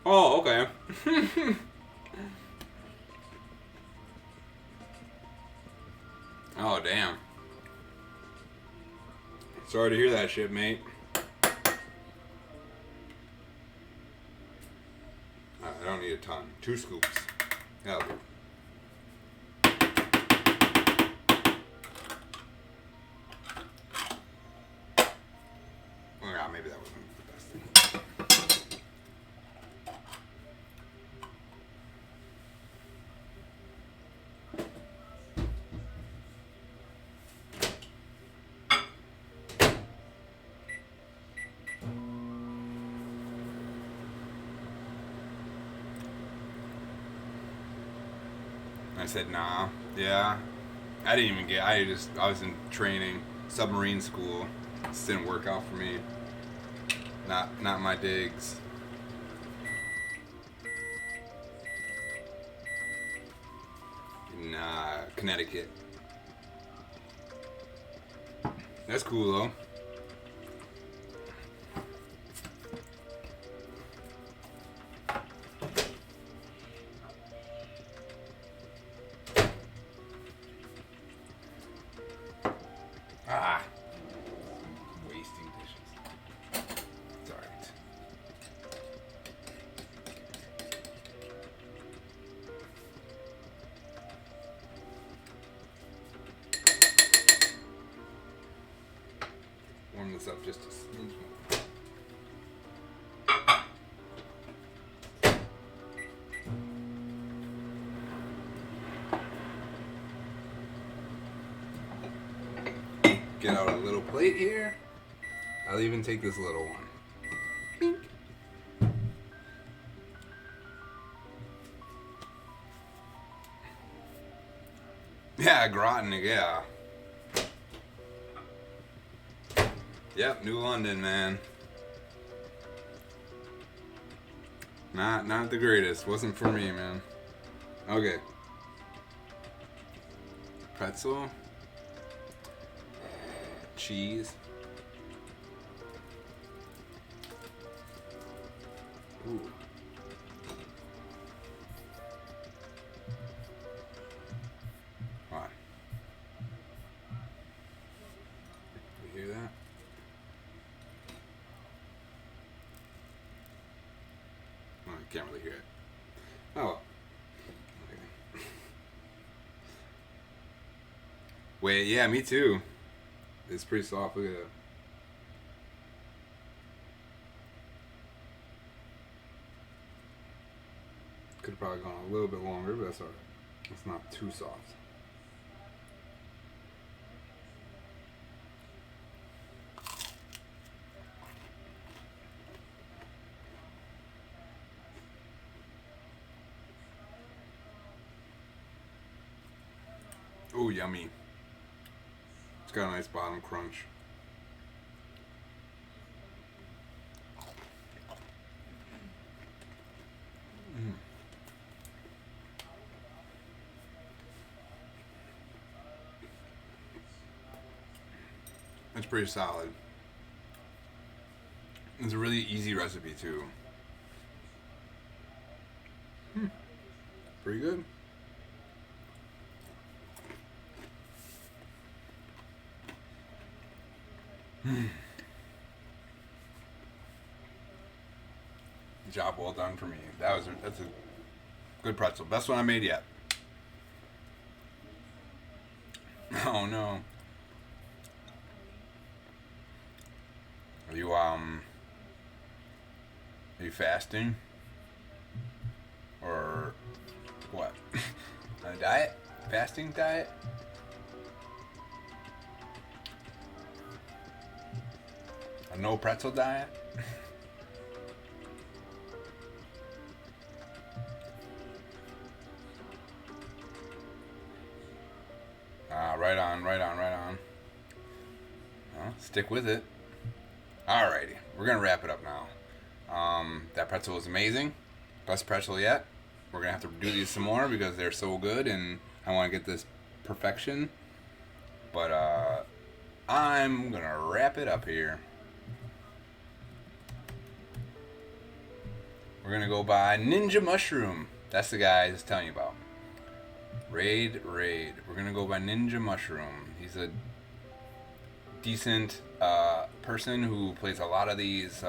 Oh, okay. Oh, damn. Sorry to hear that shit, mate. I don't need a ton. 2 scoops. That'll do. Well, yeah, maybe that wasn't the best thing. I said, nah. Yeah. I didn't even get, I was in training, submarine school. This didn't work out for me. Not my digs. In Connecticut. That's cool though. Ah, wasting dishes. It's alright. Warm this up just a smidge more. Get out a little plate here. I'll even take this little one. Bink. Yeah, gratin, yeah. Yep, New London, man. Not the greatest. Wasn't for me, man. Okay. Pretzel. Cheese. Ooh. What? You hear that? Oh, I can't really hear it. Oh. Okay. Wait, yeah, me too. It's pretty soft. Look at that. could have probably gone a little bit longer, but that's alright. It's not too soft. Oh, yummy. It's got a nice bottom crunch. It's pretty solid. It's a really easy recipe too. Pretty good. Job well done for me. That's a good pretzel. Best one I made yet. Oh no. Are you fasting? Or what? On a diet? Fasting diet? A no pretzel diet? Right on. Stick with it. Alrighty, we're gonna wrap it up now. That pretzel was amazing. Best pretzel yet. We're gonna have to do these some more because they're so good and I wanna get this perfection. But I'm gonna wrap it up here. We're gonna go by Ninja Mushroom. That's the guy I was telling you about. Raid. We're gonna go by Ninja Mushroom. He's a decent person who plays a lot of these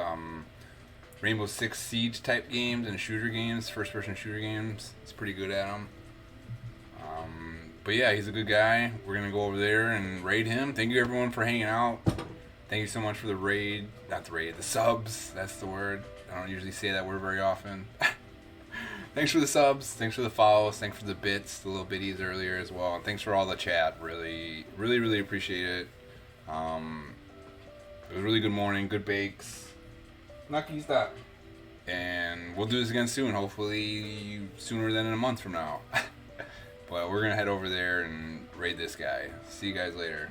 Rainbow Six Siege type games and shooter games, first person shooter games. He's pretty good at them. But yeah, he's a good guy. We're gonna go over there and raid him. Thank you everyone for hanging out. Thank you so much for the raid. Not the raid, the subs. That's the word. I don't usually say that word very often. Thanks for the subs. Thanks for the follows. Thanks for the bits, the little bitties earlier as well. And thanks for all the chat. Really appreciate it. It was a really good morning. Good bakes. Nucky, stop. And we'll do this again soon. Hopefully sooner than in a month from now. But we're going to head over there and raid this guy. See you guys later.